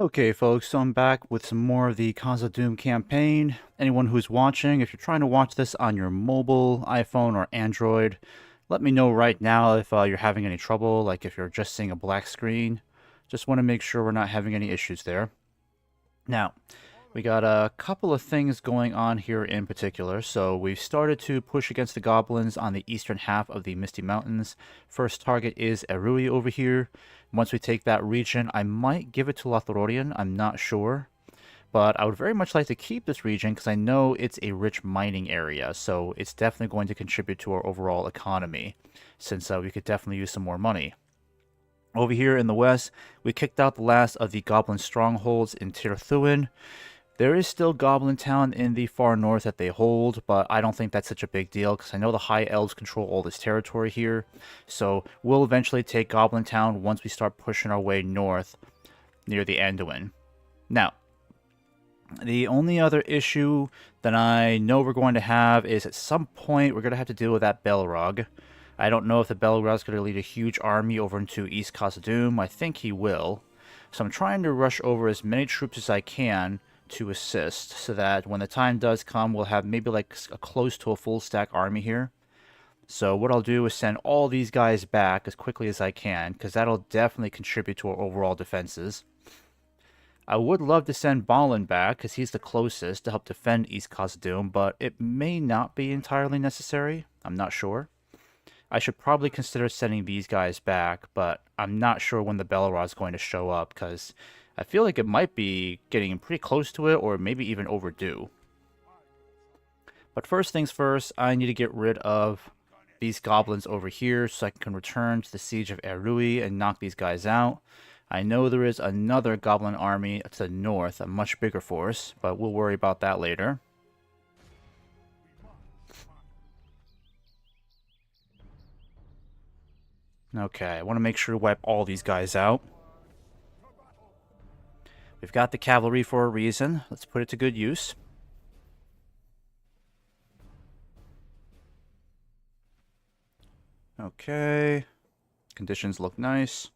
Okay, folks, so I'm back with some more of the Khazâd campaign. Anyone who's watching, if you're trying to watch this on your mobile, iPhone, or Android, let me know right now if you're having any trouble, like if you're just seeing a black screen. Just want to make sure we're not having any issues there. Now, we got a couple of things going on here in particular. So we've started to push against the goblins on the eastern half of the Misty Mountains. First target is Erui over here. Once we take that region, I might give it to Lothlorien, I'm not sure. But I would very much like to keep this region because I know it's a rich mining area, so it's definitely going to contribute to our overall economy, since we could definitely use some more money. Over here in the west, we kicked out the last of the goblin strongholds in Tir Thuin. There is still Goblin Town in the far north that they hold, but I don't think that's such a big deal because I know the High Elves control all this territory here. So we'll eventually take Goblin Town once we start pushing our way north near the Anduin. Now, the only other issue that I know we're going to have is at some point we're going to have to deal with that Belrog. I don't know if the Belrog is going to lead a huge army over into East Khazad. I think he will. So I'm trying to rush over as many troops as I can to assist, so that when the time does come, we'll have maybe like a close to a full stack army here. So what I'll do is send all these guys back as quickly as I can, because that'll definitely contribute to our overall defenses. I would love to send Balin back, because he's the closest to help defend East Khazad, but it may not be entirely necessary. I'm not sure. I should probably consider sending these guys back, but I'm not sure when the Belrog is going to show up, because I feel like it might be getting pretty close to it, or maybe even overdue. But first things first, I need to get rid of these goblins over here so I can return to the siege of Erui and knock these guys out. I know there is another goblin army to the north, a much bigger force, but we'll worry about that later. Okay, I want to make sure to wipe all these guys out. We've got the cavalry for a reason. Let's put it to good use. Okay. Conditions look nice.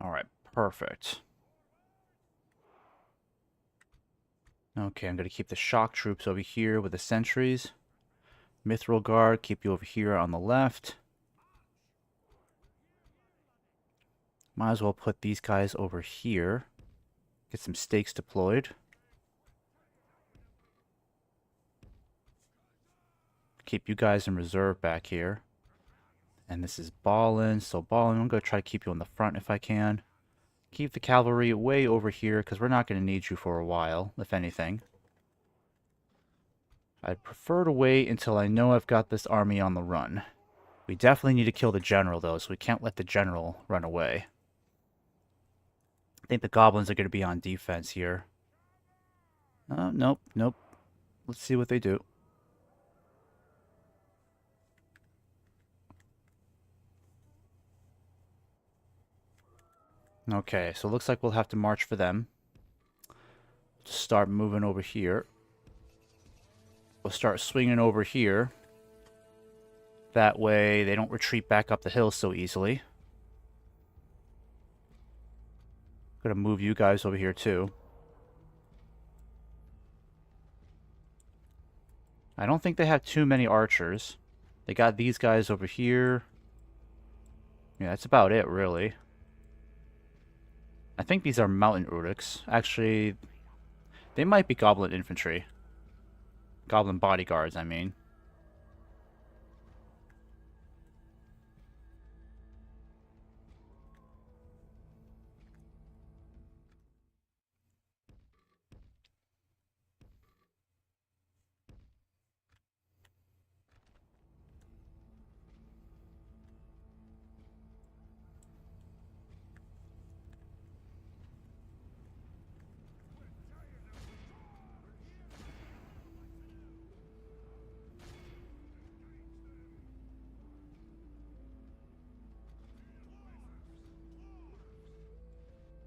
Alright, perfect. Okay, I'm going to keep the shock troops over here with the sentries. Mithril Guard, keep you over here on the left. Might as well put these guys over here. Get some stakes deployed. Keep you guys in reserve back here. And this is Balin, so Balin, I'm going to try to keep you on the front if I can. Keep the cavalry way over here, because we're not going to need you for a while, if anything. I'd prefer to wait until I know I've got this army on the run. We definitely need to kill the general, though, so we can't let the general run away. I think the goblins are going to be on defense here. Nope, nope. Let's see what they do. Okay, so it looks like we'll have to march for them. Just start moving over here. We'll start swinging over here. That way they don't retreat back up the hill so easily. Gonna move you guys over here too. I don't think they have too many archers. They got these guys over here. Yeah, that's about it, really. I think these are mountain Uruks. Actually, they might be goblin infantry. Goblin bodyguards, I mean.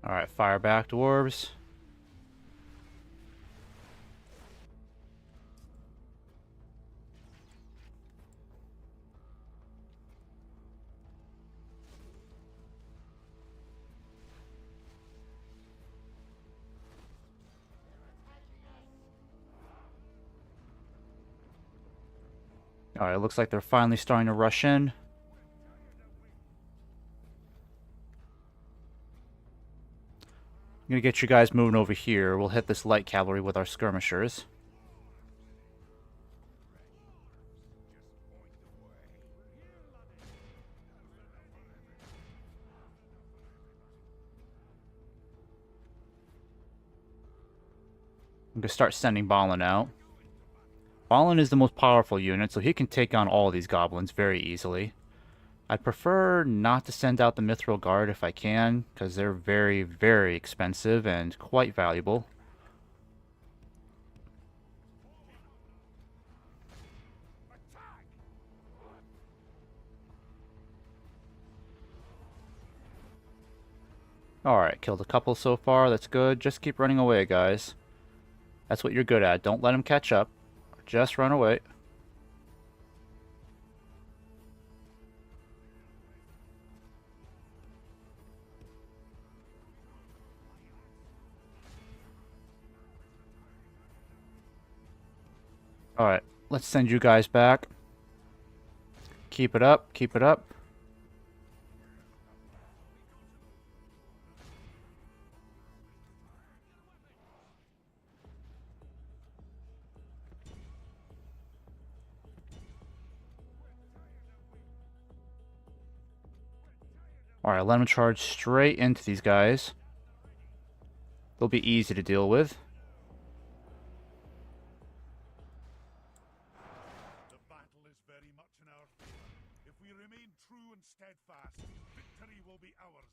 Alright, fire back, dwarves. Alright, looks like they're finally starting to rush in. I'm gonna get you guys moving over here. We'll hit this light cavalry with our skirmishers. I'm gonna start sending Balin out. Balin is the most powerful unit, so he can take on all these goblins very easily. I'd prefer not to send out the Mithril Guard if I can, because they're very, very expensive and quite valuable. Alright, killed a couple so far, that's good. Just keep running away, guys. That's what you're good at. Don't let them catch up. Just run away. Alright, let's send you guys back. Keep it up, keep it up. Alright, let them charge straight into these guys. They'll be easy to deal with. The battle is very much in our favor. If we remain true and steadfast, victory will be ours.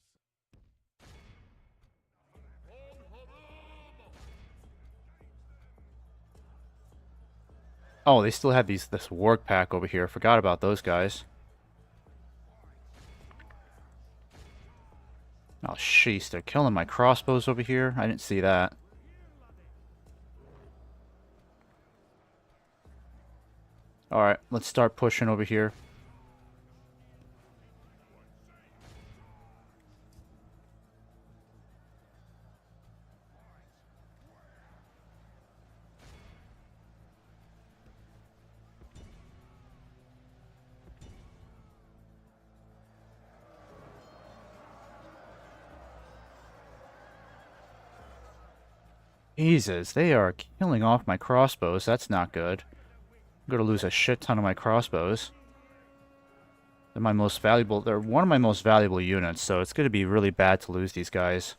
Oh, they still have this work pack over here. Forgot about those guys. Oh, sheesh, they're killing my crossbows over here. I didn't see that. Alright, let's start pushing over here. Jesus, they are killing off my crossbows. That's not good. I'm gonna lose a shit ton of my crossbows. They're my most valuable. They're one of my most valuable units, so it's gonna be really bad to lose these guys.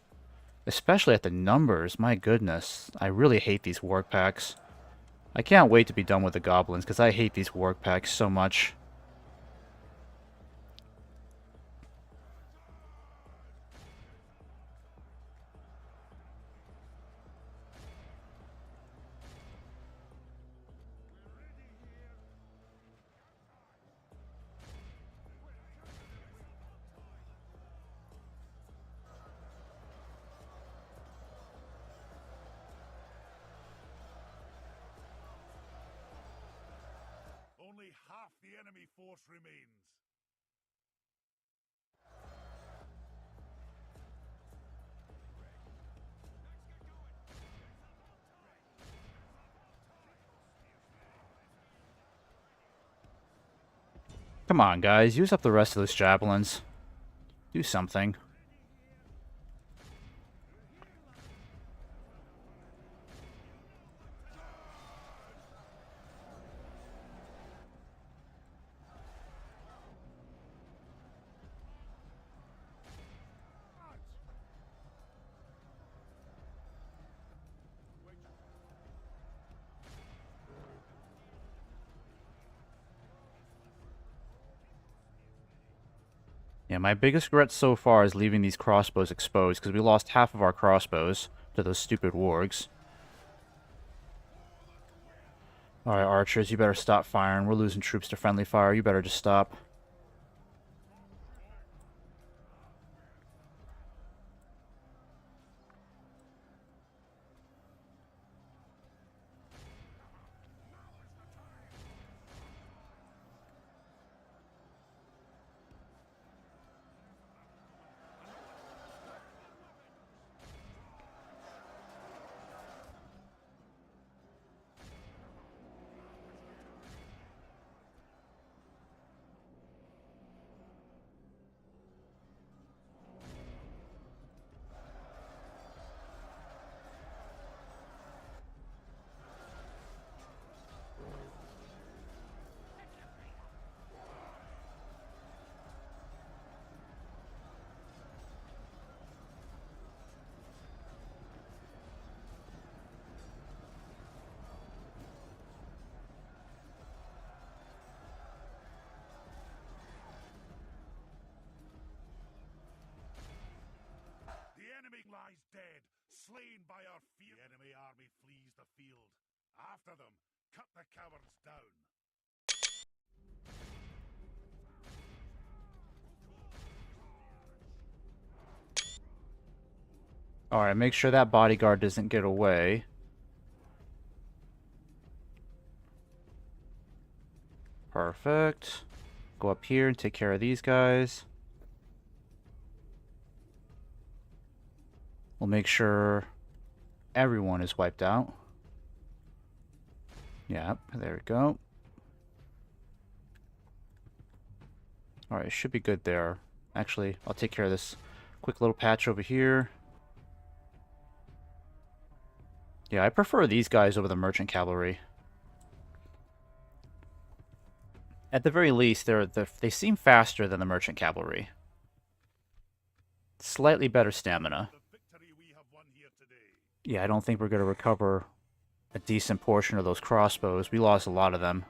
Especially at the numbers. My goodness. I really hate these work packs. I can't wait to be done with the goblins, because I hate these work packs so much. Only half the enemy force remains. Come on, guys. Use up the rest of those javelins. Do something. Yeah, my biggest regret so far is leaving these crossbows exposed, because we lost half of our crossbows to those stupid wargs. Alright, archers, you better stop firing. We're losing troops to friendly fire. You better just stop. allies dead, slain by our fear. The enemy army flees the field. After them, cut the cowards down. Alright, make sure that bodyguard doesn't get away. Perfect. Go up here and take care of these guys. We'll make sure everyone is wiped out. Yeah, there we go. Alright, it should be good there. Actually, I'll take care of this quick little patch over here. Yeah, I prefer these guys over the merchant cavalry. At the very least, they seem faster than the merchant cavalry. Slightly better stamina. Yeah, I don't think we're going to recover a decent portion of those crossbows. We lost a lot of them.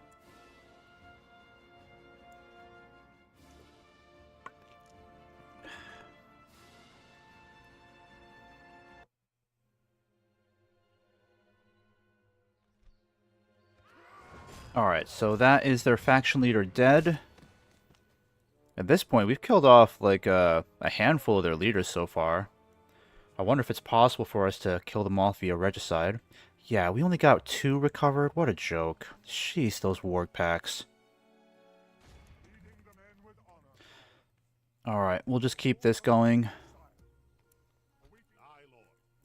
Alright, so that is their faction leader dead. At this point, we've killed off like a handful of their leaders so far. I wonder if it's possible for us to kill them off via regicide. Yeah, we only got 2 recovered. What a joke. Jeez, those warg packs. Alright, we'll just keep this going.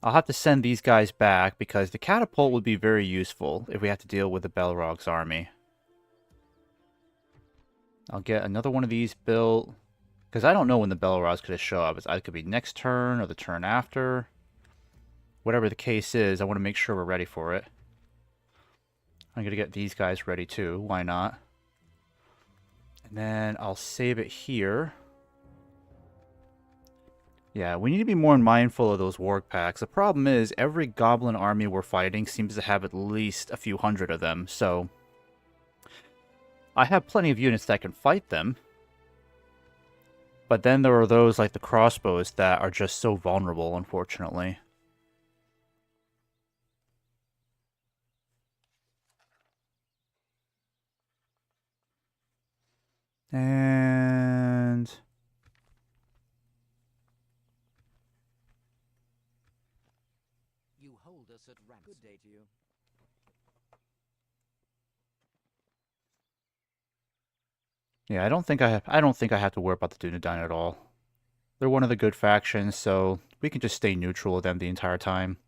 I'll have to send these guys back because the catapult would be very useful if we have to deal with the Belrog's army. I'll get another one of these built. Because I don't know when the Belrogs could show up. It could be next turn or the turn after. Whatever the case is, I want to make sure we're ready for it. I'm going to get these guys ready too. Why not? And then I'll save it here. Yeah, we need to be more mindful of those warg packs. The problem is, every goblin army we're fighting seems to have at least a few hundred of them, so... I have plenty of units that can fight them. But then there are those like the crossbows that are just so vulnerable, unfortunately. And... You hold us at ransom. Good day to you. Yeah, I don't think I have to worry about the Dunedain at all. They're one of the good factions, so we can just stay neutral with them the entire time.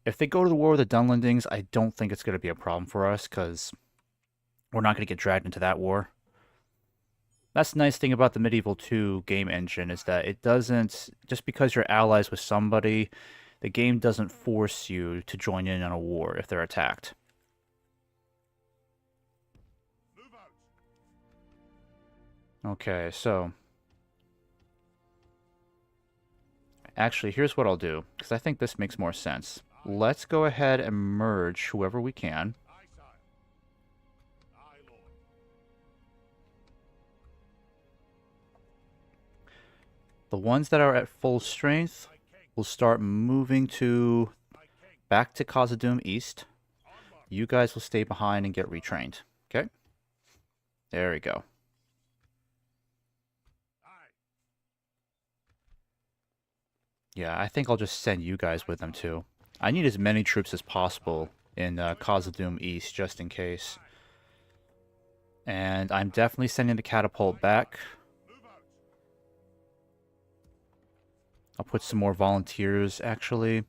If they go to the war with the Dunlendings, I don't think it's going to be a problem for us, because we're not going to get dragged into that war. That's the nice thing about the Medieval 2 game engine, is that it doesn't... Just because you're allies with somebody, the game doesn't force you to join in on a war if they're attacked. Okay, so... Actually, here's what I'll do, because I think this makes more sense. Let's go ahead and merge whoever we can. The ones that are at full strength will start moving back to Khazad East. You guys will stay behind and get retrained. Okay? There we go. Yeah, I think I'll just send you guys with them too. I need as many troops as possible in Khazad East, just in case. And I'm definitely sending the catapult back. I'll put some more volunteers, actually.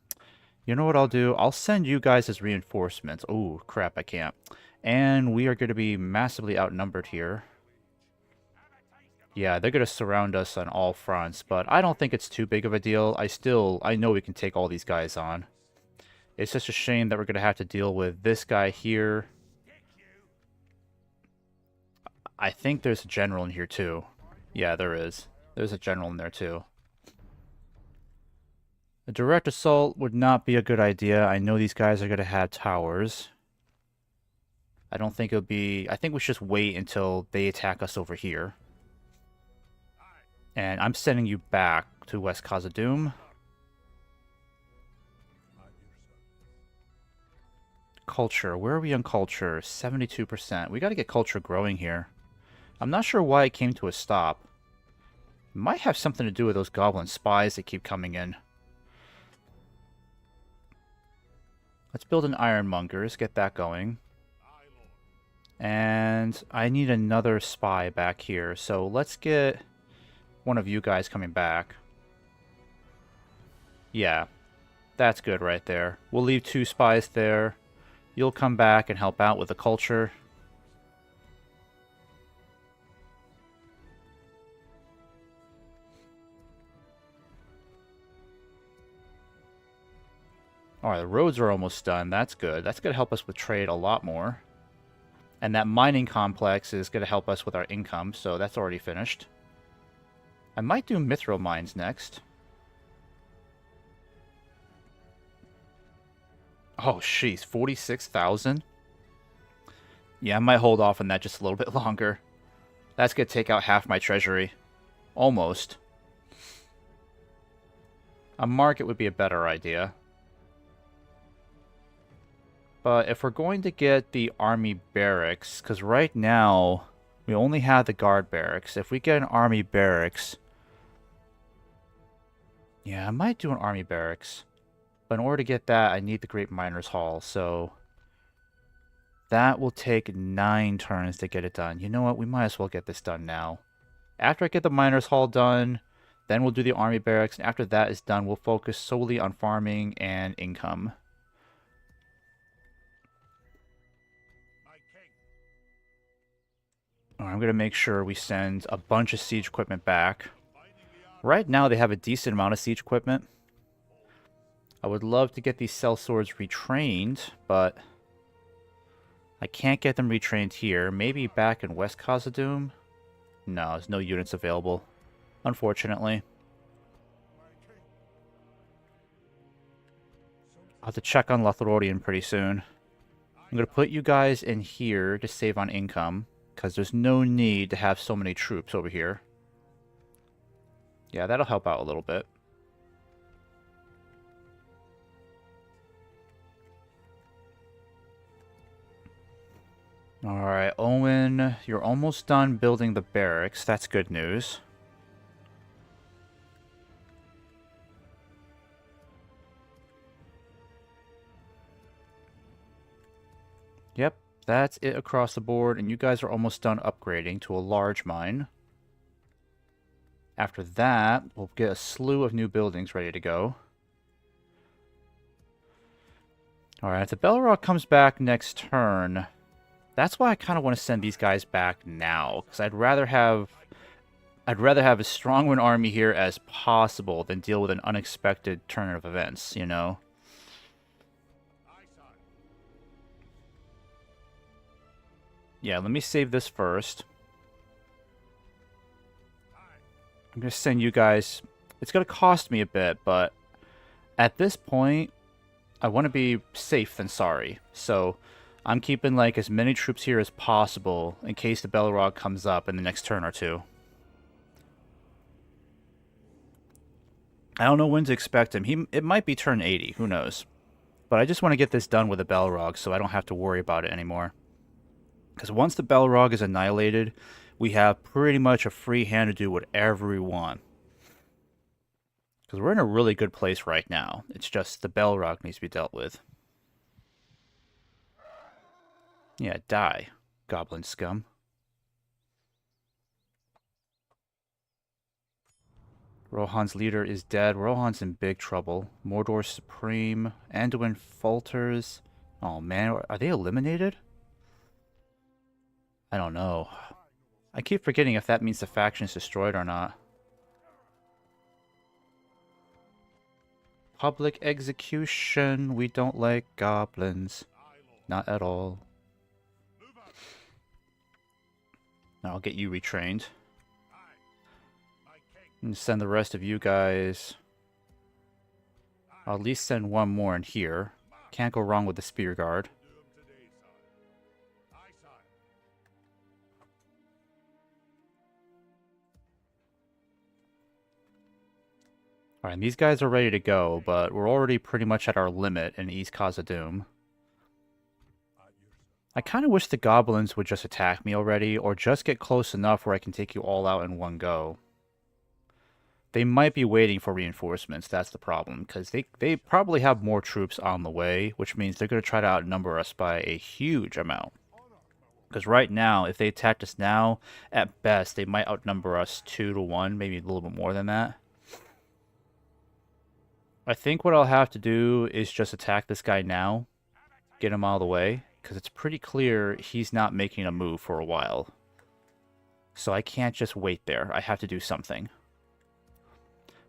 You know what I'll do? I'll send you guys as reinforcements. Oh, crap, I can't. And we are going to be massively outnumbered here. Yeah, they're going to surround us on all fronts, but I don't think it's too big of a deal. I know we can take all these guys on. It's just a shame that we're going to have to deal with this guy here. I think there's a general in here too. Yeah, there is. There's a general in there too. A direct assault would not be a good idea. I know these guys are going to have towers. I don't think it'll be... I think we should just wait until they attack us over here. And I'm sending you back to West Khazad. culture. Where are we on culture? 72%. We got to get culture growing here. I'm not sure why it came to a stop. It might have something to do with those goblin spies that keep coming in. Let's build an ironmonger's, get that going. And I need another spy back here, so let's get one of you guys coming back. Yeah, that's good right there. We'll leave 2 spies there. You'll come back and help out with the culture. Alright, the roads are almost done. That's good. That's going to help us with trade a lot more. And that mining complex is going to help us with our income, so that's already finished. I might do mithril mines next. Oh, jeez, 46,000? Yeah, I might hold off on that just a little bit longer. That's going to take out half my treasury. Almost. A market would be a better idea. But if we're going to get the army barracks, because right now we only have the guard barracks. If we get an army barracks... Yeah, I might do an army barracks. But in order to get that, I need the Great Miners' Hall, so... That will take 9 turns to get it done. You know what? We might as well get this done now. After I get the Miners' Hall done, then we'll do the army barracks, and after that is done, we'll focus solely on farming and income. Alright, I'm going to make sure we send a bunch of siege equipment back. Right now, they have a decent amount of siege equipment. I would love to get these sellswords retrained, but I can't get them retrained here. Maybe back in West Khazâd? No, there's no units available, unfortunately. I'll have to check on Lothlorien pretty soon. I'm going to put you guys in here to save on income, because there's no need to have so many troops over here. Yeah, that'll help out a little bit. Alright, Owen, you're almost done building the barracks. That's good news. Yep, that's it across the board, and you guys are almost done upgrading to a large mine. After that, we'll get a slew of new buildings ready to go. Alright, if the Belrog comes back next turn... That's why I kind of want to send these guys back now, because I'd rather have as strong an army here as possible than deal with an unexpected turn of events, you know? Yeah, let me save this first. I'm going to send you guys... It's going to cost me a bit, but at this point, I want to be safe than sorry. So I'm keeping like as many troops here as possible in case the Belrog comes up in the next turn or two. I don't know when to expect him. It might be turn 80, who knows. But I just want to get this done with the Belrog so I don't have to worry about it anymore. Because once the Belrog is annihilated, we have pretty much a free hand to do whatever we want. Because we're in a really good place right now. It's just the Belrog needs to be dealt with. Yeah, die, goblin scum. Rohan's leader is dead. Rohan's in big trouble. Mordor Supreme. Anduin falters. Oh man, are they eliminated? I don't know. I keep forgetting if that means the faction is destroyed or not. Public execution. We don't like goblins. Not at all. Now I'll get you retrained. And send the rest of you guys. I'll at least send one more in here. Can't go wrong with the spear guard. Alright, these guys are ready to go, but we're already pretty much at our limit in East Khazad. I kind of wish the goblins would just attack me already, or just get close enough where I can take you all out in one go. They might be waiting for reinforcements, that's the problem, because they probably have more troops on the way, which means they're going to try to outnumber us by a huge amount. Because right now, if they attacked us now, at best, they might outnumber us 2 to 1, maybe a little bit more than that. I think what I'll have to do is just attack this guy now, get him out of the way, because it's pretty clear he's not making a move for a while. So I can't just wait there. I have to do something.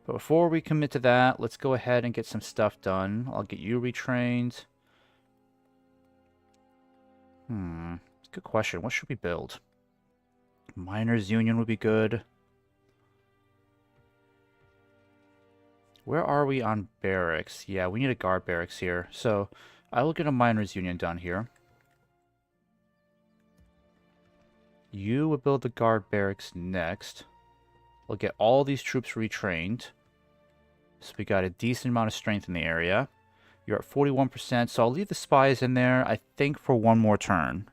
But before we commit to that, let's go ahead and get some stuff done. I'll get you retrained. Good question. What should we build? Miners Union would be good. Where are we on barracks? Yeah, we need a guard barracks here. So I will get a Miners Union done here. You will build the guard barracks next. We'll get all these troops retrained. So we got a decent amount of strength in the area. You're at 41%, so I'll leave the spies in there, I think, for one more turn.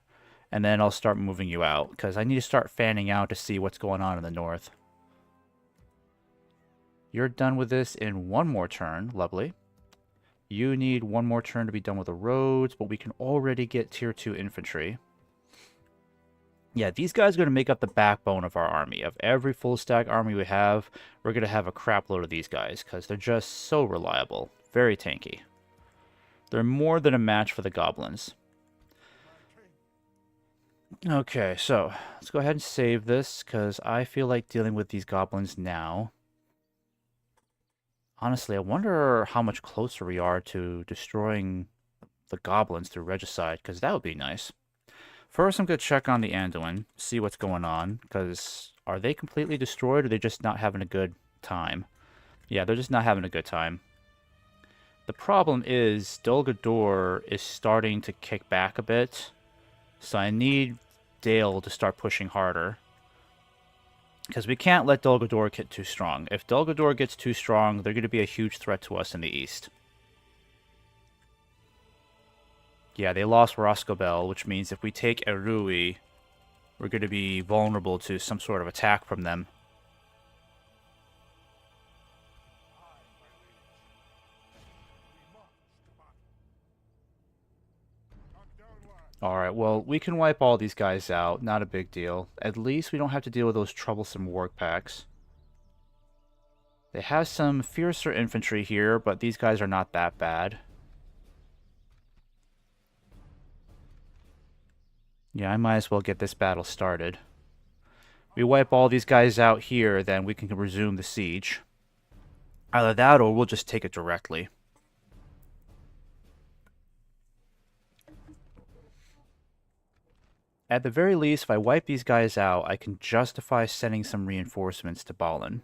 And then I'll start moving you out, because I need to start fanning out to see what's going on in the north. You're done with this in one more turn. Lovely. You need one more turn to be done with the roads, but we can already get tier 2 infantry. Yeah, these guys are going to make up the backbone of our army. Of every full stack army we have, we're going to have a crap load of these guys, because they're just so reliable. Very tanky. They're more than a match for the goblins. Okay, so let's go ahead and save this, because I feel like dealing with these goblins now. Honestly, I wonder how much closer we are to destroying the goblins through regicide, because that would be nice. First, I'm going to check on the Anduin, see what's going on, because are they completely destroyed, or are they just not having a good time? Yeah, they're just not having a good time. The problem is, Dol Guldur is starting to kick back a bit, so I need Dale to start pushing harder. Because we can't let Dol Guldur get too strong. If Dol Guldur gets too strong, they're going to be a huge threat to us in the east. Yeah, they lost Roscobel, which means if we take Erui, we're going to be vulnerable to some sort of attack from them. Alright, well, we can wipe all these guys out. Not a big deal. At least we don't have to deal with those troublesome work packs. They have some fiercer infantry here, but these guys are not that bad. Yeah, I might as well get this battle started. We wipe all these guys out here, then we can resume the siege. Either that, or we'll just take it directly. At the very least, if I wipe these guys out, I can justify sending some reinforcements to Balin.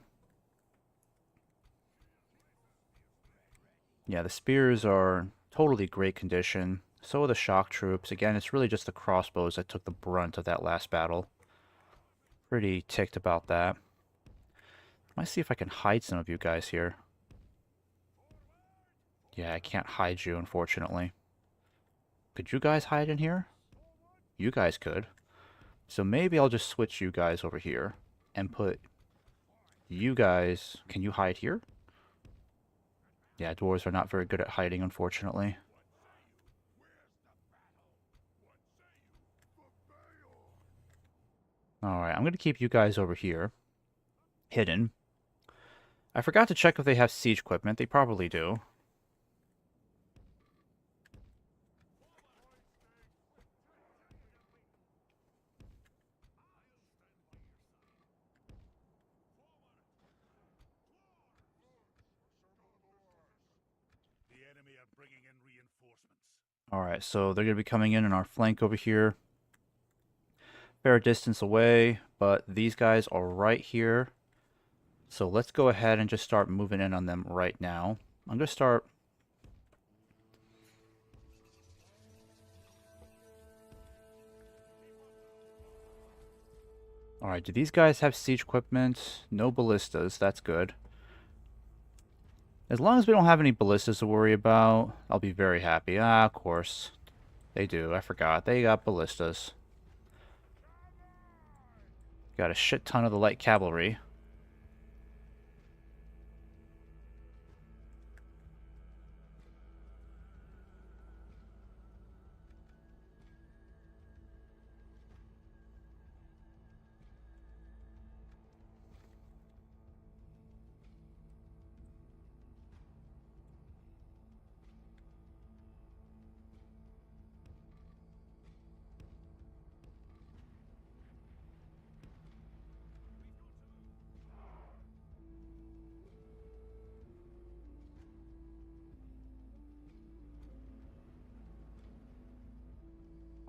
Yeah, the spears are totally great condition. So are the shock troops. Again, it's really just the crossbows that took the brunt of that last battle. Pretty ticked about that. Might see if I can hide some of you guys here. Yeah, I can't hide you, unfortunately. Could you guys hide in here? You guys could. So maybe I'll just switch you guys over here and put you guys... Can you hide here? Yeah, dwarves are not very good at hiding, unfortunately. Alright, I'm going to keep you guys over here. Hidden. I forgot to check if they have siege equipment. They probably do. The enemy are bringing in reinforcements. Alright, so they're going to be coming in our flank over here. Fair distance away, but these guys are right here. So let's go ahead and just start moving in on them right now. I'm going to start... Alright, do these guys have siege equipment? No ballistas, that's good. As long as we don't have any ballistas to worry about, I'll be very happy. Ah, of course. They do, I forgot. They got ballistas. Got a shit ton of the light cavalry.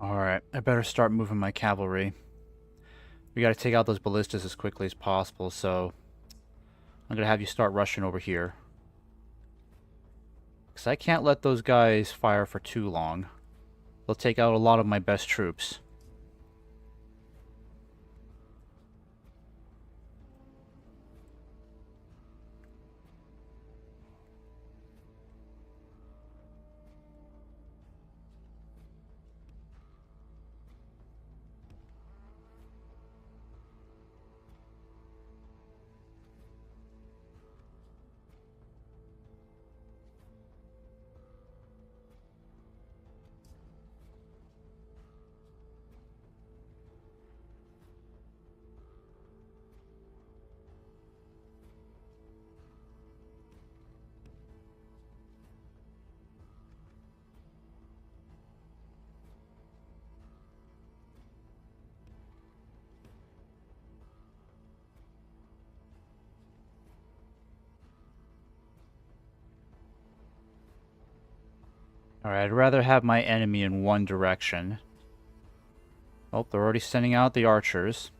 Alright, I better start moving my cavalry. We gotta take out those ballistas as quickly as possible, so I'm gonna have you start rushing over here. Because I can't let those guys fire for too long. They'll take out a lot of my best troops. Alright, I'd rather have my enemy in one direction. Oh, they're already sending out the archers.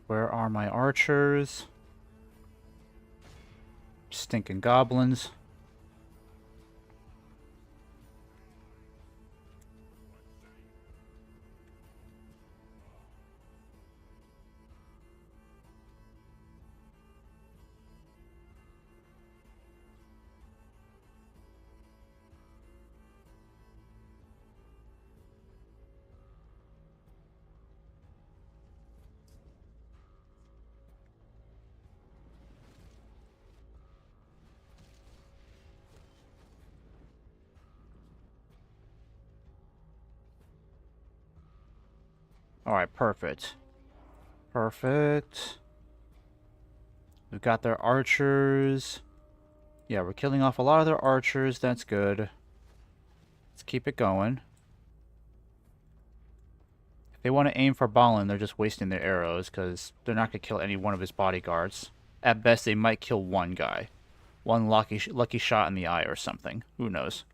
Where are my archers? Stinking goblins. Alright, perfect. Perfect. We've got their archers. Yeah, we're killing off a lot of their archers. That's good. Let's keep it going. If they want to aim for Balin, they're just wasting their arrows, because they're not going to kill any one of his bodyguards. At best, they might kill one guy. One lucky shot in the eye or something. Who knows?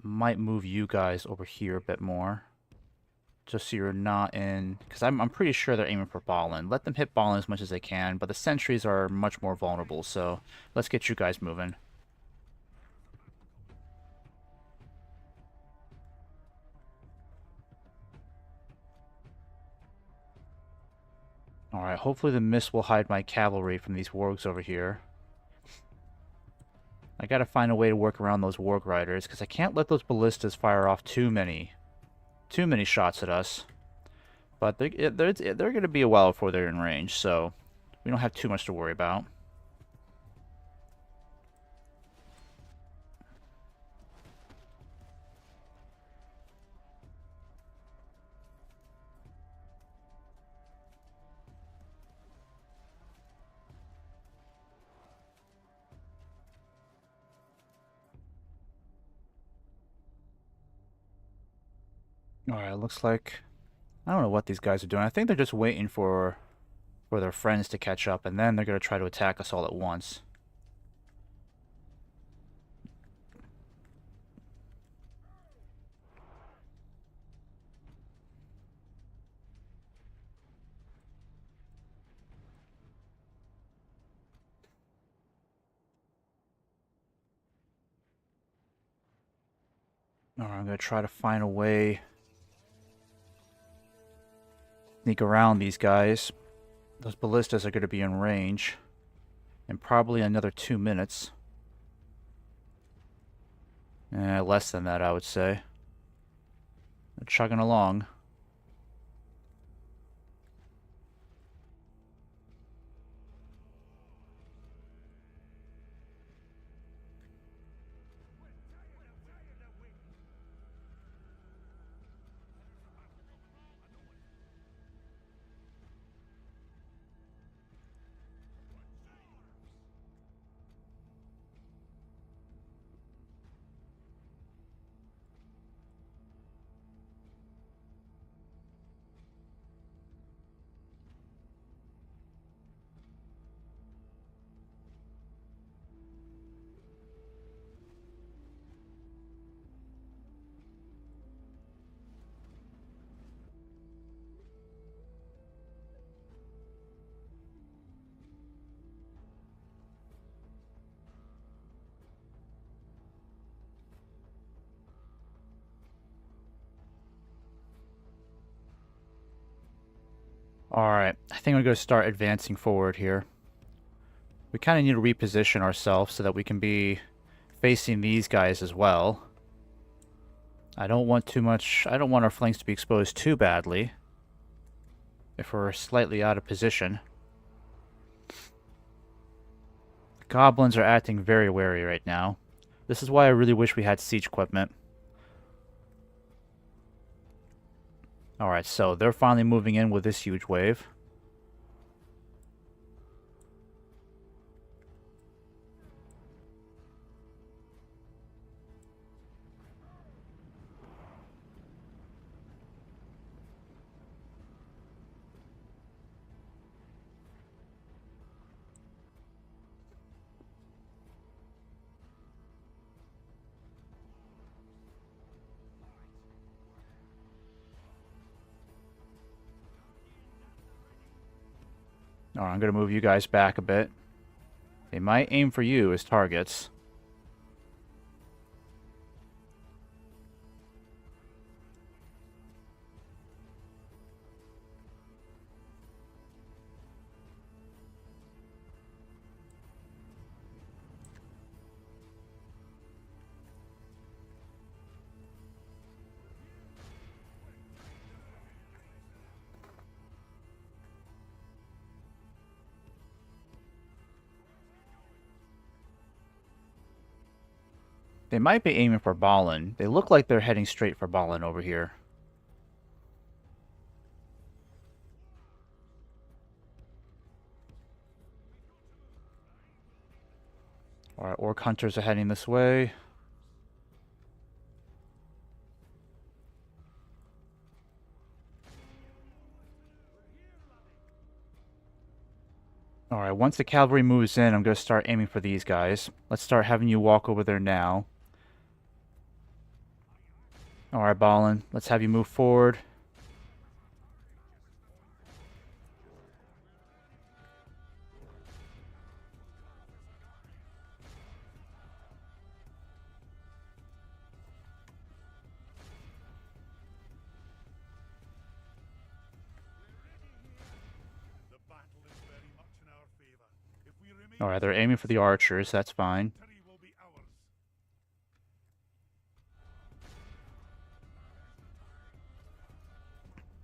Might move you guys over here a bit more. Just so you're not in... Because I'm pretty sure they're aiming for Balin. Let them hit Balin as much as they can, but the sentries are much more vulnerable, so let's get you guys moving. Alright, hopefully the mist will hide my cavalry from these wargs over here. I gotta find a way to work around those warg riders, because I can't let those ballistas fire off too many shots at us. But they're going to be a while before they're in range, so we don't have too much to worry about. Alright, looks like... I don't know what these guys are doing. I think they're just waiting for their friends to catch up, and then they're going to try to attack us all at once. Alright, I'm gonna try to find a way. Sneak around these guys. Those ballistas are gonna be in range. In probably another 2 minutes. Less than that, I would say. They're chugging along. Alright, I think we're going to start advancing forward here. We kind of need to reposition ourselves so that we can be facing these guys as well. I don't want our flanks to be exposed too badly if we're slightly out of position. The goblins are acting very wary right now. This is why I really wish we had siege equipment. Alright, so they're finally moving in with this huge wave. Alright, I'm going to move you guys back a bit. They might aim for you as targets. They might be aiming for Balin. They look like they're heading straight for Balin over here. Alright, Orc Hunters are heading this way. Alright, once the cavalry moves in, I'm going to start aiming for these guys. Let's start having you walk over there now. Alright, Balin, let's have you move forward. The battle is very much in our favor. If we remain Alright, they're aiming for the archers, that's fine. victory will be ours.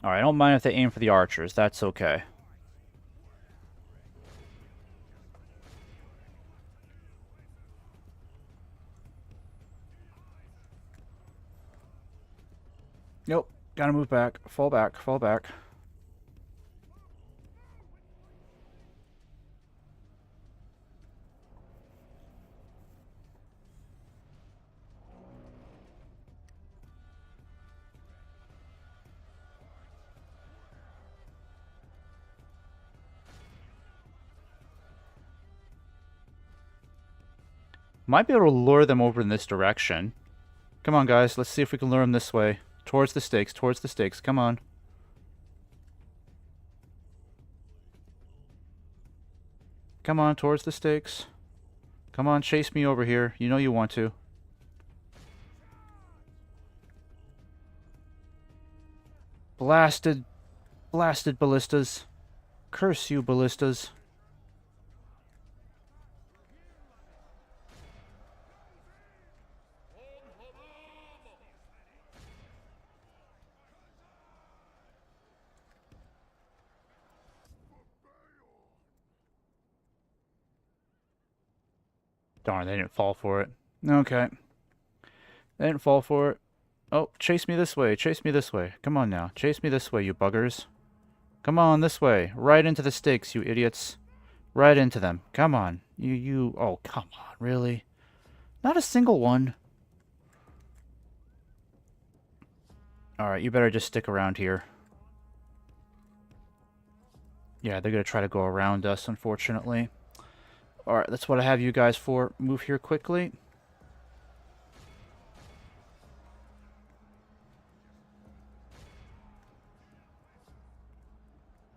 Alright, I don't mind if they aim for the archers, that's okay. Nope, gotta move back. Fall back, fall back. Might be able to lure them over in this direction. Come on, guys. Let's see if we can lure them this way. Towards the stakes, towards the stakes. Come on. Come on, towards the stakes. Come on, chase me over here. You know you want to. Blasted ballistas. Curse you, ballistas. Darn, they didn't fall for it. Okay. They didn't fall for it. Oh, chase me this way. Chase me this way. Come on now. Chase me this way, you buggers. Come on, this way. Right into the stakes, you idiots. Right into them. Come on. Oh, come on. Really? Not a single one. Alright, you better just stick around here. Yeah, they're going to try to go around us, unfortunately. Alright, that's what I have you guys for. Move here quickly.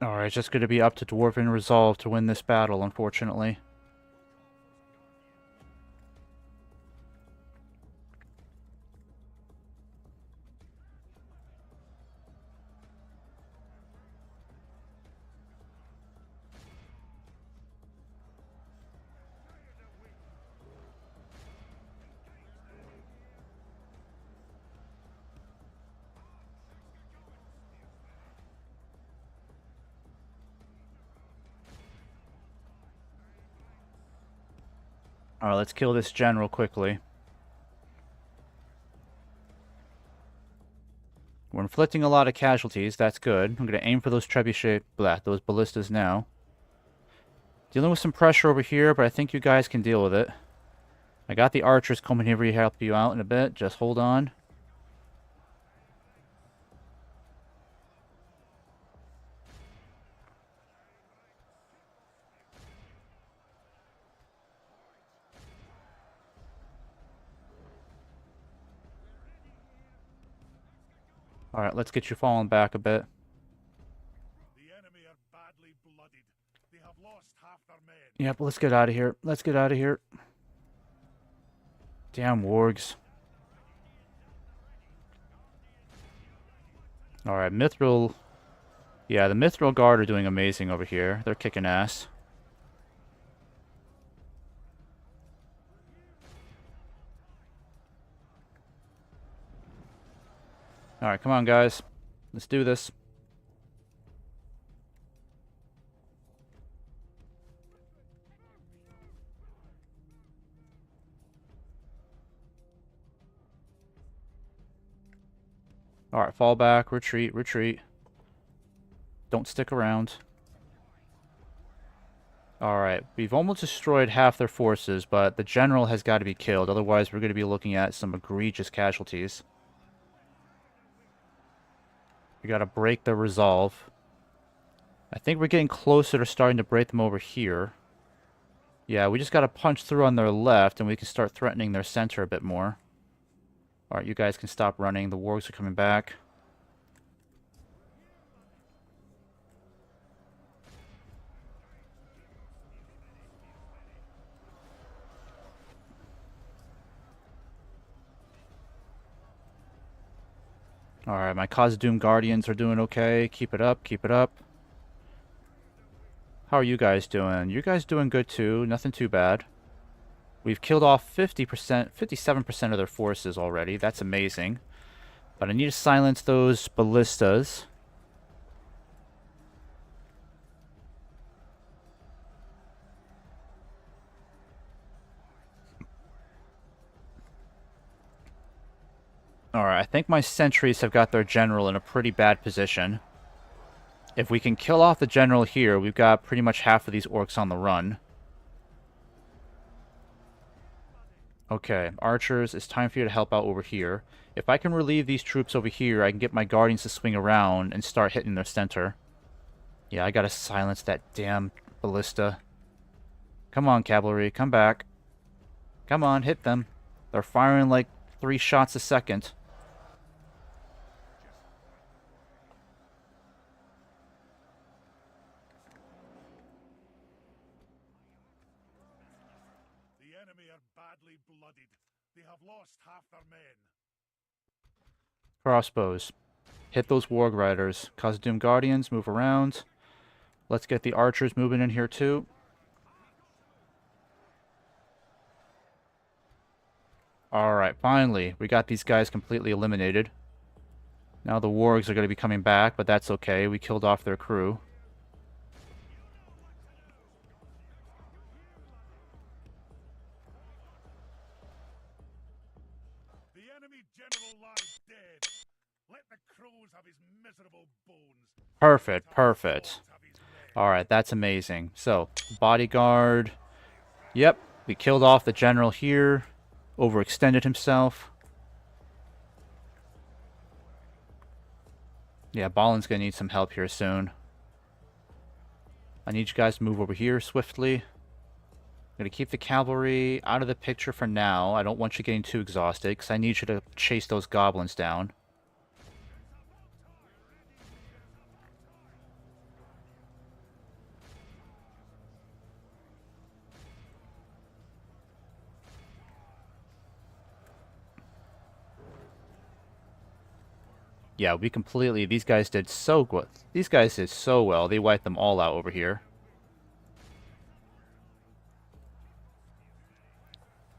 Alright, it's just going to be up to Dwarven Resolve to win this battle, unfortunately. Alright, let's kill this general quickly. We're inflicting a lot of casualties, that's good. I'm going to aim for those trebuchet, those ballistas now. Dealing with some pressure over here, but I think you guys can deal with it. I got the archers coming here to help you out in a bit, just hold on. Alright, let's get you falling back a bit. The enemy are badly blooded. They have lost half their men. Yep, let's get out of here. Let's get out of here. Damn wargs. Alright, Mithril. Yeah, the Mithril Guard are doing amazing over here. They're kicking ass. Alright, come on, guys. Let's do this. Alright, fall back, retreat, retreat. Don't stick around. Alright, we've almost destroyed half their forces, but the general has got to be killed. Otherwise, we're going to be looking at some egregious casualties. We got to break their resolve. I think we're getting closer to starting to break them over here. Yeah, we just got to punch through on their left, and we can start threatening their center a bit more. Alright, you guys can stop running. The wargs are coming back. Alright, my Khazâd Guardians are doing okay. Keep it up, keep it up. How are you guys doing? You guys doing good too. Nothing too bad. We've killed off 50%, 57% of their forces already. That's amazing. But I need to silence those ballistas. Alright, I think my sentries have got their general in a pretty bad position. If we can kill off the general here, we've got pretty much half of these orcs on the run. Okay, archers, it's time for you to help out over here. If I can relieve these troops over here, I can get my guardians to swing around and start hitting their center. Yeah, I gotta silence that damn ballista. Come on, cavalry, come back. Come on, hit them. They're firing like 3 shots a second. The enemy are badly blooded. They have lost half their men. Crossbows. Hit those Warg Riders. Khazad Guardians, move around. Let's get the archers moving in here too. Alright, finally. We got these guys completely eliminated. Now the wargs are going to be coming back, but that's okay. We killed off their crew. The enemy general lies dead. Let the crows have his miserable bones. Perfect, perfect. Alright, that's amazing. So, bodyguard. Yep, we killed off the general here. Overextended himself. Yeah, Balin's gonna need some help here soon. I need you guys to move over here swiftly. I'm gonna keep the cavalry out of the picture for now. I don't want you getting too exhausted, because I need you to chase those goblins down. Yeah, we completely... These guys did so good. These guys did so well. They wiped them all out over here.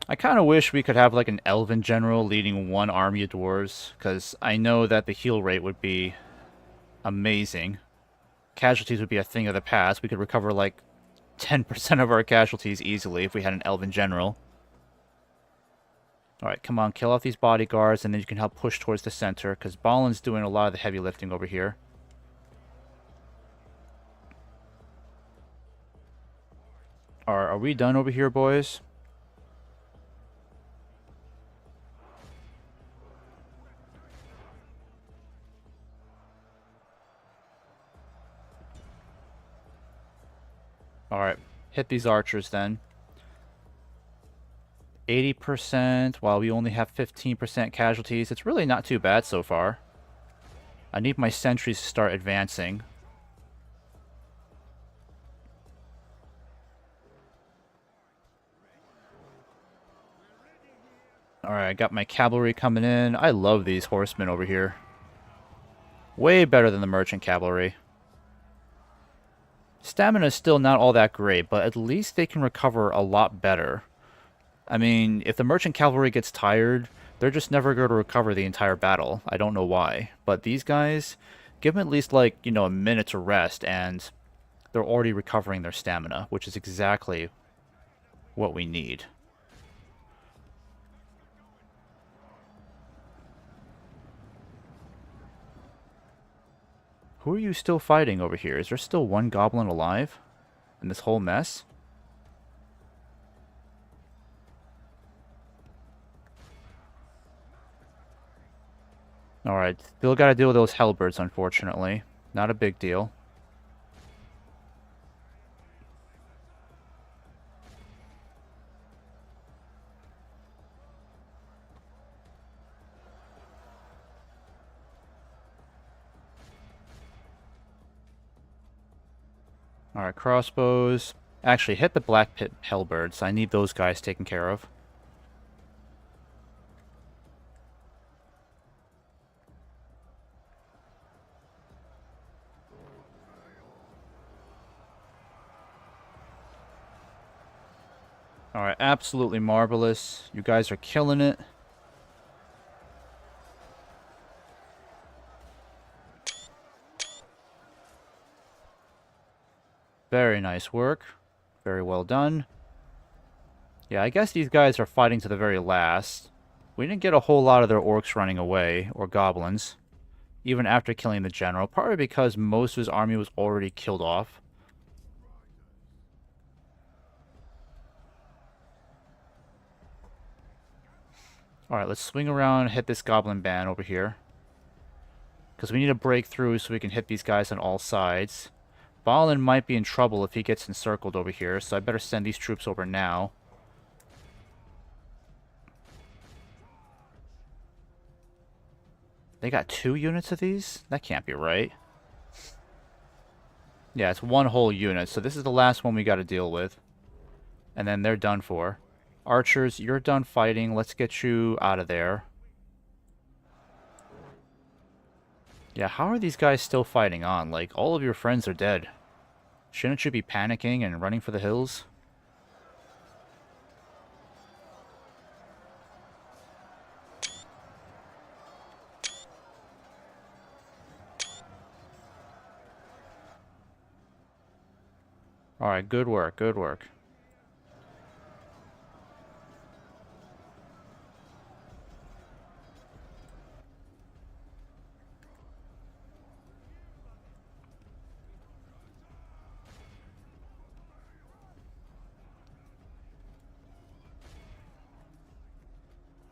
I kind of wish we could have like an elven general leading one army of dwarves, because I know that the heal rate would be amazing. Casualties would be a thing of the past. We could recover like 10% of our casualties easily if we had an elven general. Alright, come on, kill off these bodyguards, and then you can help push towards the center, because Balin's doing a lot of the heavy lifting over here. Are we done over here, boys? Alright, hit these archers then. 80%, while we only have 15% casualties. It's really not too bad so far. I need my sentries to start advancing. Alright, I got my cavalry coming in. I love these horsemen over here. Way better than the merchant cavalry. Stamina is still not all that great, but at least they can recover a lot better. I mean, if the merchant cavalry gets tired, they're just never going to recover the entire battle. I don't know why. But these guys, give them at least, like, you know, a minute to rest, and they're already recovering their stamina, which is exactly what we need. Who are you still fighting over here? Is there still one goblin alive in this whole mess? Alright, still gotta deal with those hellbirds, unfortunately. Not a big deal. Alright, crossbows. Actually, hit the Black Pit Hellbirds. I need those guys taken care of. Alright, absolutely marvelous. You guys are killing it. Very nice work. Very well done. Yeah, I guess these guys are fighting to the very last. We didn't get a whole lot of their orcs running away, or goblins, even after killing the general, probably because most of his army was already killed off. Alright, let's swing around and hit this goblin band over here. Because we need to break through so we can hit these guys on all sides. Balin might be in trouble if he gets encircled over here, so I better send these troops over now. They got 2 units of these? That can't be right. Yeah, it's one whole unit, so this is the last one we got to deal with. And then they're done for. Archers, you're done fighting. Let's get you out of there. Yeah, how are these guys still fighting on? Like, all of your friends are dead. Shouldn't you be panicking and running for the hills? Alright, good work, good work.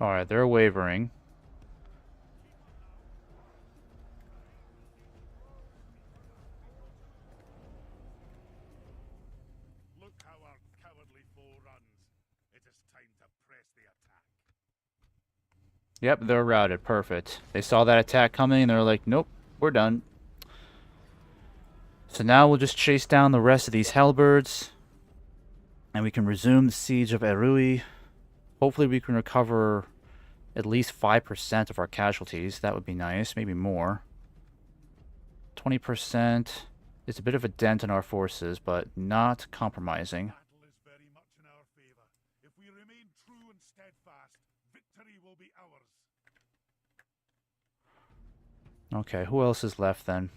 Alright, they're wavering. Look how our cowardly foe runs. It is time to press the attack. Yep, they're routed. Perfect. They saw that attack coming and they're like, nope, we're done. So now we'll just chase down the rest of these halberds. And we can resume the siege of Erui. Hopefully we can recover at least 5% of our casualties. That would be nice. Maybe more. 20%. It's a bit of a dent in our forces, but not compromising. Battle is very much in our favor. If we remain true and steadfast, victory will be ours. Okay, who else is left then?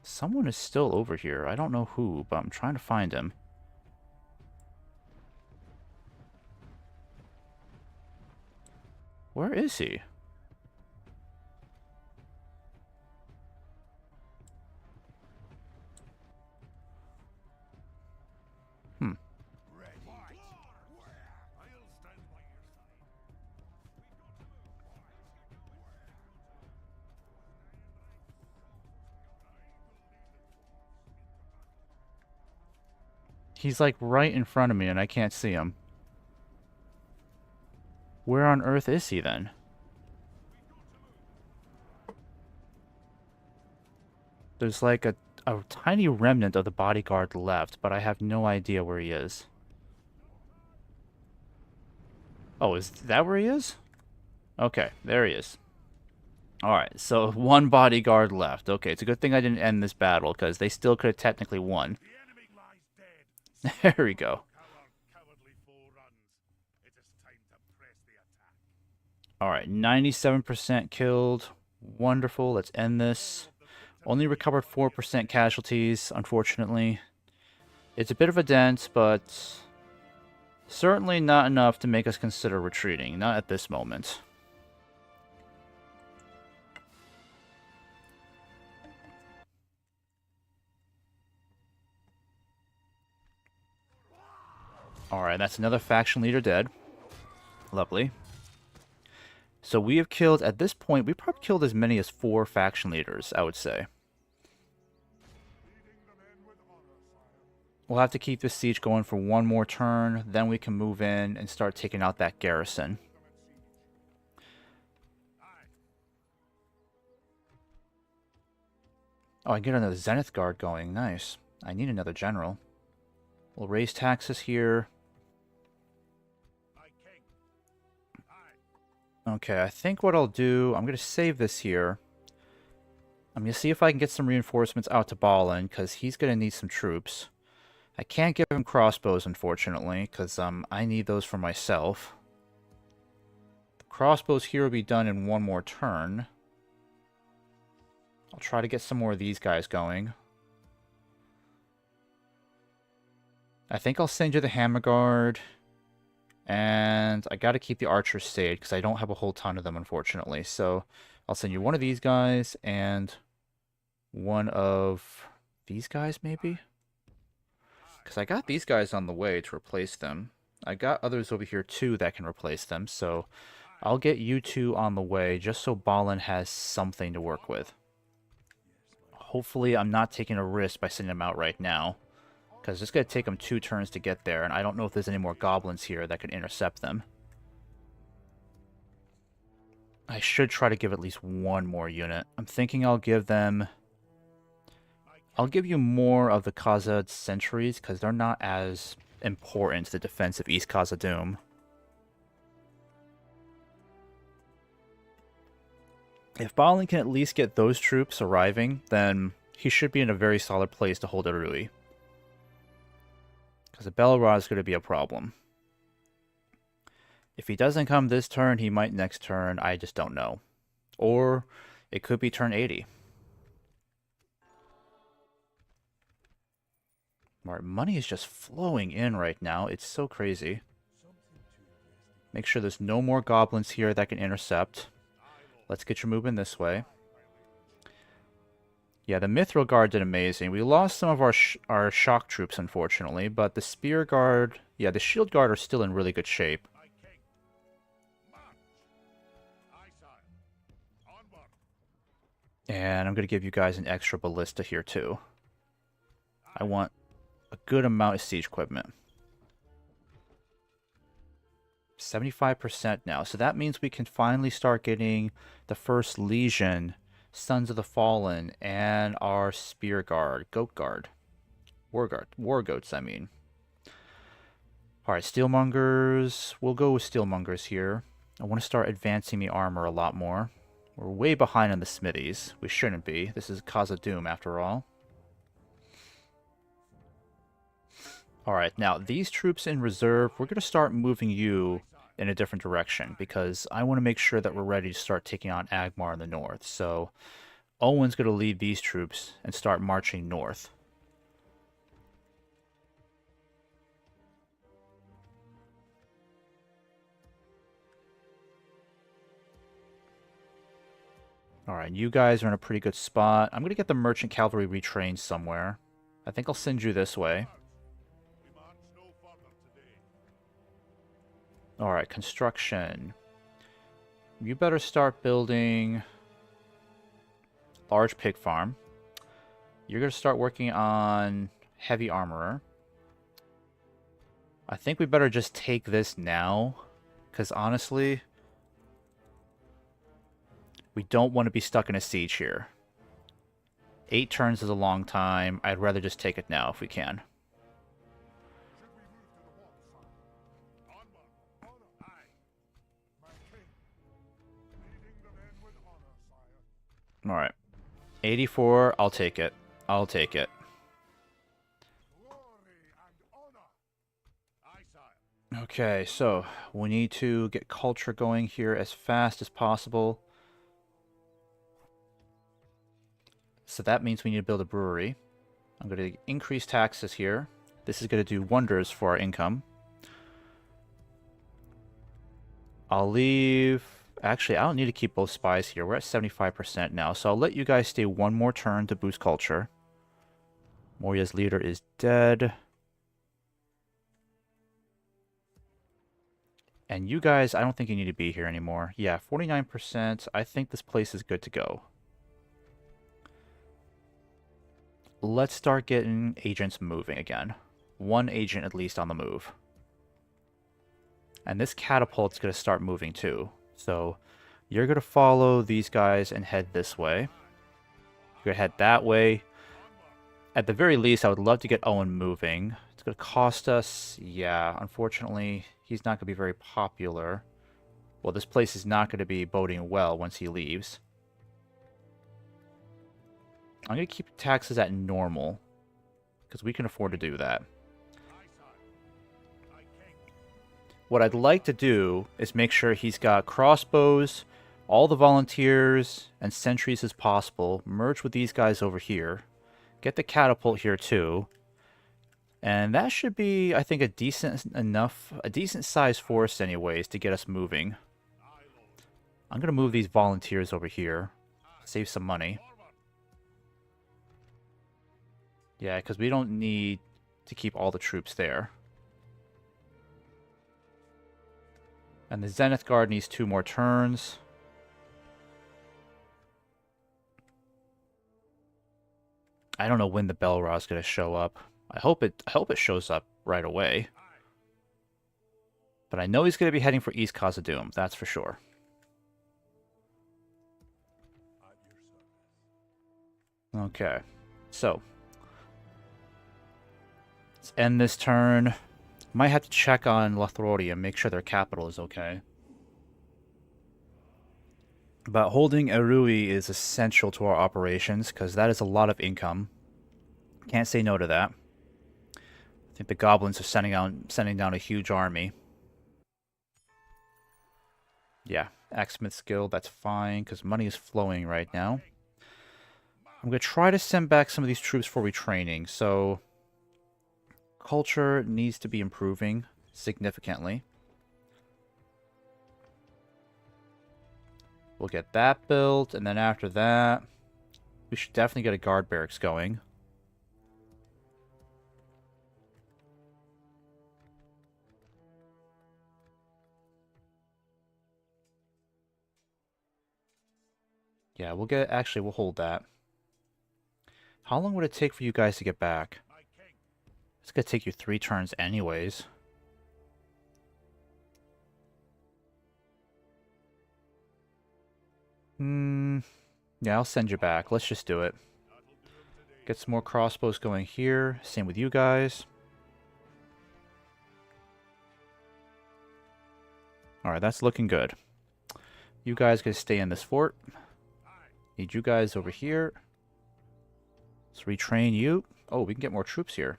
Someone is still over here. I don't know who, but I'm trying to find him. Where is he? I'll stand by your side. He's like right in front of me and I can't see him. Where on earth is he then? There's like a tiny remnant of the bodyguard left, but I have no idea where he is. Oh, is that where he is? Okay, there he is. Alright, so one bodyguard left. Okay, it's a good thing I didn't end this battle, because they still could have technically won. The enemy lies dead. There we go. How our cowardly foe runs. It is time to press the attack. Alright, 97% killed. Wonderful, let's end this. Only recovered 4% casualties, unfortunately. It's a bit of a dent, but certainly not enough to make us consider retreating. Not at this moment. Alright, that's another faction leader dead. Lovely. So we have killed, at this point, we probably killed as many as 4 faction leaders, I would say. We'll have to keep this siege going for one more turn, then we can move in and start taking out that garrison. Oh, I get another Zenith Guard going. Nice. I need another general. We'll raise taxes here. Okay, I think what I'll do, I'm going to save this here. I'm going to see if I can get some reinforcements out to Balin, because he's going to need some troops. I can't give him crossbows, unfortunately, because I need those for myself. The crossbows here will be done in one more turn. I'll try to get some more of these guys going. I think I'll send you the Hammer Guard. And I gotta keep the archers stayed, because I don't have a whole ton of them, unfortunately. So I'll send you one of these guys, and one of these guys, maybe? Because I got these guys on the way to replace them. I got others over here, too, that can replace them. So I'll get you two on the way, just so Balin has something to work with. Hopefully I'm not taking a risk by sending them out right now. Because it's going to take them 2 turns to get there, and I don't know if there's any more goblins here that can intercept them. I should try to give at least one more unit. I'm thinking I'll give them... I'll give you more of the Khazâd sentries, because they're not as important to the defense of East Khazad-dûm. If Balin can at least get those troops arriving, then he should be in a very solid place to hold Erui. Because the Belrod is going to be a problem. If he doesn't come this turn, he might next turn. I just don't know. Or it could be turn 80. Alright, money is just flowing in right now. It's so crazy. Make sure there's no more goblins here that can intercept. Let's get your movement this way. Yeah, the Mithril Guard did amazing. We lost some of our shock troops, unfortunately, but the Spear Guard, yeah, the Shield Guard are still in really good shape. And I'm going to give you guys an extra ballista here, too. I want a good amount of siege equipment. 75% now. So that means we can finally start getting the first Legion, Sons of the Fallen, and our Spear Guard, Goat Guard. War Goats, I mean. Alright, Steelmongers. We'll go with Steelmongers here. I want to start advancing the armor a lot more. We're way behind on the smithies. We shouldn't be. This is Khazâd after all. Alright, now these troops in reserve, we're going to start moving you in a different direction because I want to make sure that we're ready to start taking on Agmar in the north. So Owen's going to lead these troops and start marching north. Alright, you guys are in a pretty good spot. I'm going to get the merchant cavalry retrained somewhere. I think I'll send you this way. Alright, construction. You better start building large pig farm. You're going to start working on heavy armorer. I think we better just take this now, because honestly, we don't want to be stuck in a siege here. 8 turns is a long time. I'd rather just take it now if we can. Alright. 84, I'll take it. I'll take it. Okay, so we need to get culture going here as fast as possible. So that means we need to build a brewery. I'm going to increase taxes here. This is going to do wonders for our income. I'll leave... Actually, I don't need to keep both spies here. We're at 75% now, so I'll let you guys stay one more turn to boost culture. Moria's leader is dead. And you guys, I don't think you need to be here anymore. Yeah, 49%. I think this place is good to go. Let's start getting agents moving again. One agent at least on the move. And this catapult's going to start moving too. So you're going to follow these guys and head this way. You're going to head that way. At the very least, I would love to get Owen moving. It's going to cost us... Yeah, unfortunately, he's not going to be very popular. Well, this place is not going to be boding well once he leaves. I'm going to keep taxes at normal, because we can afford to do that. What I'd like to do is make sure he's got crossbows, all the volunteers, and sentries as possible. Merge with these guys over here. Get the catapult here too. And that should be, I think, a decent sized force anyways to get us moving. I'm going to move these volunteers over here. Save some money. Yeah, because we don't need to keep all the troops there. And the Zenith Guard needs 2 more turns. I don't know when the Belrod is going to show up. I hope it shows up right away. But I know he's going to be heading for East Khazâd, that's for sure. Okay, so let's end this turn. Might have to check on Lothlorien and make sure their capital is okay. But holding Erui is essential to our operations because that is a lot of income. Can't say no to that. I think the goblins are sending down a huge army. Yeah, Axsmith Guild, that's fine because money is flowing right now. I'm going to try to send back some of these troops for retraining. So culture needs to be improving significantly. We'll get that built, and then after that, we should definitely get a guard barracks going. Yeah, we'll hold that. How long would it take for you guys to get back? It's gonna take you 3 turns anyways. Yeah, I'll send you back. Let's just do it. Get some more crossbows going here. Same with you guys. Alright, that's looking good. You guys can stay in this fort. Need you guys over here. Let's retrain you. Oh, we can get more troops here.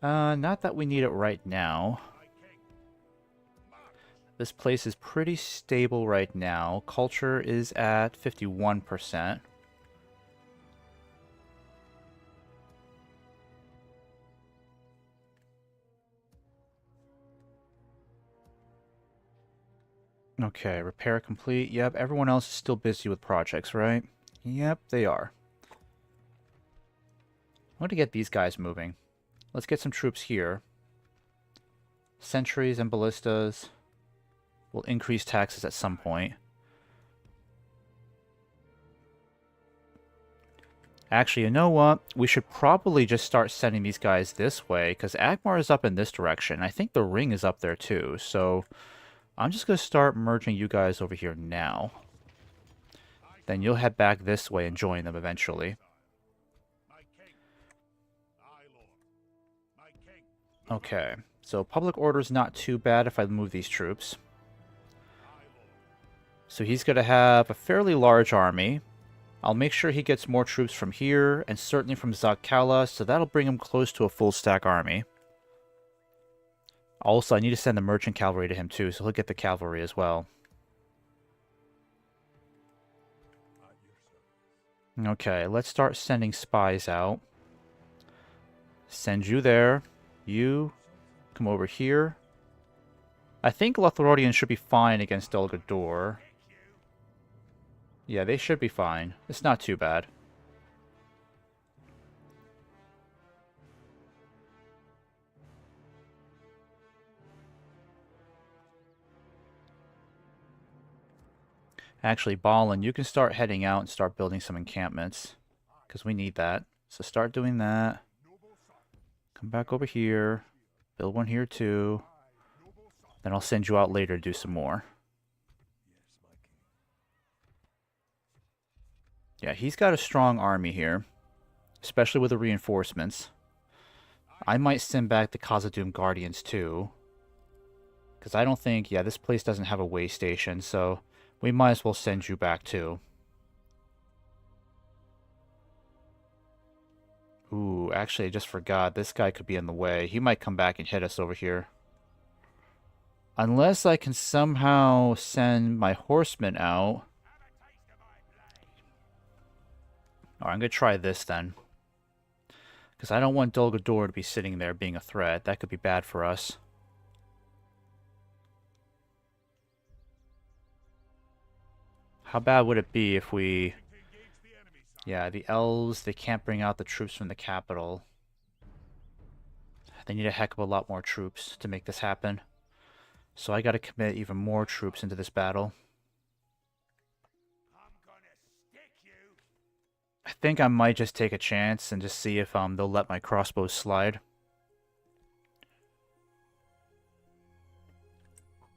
Not that we need it right now. This place is pretty stable right now. Culture is at 51%. Okay, repair complete. Yep, everyone else is still busy with projects, right? Yep, they are. I'm going to get these guys moving. Let's get some troops here. Sentries and ballistas will increase taxes at some point. Actually, you know what? We should probably just start sending these guys this way, because Agmar is up in this direction. I think the ring is up there too, so I'm just going to start merging you guys over here now. Then you'll head back this way and join them eventually. Okay, so public order is not too bad if I move these troops. So he's going to have a fairly large army. I'll make sure he gets more troops from here, and certainly from Zakala, so that'll bring him close to a full stack army. Also, I need to send the merchant cavalry to him too, so he'll get the cavalry as well. Okay, let's start sending spies out. Send you there. You come over here. I think Lothlorodians should be fine against Dol-Guldur. Yeah, they should be fine. It's not too bad. Actually, Balin, you can start heading out and start building some encampments. Because we need that. So start doing that. Come back over here. Build one here too. Then I'll send you out later to do some more. Yeah, he's got a strong army here. Especially with the reinforcements. I might send back the Khazad Guardians too. Because I don't think... Yeah, this place doesn't have a way station, so... We might as well send you back too. Ooh, actually I just forgot. This guy could be in the way. He might come back and hit us over here. Unless I can somehow send my horsemen out. Alright, I'm going to try this then. Because I don't want Dol-Guldur to be sitting there being a threat. That could be bad for us. How bad would it be if we... Yeah, the elves, they can't bring out the troops from the capital. They need a heck of a lot more troops to make this happen. So I gotta commit even more troops into this battle. I think I might just take a chance and just see if they'll let my crossbows slide.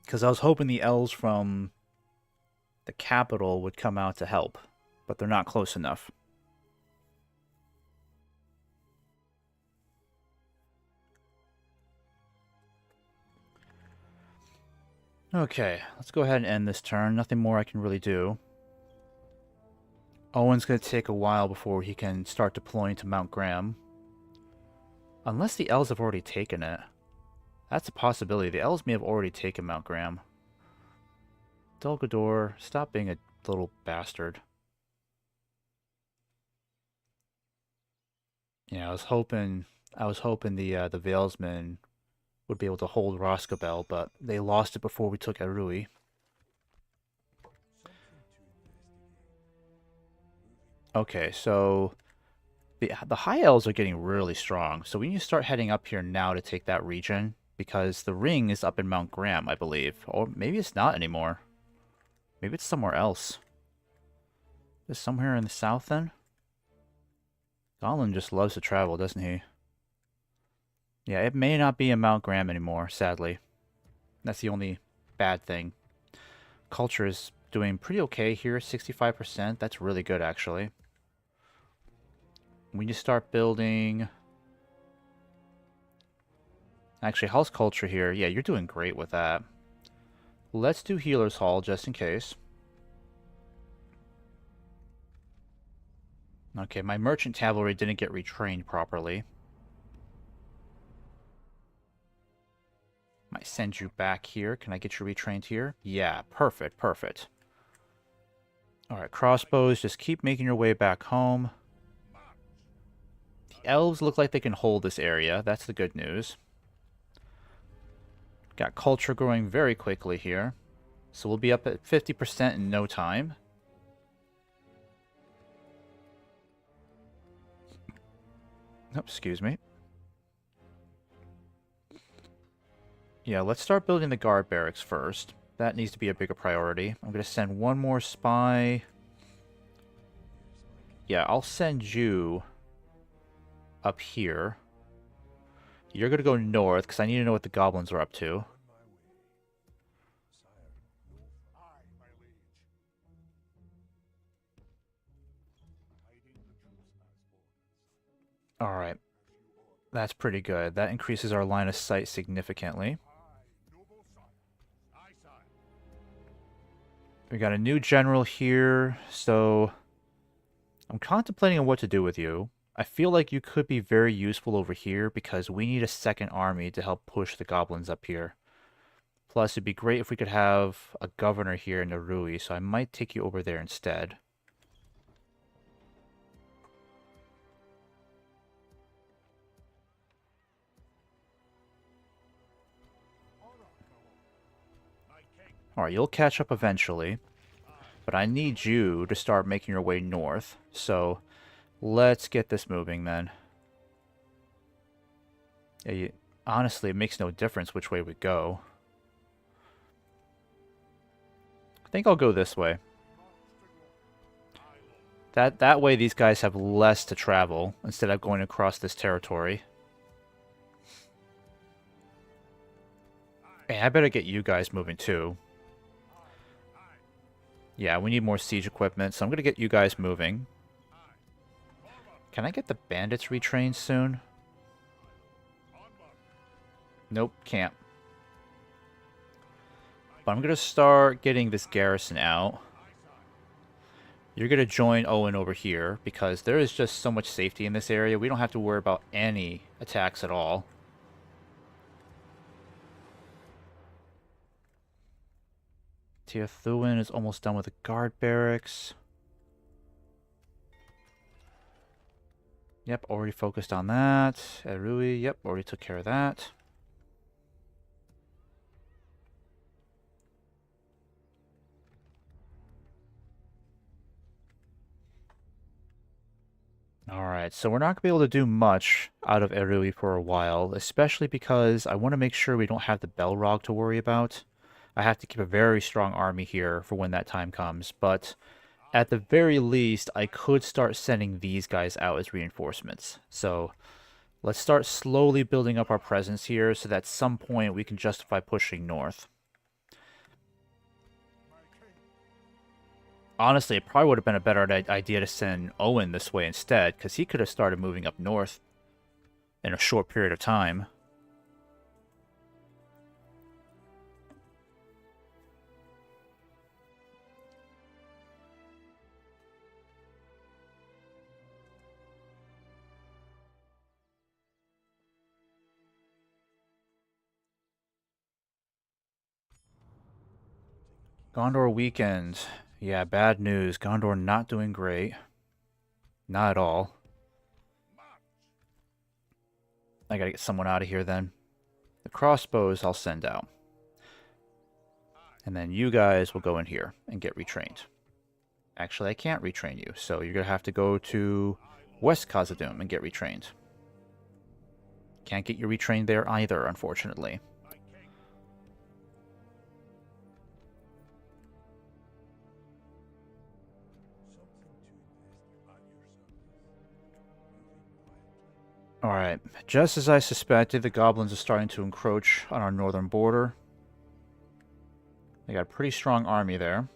Because I was hoping the elves from the capital would come out to help, but they're not close enough. Okay, let's go ahead and end this turn. Nothing more I can really do. Owen's going to take a while before he can start deploying to Mount Graham. Unless the Elves have already taken it. That's a possibility. The Elves may have already taken Mount Graham. Dulgador, stop being a little bastard. Yeah, I was hoping the Valesmen would be able to hold Roscabel, but they lost it before we took Erui. Okay, so the High Elves are getting really strong, so we need to start heading up here now to take that region, because the ring is up in Mount Graham, I believe. Or maybe it's not anymore. Maybe it's somewhere else. Is somewhere in the south then? Gollum just loves to travel, doesn't he? Yeah, it may not be in Mount Graham anymore, sadly. That's the only bad thing. Culture is doing pretty okay here, 65%. That's really good, actually. We need to start building... Actually, house culture here. Yeah, you're doing great with that. Let's do Healer's Hall, just in case. Okay, my merchant cavalry didn't get retrained properly. Might send you back here. Can I get you retrained here? Yeah, perfect, perfect. Alright, crossbows, just keep making your way back home. The elves look like they can hold this area. That's the good news. Got culture growing very quickly here. So we'll be up at 50% in no time. Oh, excuse me. Yeah, let's start building the guard barracks first. That needs to be a bigger priority. I'm going to send one more spy. Yeah, I'll send you up here. You're going to go north, because I need to know what the goblins are up to. Alright. That's pretty good. That increases our line of sight significantly. We got a new general here, so I'm contemplating on what to do with you. I feel like you could be very useful over here because we need a second army to help push the goblins up here. Plus, it'd be great if we could have a governor here in Narui, so I might take you over there instead. Alright, you'll catch up eventually. But I need you to start making your way north. So, let's get this moving then. Yeah, honestly, it makes no difference which way we go. I think I'll go this way. That way these guys have less to travel instead of going across this territory. Hey, I better get you guys moving too. Yeah, we need more siege equipment, so I'm going to get you guys moving. Can I get the bandits retrained soon? Nope, can't. But I'm going to start getting this garrison out. You're going to join Owen over here, because there is just so much safety in this area. We don't have to worry about any attacks at all. Teothuin is almost done with the guard barracks. Yep, already focused on that. Erui, yep, already took care of that. Alright, so we're not going to be able to do much out of Erui for a while, especially because I want to make sure we don't have the Belrog to worry about. I have to keep a very strong army here for when that time comes, but at the very least, I could start sending these guys out as reinforcements. So let's start slowly building up our presence here so that at some point we can justify pushing north. Honestly, it probably would have been a better idea to send Owen this way instead, because he could have started moving up north in a short period of time. Gondor weekend. Yeah, bad news. Gondor not doing great. Not at all. I gotta get someone out of here then. The crossbows I'll send out. And then you guys will go in here and get retrained. Actually, I can't retrain you, so you're gonna have to go to West Khazad and get retrained. Can't get you retrained there either, unfortunately. Alright, just as I suspected, the goblins are starting to encroach on our northern border. They got a pretty strong army there.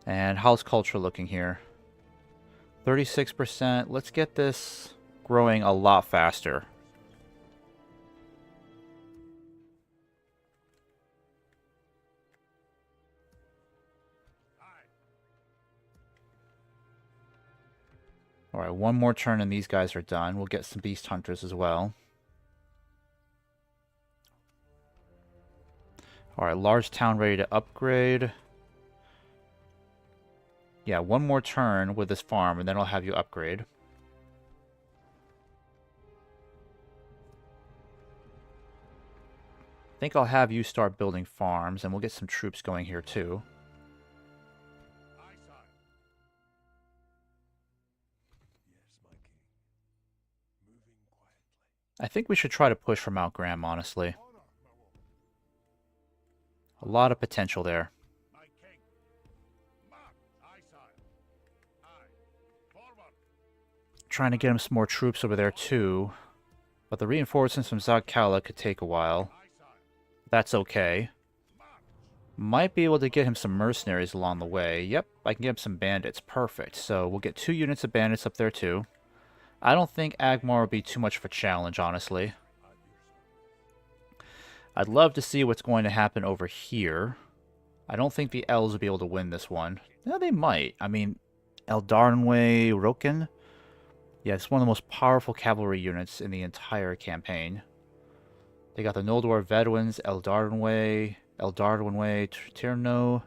And how's culture looking here? 36%. Let's get this growing a lot faster. Alright, one more turn and these guys are done. We'll get some beast hunters as well. Alright, large town ready to upgrade. Yeah, one more turn with this farm and then I'll have you upgrade. I think I'll have you start building farms and we'll get some troops going here too. I think we should try to push for Mount Graham, honestly. A lot of potential there. Trying to get him some more troops over there too. But the reinforcements from Zakala could take a while. That's okay. Might be able to get him some mercenaries along the way. Yep, I can get him some bandits. Perfect. So we'll get 2 units of bandits up there too. I don't think Agmar will be too much of a challenge, honestly. I'd love to see what's going to happen over here. I don't think the Elves will be able to win this one. Yeah, they might. I mean, Eldarnway Roken? Yeah, it's one of the most powerful cavalry units in the entire campaign. They got the Noldor Vedwins, Eldarnway, Tirno.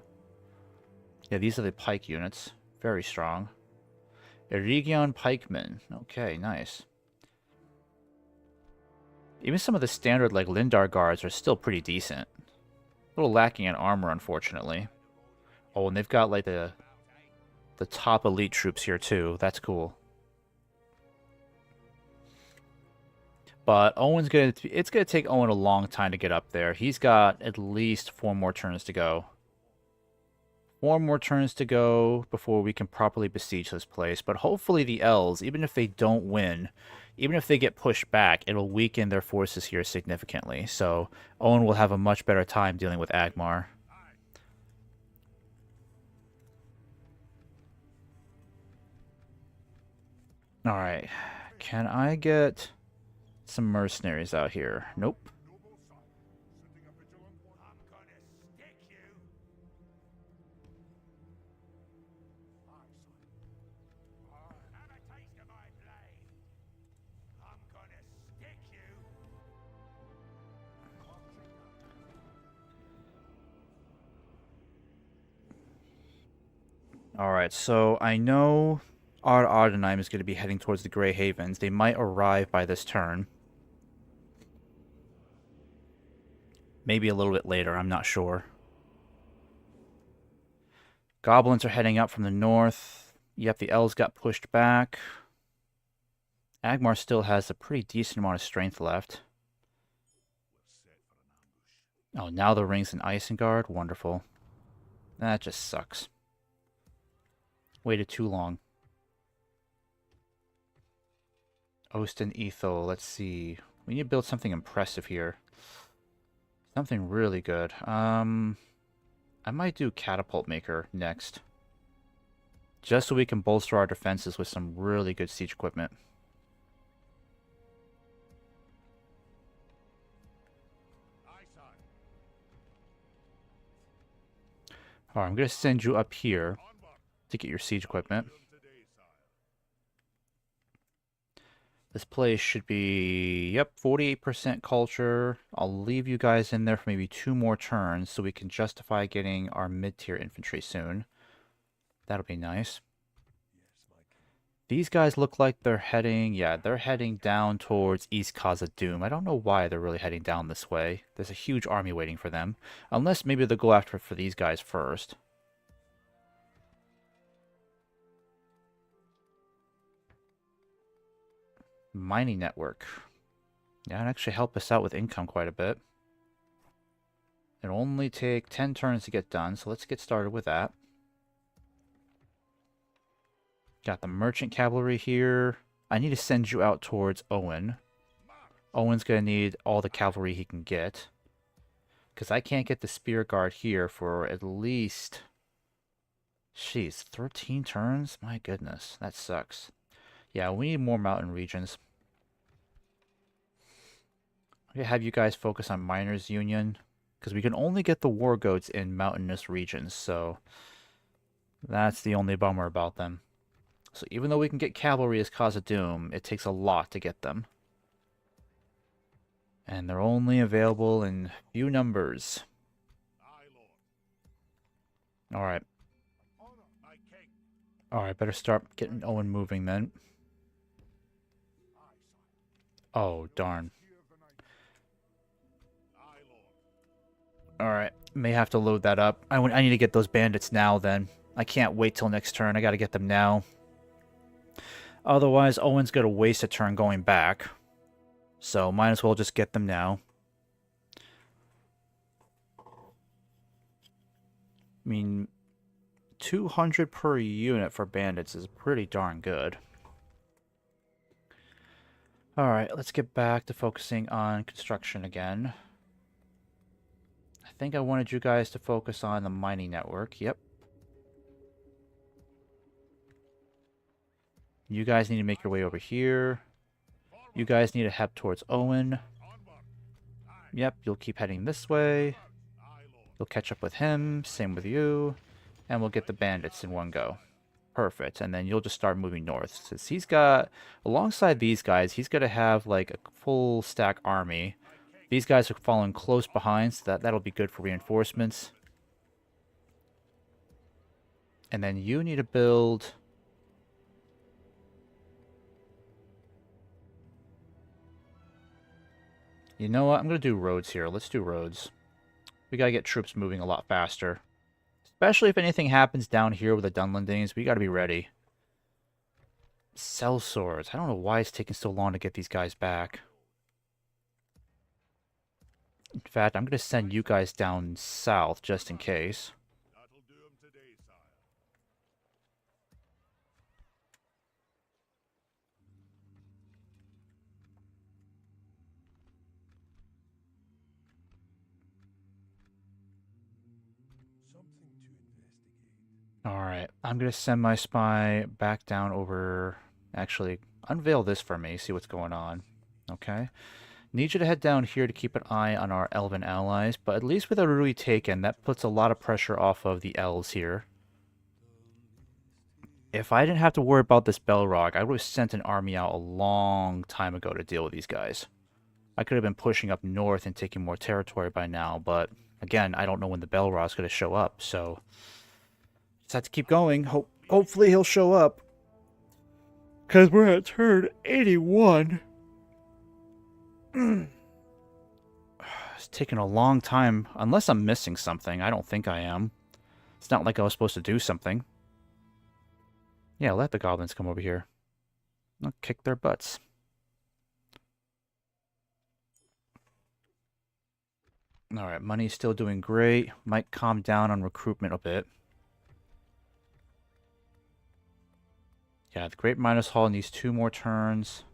Yeah, these are the pike units. Very strong. Erigion Pikemen. Okay, nice. Even some of the standard, like, Lindar guards are still pretty decent. A little lacking in armor, unfortunately. Oh, and they've got, like, the top elite troops here, too. That's cool. But Owen's it's gonna take Owen a long time to get up there. He's got at least 4 more turns to go. 4 more turns to go before we can properly besiege this place. But hopefully the Elves, even if they don't win, even if they get pushed back, it'll weaken their forces here significantly. So Owen will have a much better time dealing with Agmar. Alright. Can I get some mercenaries out here? Nope. Alright, so I know Ardenheim is going to be heading towards the Grey Havens. They might arrive by this turn. Maybe a little bit later, I'm not sure. Goblins are heading up from the north. Yep, the elves got pushed back. Agmar still has a pretty decent amount of strength left. Oh, now the ring's in Isengard? Wonderful. That just sucks. Waited too long. Ostin Ethel, let's see. We need to build something impressive here. Something really good. I might do Catapult Maker next. Just so we can bolster our defenses with some really good siege equipment. Alright, I'm going to send you up here to get your siege equipment. This place should be, yep, 48% culture. I'll leave you guys in there for maybe 2 more turns so we can justify getting our mid-tier infantry soon. That'll be nice. These guys look like they're heading, yeah, they're heading down towards East Khazâd. I don't know why they're really heading down this way. There's a huge army waiting for them. Unless maybe they'll go after for these guys first. Mining network. Yeah, it'd actually help us out with income quite a bit. It'll only take 10 turns to get done, so let's get started with that. Got the merchant cavalry here. I need to send you out towards Owen. Owen's going to need all the cavalry he can get. Because I can't get the spear guard here for at least... Jeez, 13 turns? My goodness, that sucks. Yeah, we need more mountain regions. I'm going to have you guys focus on Miners' Union. Because we can only get the war goats in mountainous regions, so... That's the only bummer about them. So even though we can get cavalry as Khazad, it takes a lot to get them. And they're only available in few numbers. Alright. Alright, better start getting Owen moving then. Oh, darn. Alright, may have to load that up. I need to get those bandits now then. I can't wait till next turn, I gotta get them now. Otherwise, Owen's going to waste a turn going back. So, might as well just get them now. I mean, 200 per unit for bandits is pretty darn good. Alright, let's get back to focusing on construction again. I think I wanted you guys to focus on the mining network. Yep. You guys need to make your way over here. You guys need to head towards Owen. Yep, you'll keep heading this way. You'll catch up with him. Same with you. And we'll get the bandits in one go. Perfect. And then you'll just start moving north. Since he's got, alongside these guys, he's going to have like a full stack army. These guys are following close behind, so that'll be good for reinforcements. And then you need to build... You know what? I'm going to do roads here. Let's do roads. We got to get troops moving a lot faster. Especially if anything happens down here with the Dunlendings. We got to be ready. Cell swords. I don't know why it's taking so long to get these guys back. In fact, I'm going to send you guys down south just in case. Alright, I'm going to send my spy back down over... Actually, unveil this for me, see what's going on. Okay. Need you to head down here to keep an eye on our Elven allies, but at least with a Rui taken, that puts a lot of pressure off of the Elves here. If I didn't have to worry about this Belrog, I would have sent an army out a long time ago to deal with these guys. I could have been pushing up north and taking more territory by now, but again, I don't know when the Belrog's going to show up, so... Just have to keep going. Hopefully he'll show up. Because we're at turn 81. It's taking a long time. Unless I'm missing something. I don't think I am. It's not like I was supposed to do something. Yeah, let the goblins come over here. I'll kick their butts. Alright, money's still doing great. Might calm down on recruitment a bit. Yeah, the Great Miners Hall needs 2 more turns.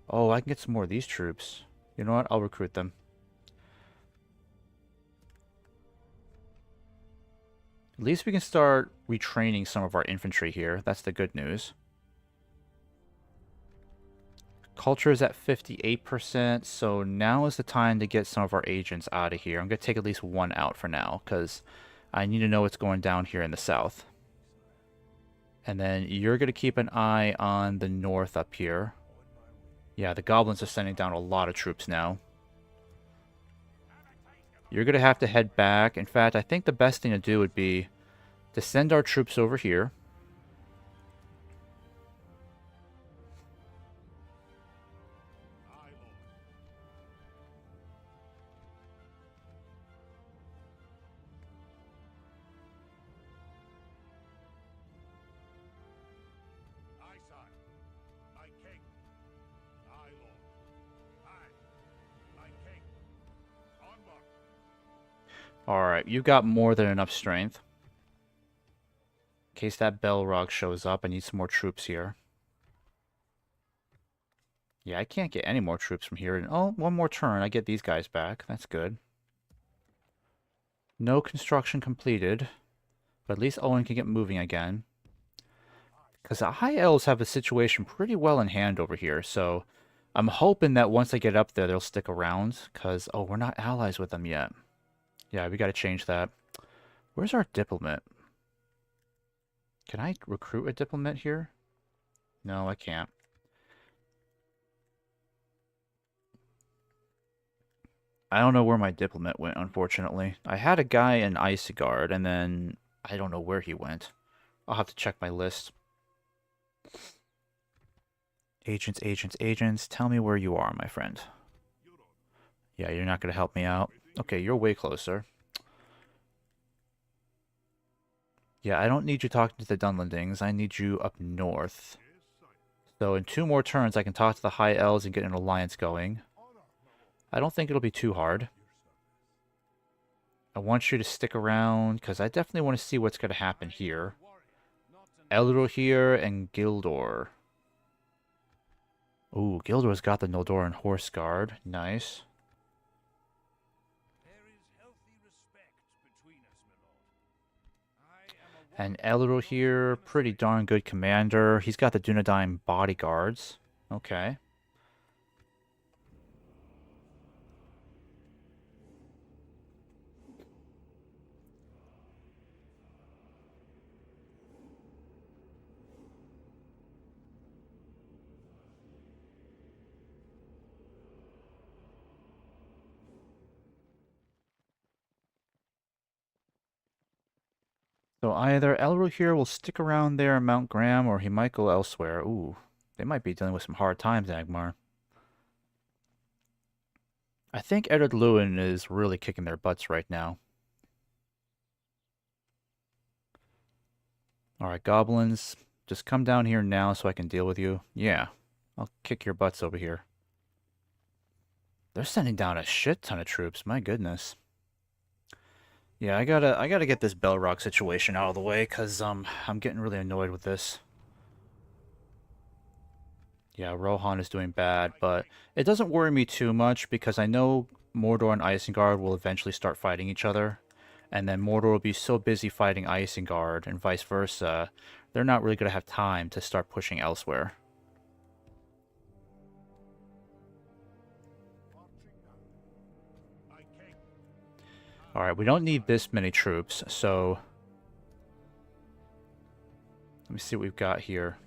Oh, I can get some more of these troops. You know what? I'll recruit them. At least we can start retraining some of our infantry here. That's the good news. Culture is at 58%, so now is the time to get some of our agents out of here. I'm going to take at least 1 out for now, because I need to know what's going down here in the south. And then you're going to keep an eye on the north up here. Yeah, the goblins are sending down a lot of troops now. You're going to have to head back. In fact, I think the best thing to do would be to send our troops over here. Aye, Lord. Aye, sire. My king. Aye, Lord. Aye. My king. Onward. Alright, you've got more than enough strength. In case that Balrog shows up, I need some more troops here. Yeah, I can't get any more troops from here. And oh, one more turn, I get these guys back. That's good. No construction completed. But at least Owen can get moving again. Because the High Elves have a situation pretty well in hand over here, so I'm hoping that once I get up there, they'll stick around. Because, oh, we're not allies with them yet. Yeah, we gotta change that. Where's our diplomat? Can I recruit a diplomat here? No, I can't. I don't know where my diplomat went, unfortunately. I had a guy in Isengard, and then I don't know where he went. I'll have to check my list. Agents, agents, agents. Tell me where you are, my friend. Yeah, you're not going to help me out. Okay, you're way closer. Yeah, I don't need you talking to the Dunlendings. I need you up north. So in 2 more turns, I can talk to the High Elves and get an alliance going. I don't think it'll be too hard. I want you to stick around, because I definitely want to see what's going to happen here. Elrohir and Gildor. Ooh, Gildor's got the Noldoran Horse Guard. Nice. There is healthy respect between us, my lord. And Elrohir, pretty darn good commander. He's got the Dunedain bodyguards. Okay. So either Elrohir will stick around there in Mount Graham, or he might go elsewhere. Ooh, they might be dealing with some hard times, Agmar. I think Eddard Luin is really kicking their butts right now. Alright, goblins, just come down here now so I can deal with you. Yeah, I'll kick your butts over here. They're sending down a shit ton of troops, my goodness. Yeah, I gotta get this Balrog situation out of the way, because I'm getting really annoyed with this. Yeah, Rohan is doing bad, but it doesn't worry me too much, because I know Mordor and Isengard will eventually start fighting each other. And then Mordor will be so busy fighting Isengard, and vice versa, they're not really going to have time to start pushing elsewhere. Alright, we don't need this many troops, so... Let me see what we've got here.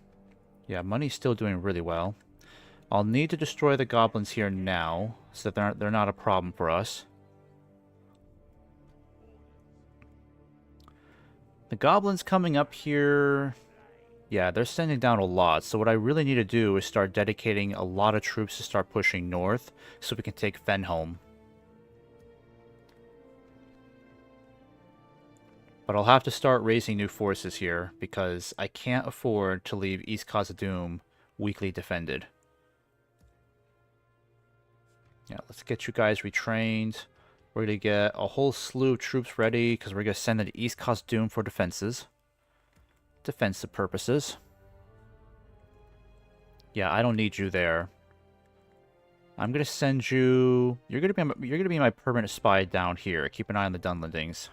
Yeah, money's still doing really well. I'll need to destroy the goblins here now, so that they're not a problem for us. The goblins coming up here... Yeah, they're sending down a lot, so what I really need to do is start dedicating a lot of troops to start pushing north, so we can take Fenholm. But I'll have to start raising new forces here, because I can't afford to leave East Khazad-dûm weakly defended. Yeah, let's get you guys retrained. We're going to get a whole slew of troops ready, because we're going to send them to East Khazad-dûm for defenses. Defensive purposes. Yeah, I don't need you there. I'm going to send you... You're going to be my permanent spy down here. Keep an eye on the Dunlendings.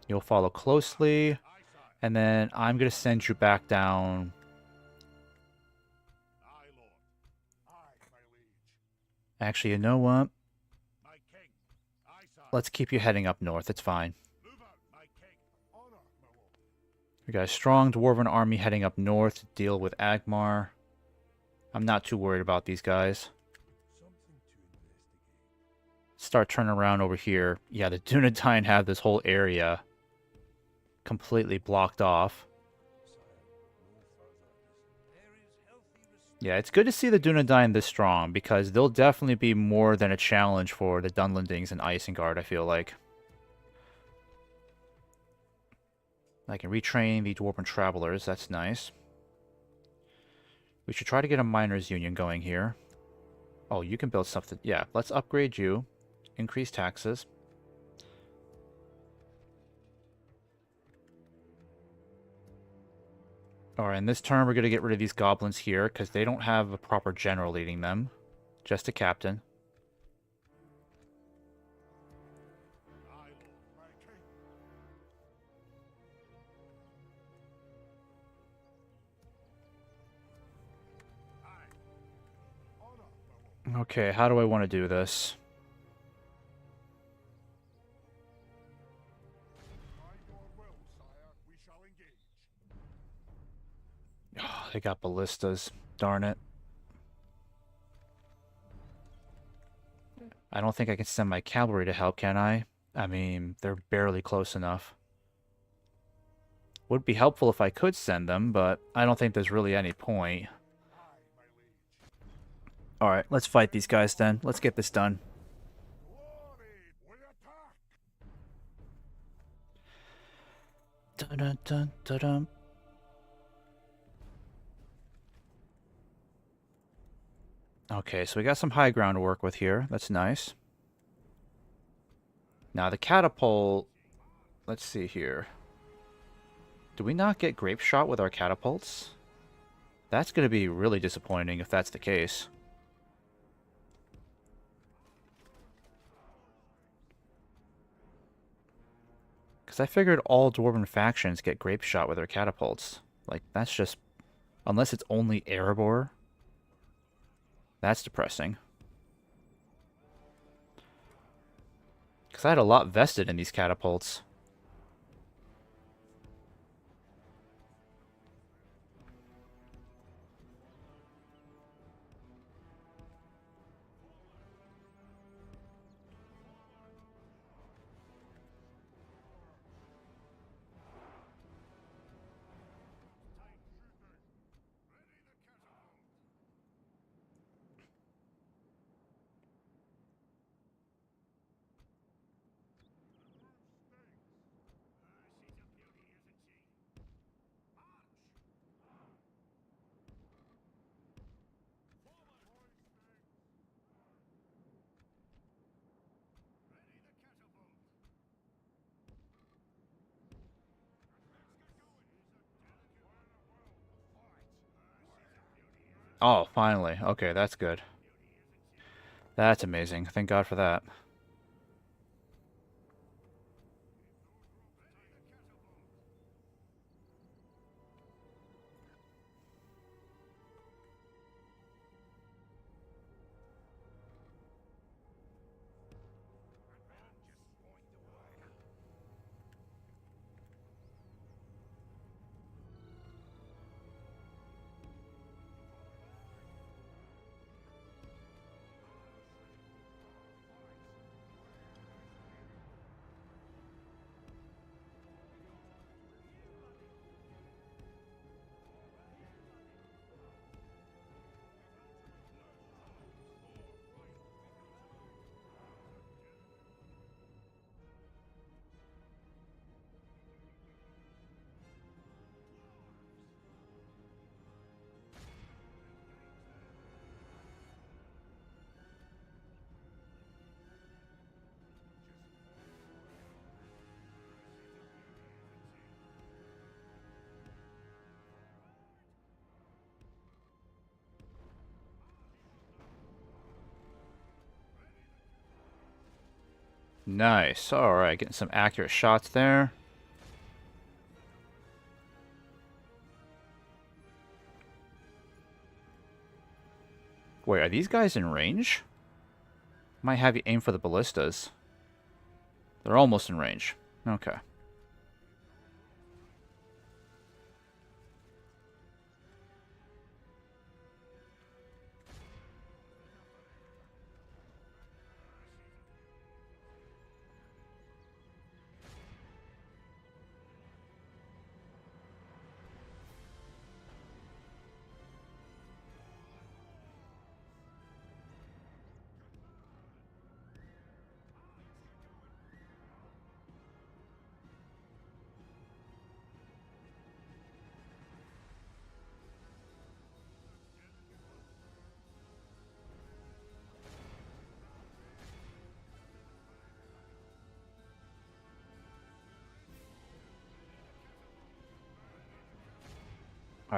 You'll follow closely, and then I'm going to send you back down. Actually, you know what? Let's keep you heading up north. It's fine. We got a strong Dwarven army heading up north to deal with Agmar. I'm not too worried about these guys. Start turning around over here. Yeah, the Dunedain have this whole area completely blocked off. Yeah, it's good to see the Dunedain this strong, because they'll definitely be more than a challenge for the Dunlendings and Isengard, I feel like. I can retrain the Dwarven Travelers, that's nice. We should try to get a Miners' Union going here. Oh, you can build something. Yeah, let's upgrade you. Increase taxes. Alright, in this turn we're going to get rid of these goblins here, because they don't have a proper general leading them. Just a captain. Okay, how do I want to do this? Oh, they got ballistas. Darn it. I don't think I can send my cavalry to help, can I? I mean, they're barely close enough. Would be helpful if I could send them, but I don't think there's really any point. Alright, let's fight these guys then. Let's get this done. Dun dun dun dun dun. Okay, so we got some high ground to work with here. That's nice. Now the catapult... Let's see here. Do we not get grape shot with our catapults? That's going to be really disappointing if that's the case. Because I figured all Dwarven factions get grape shot with their catapults. Like, that's just... Unless it's only Erebor. That's depressing. Because I had a lot vested in these catapults. Oh, finally. Okay, that's good. That's amazing. Thank God for that. Nice. Alright, getting some accurate shots there. Wait, are these guys in range? Might have you aim for the ballistas. They're almost in range. Okay.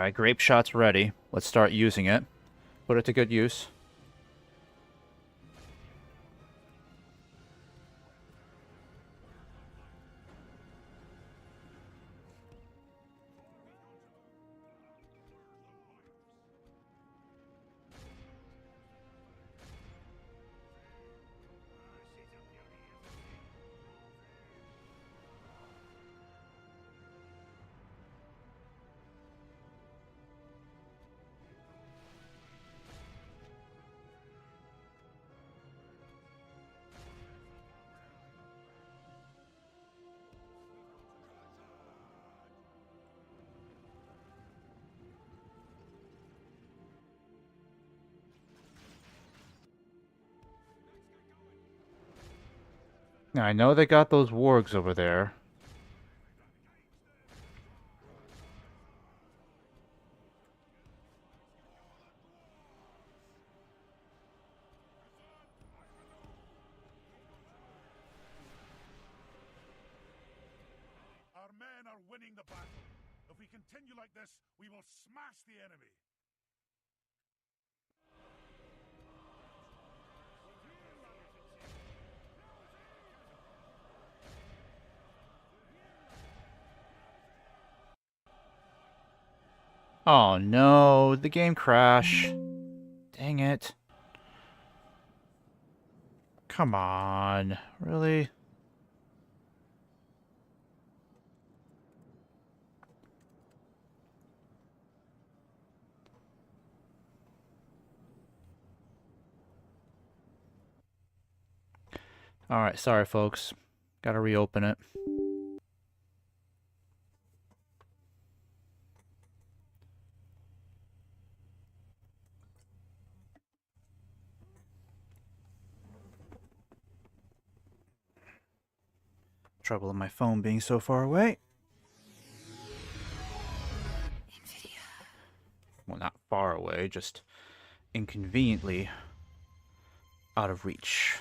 Alright, grape shot's ready. Let's start using it. Put it to good use. Now, I know they got those wargs over there. Our men are winning the battle. If we continue like this, we will smash the enemy. Oh no, the game crash. Dang it. Come on, really? Alright, sorry folks. Gotta reopen it. Trouble in my phone being so far away. Well, not far away, just inconveniently out of reach.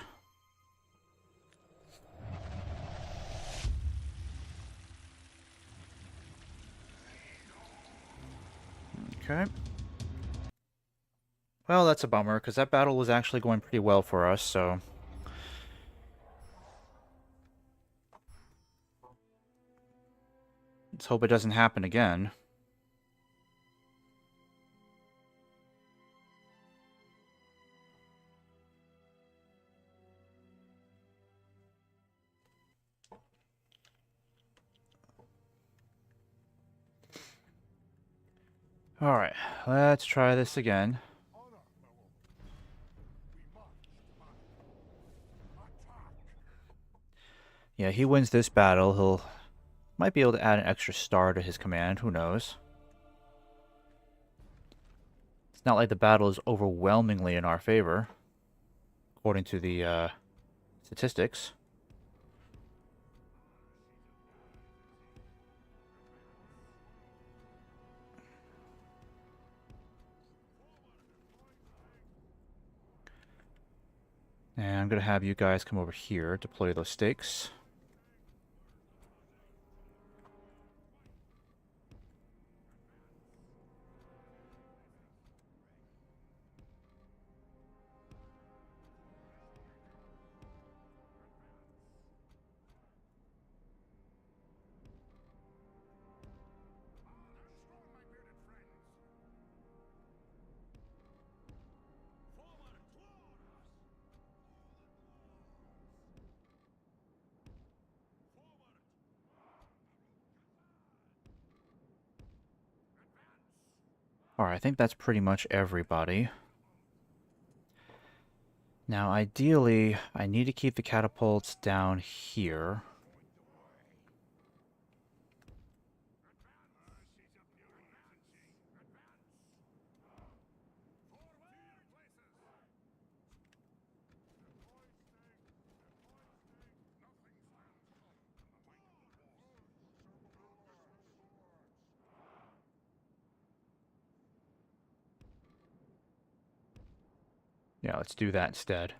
Okay. Well, that's a bummer, because that battle was actually going pretty well for us, so... Let's hope it doesn't happen again. Alright, let's try this again. Yeah, he wins this battle, he'll... might be able to add an extra star to his command, who knows. It's not like the battle is overwhelmingly in our favor, according to the statistics. And I'm going to have you guys come over here, deploy those stakes. Alright, I think that's pretty much everybody. Now, ideally, I need to keep the catapults down here. Yeah, let's do that instead.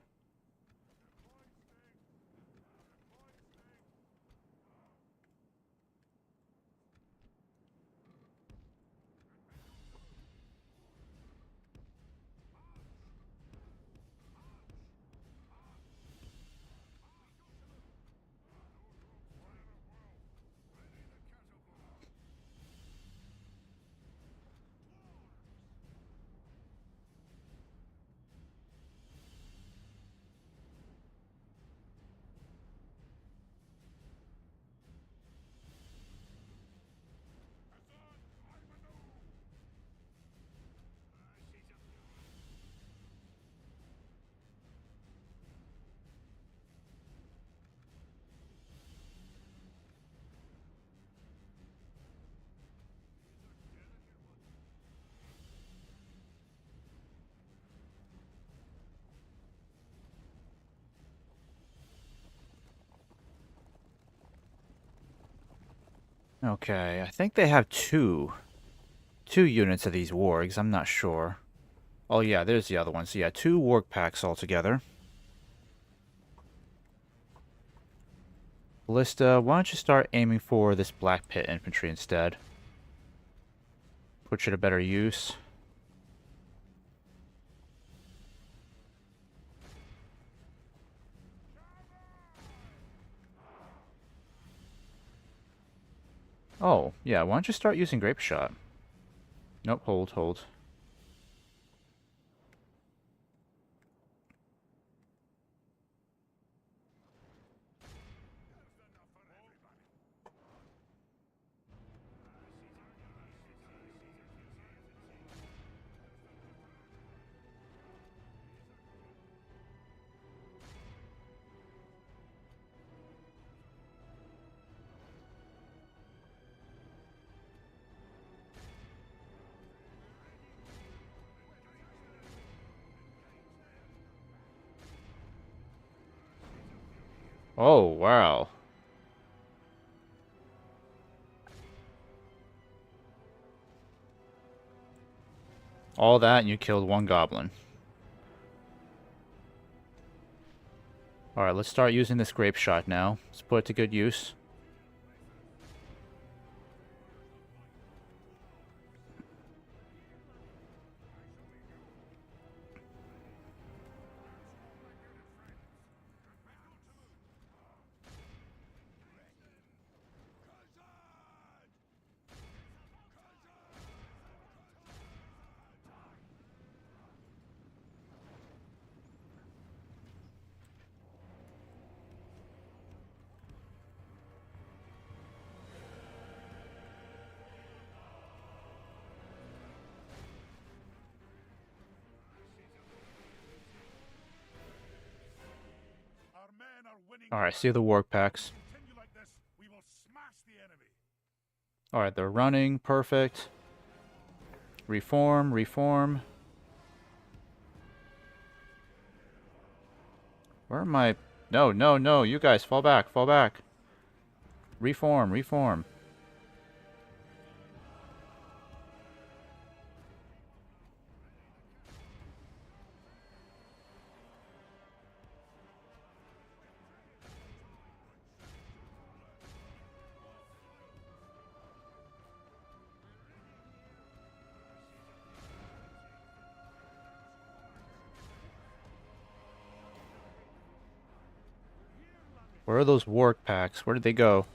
Okay, I think they have two units of these wargs. I'm not sure. Oh yeah, there's the other one. So yeah, 2 warg packs altogether. Ballista, why don't you start aiming for this Black Pit infantry instead? Put you to better use. Oh, yeah, why don't you start using Grape Shot? Nope, hold. Oh, wow. All that and you killed 1 goblin. Alright, let's start using this Grape Shot now. Let's put it to good use. Our men are winning. Alright, see the warg packs. Continue like this, we will smash the enemy. Alright, they're running. Perfect. Reform. Where am I? No. You guys, fall back. Reform. Where are those warg packs? Where did they go?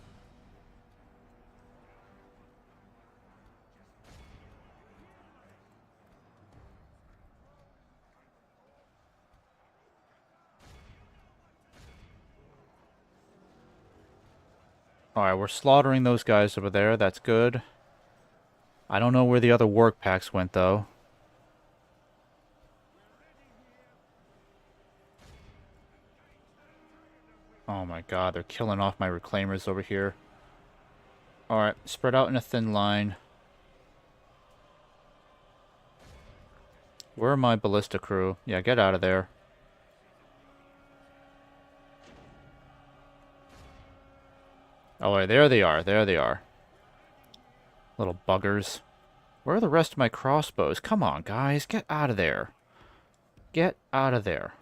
Alright, we're slaughtering those guys over there. That's good. I don't know where the other warg packs went, though. Oh my god, they're killing off my reclaimers over here. Alright, spread out in a thin line. Where are my ballista crew? Yeah, get out of there. Oh, there they are. Little buggers. Where are the rest of my crossbows? Come on, guys. Get out of there. Get out of there.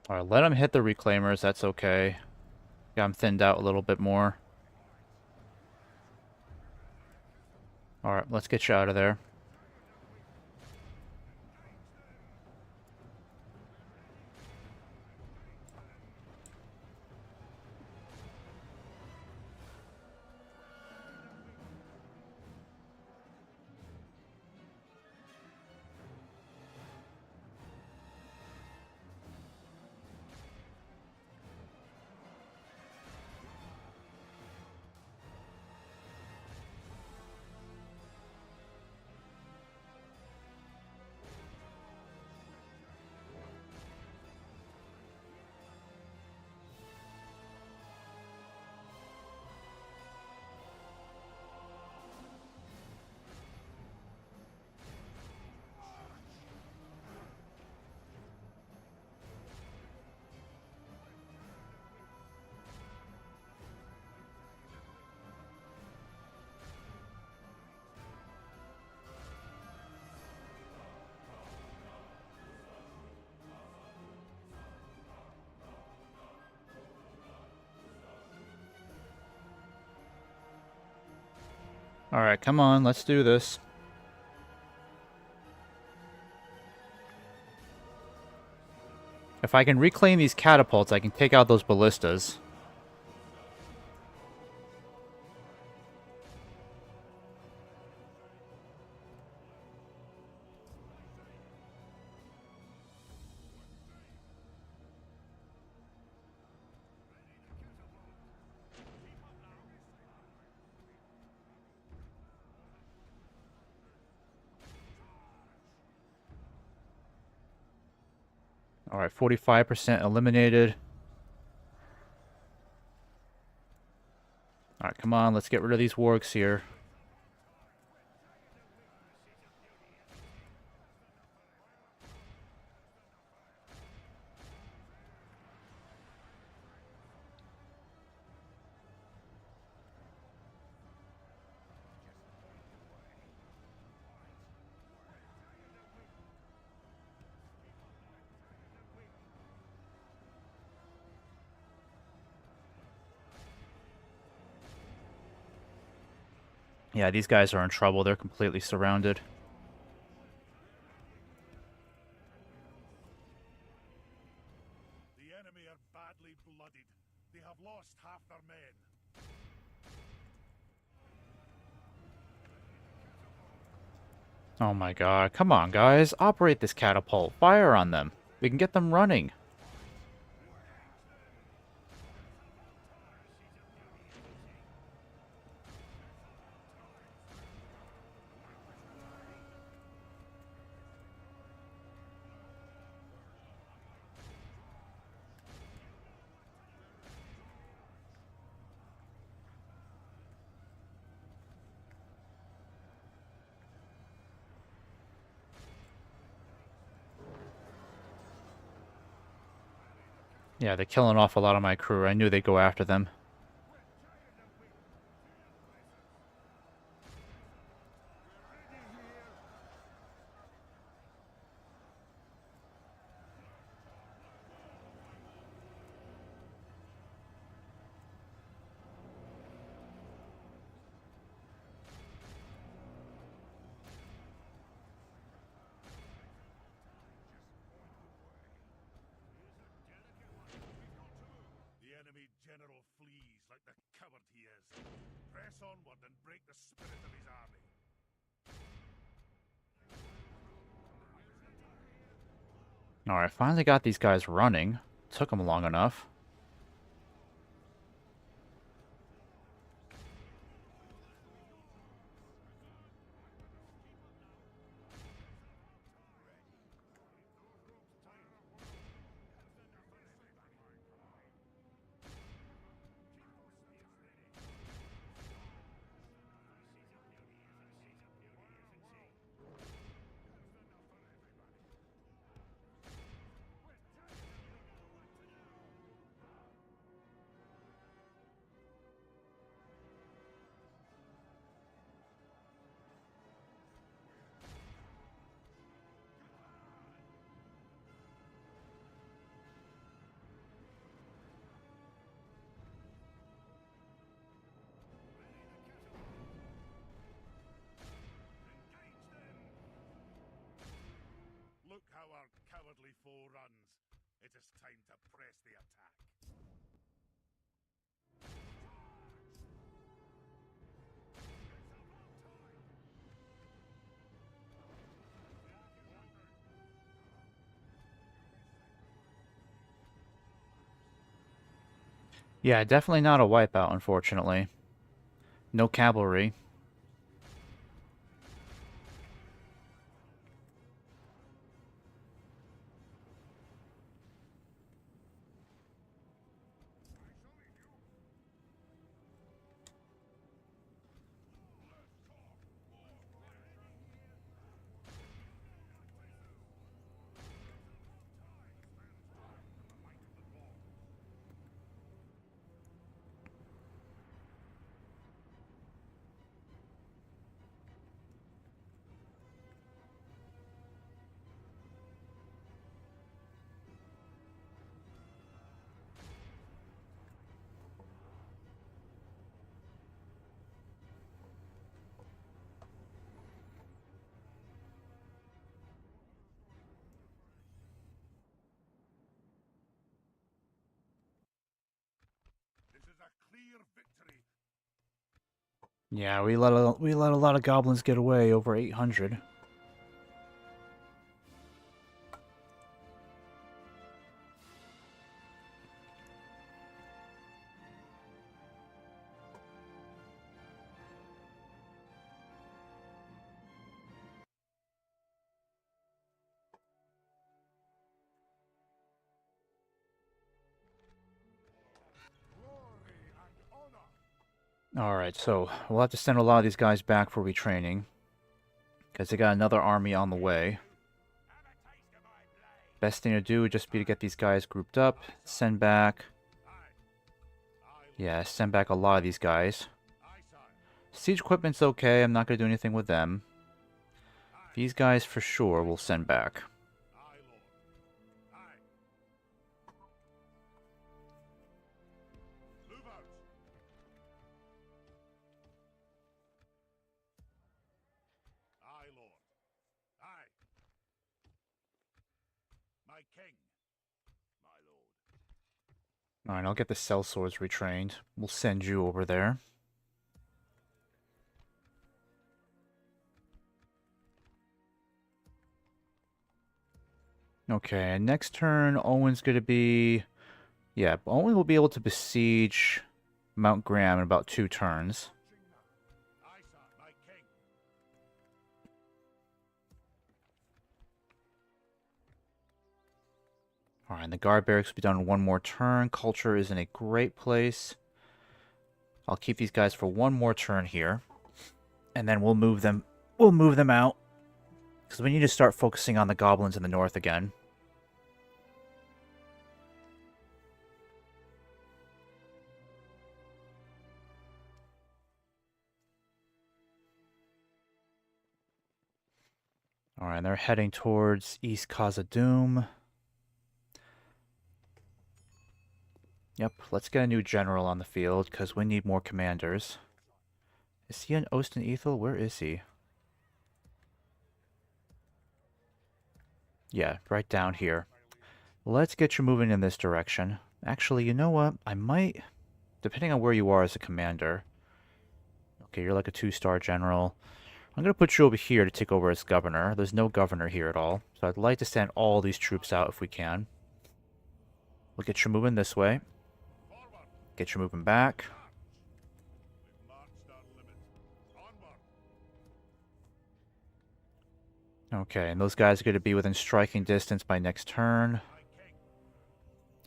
Alright, let them hit the reclaimers. That's okay. Got them thinned out a little bit more. Alright, let's get you out of there. Alright, come on, let's do this. If I can reclaim these catapults, I can take out those ballistas. Alright, 45% eliminated. Alright, come on, let's get rid of these wargs here. Yeah, these guys are in trouble. They're completely surrounded. The enemy are badly blooded. They have lost half their men. Oh my god. Come on, guys. Operate this catapult. Fire on them. We can get them running. Yeah, they're killing off a lot of my crew. I knew they'd go after them. The enemy general flees like the coward he is. Press onward and break the spirit of his army. Alright, finally got these guys running. Took them long enough. Look how our cowardly foe runs. It is time to press the attack. Yeah, definitely not a wipeout, unfortunately. No cavalry. victory. Yeah, we let a lot of goblins get away, over 800. Glory and honor. Alright, so we'll have to send a lot of these guys back for retraining, because they got another army on the way. Best thing to do would just be to get these guys grouped up, send back. Yeah, send back a lot of these guys. Siege equipment's okay, I'm not going to do anything with them. These guys for sure we'll send back. Aye, Lord. Aye. Move out. Aye, Lord. Aye. My king. My lord. Alright, I'll get the sellswords retrained. We'll send you over there. Okay, next turn, Owen's going to be... Yeah, Owen will be able to besiege Mount Graham in about 2 turns. Aye, sir. My king. Alright, the guard barracks will be done in 1 more turn. Culture is in a great place. I'll keep these guys for 1 more turn here. And then we'll move them out. Because we need to start focusing on the goblins in the north again. Alright, they're heading towards East Khazâd. Yep, let's get a new general on the field, because we need more commanders. Is he in Osten Ethel? Where is he? Yeah, right down here. Let's get you moving in this direction. Actually, you know what? I might, depending on where you are as a commander. Okay, you're like a 2-star general. I'm going to put you over here to take over as governor. There's no governor here at all. So I'd like to send all these troops out if we can. We'll get you moving this way. Forward. Get you moving back. We've marched our limit. Onward. Okay, and those guys are going to be within striking distance by next turn. My king.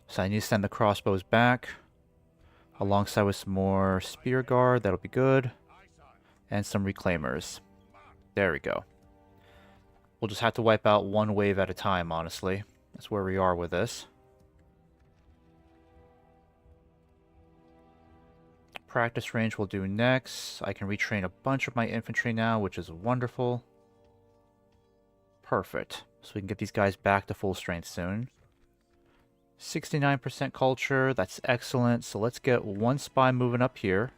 So I need to send the crossbows back. Alongside with some more spear guard. That'll be good. Aye, sir. And some reclaimers. March. There we go. We'll just have to wipe out 1 wave at a time, honestly. That's where we are with this. Practice range we'll do next. I can retrain a bunch of my infantry now, which is wonderful. Perfect. So we can get these guys back to full strength soon. 69% culture, that's excellent. So let's get 1 spy moving up here.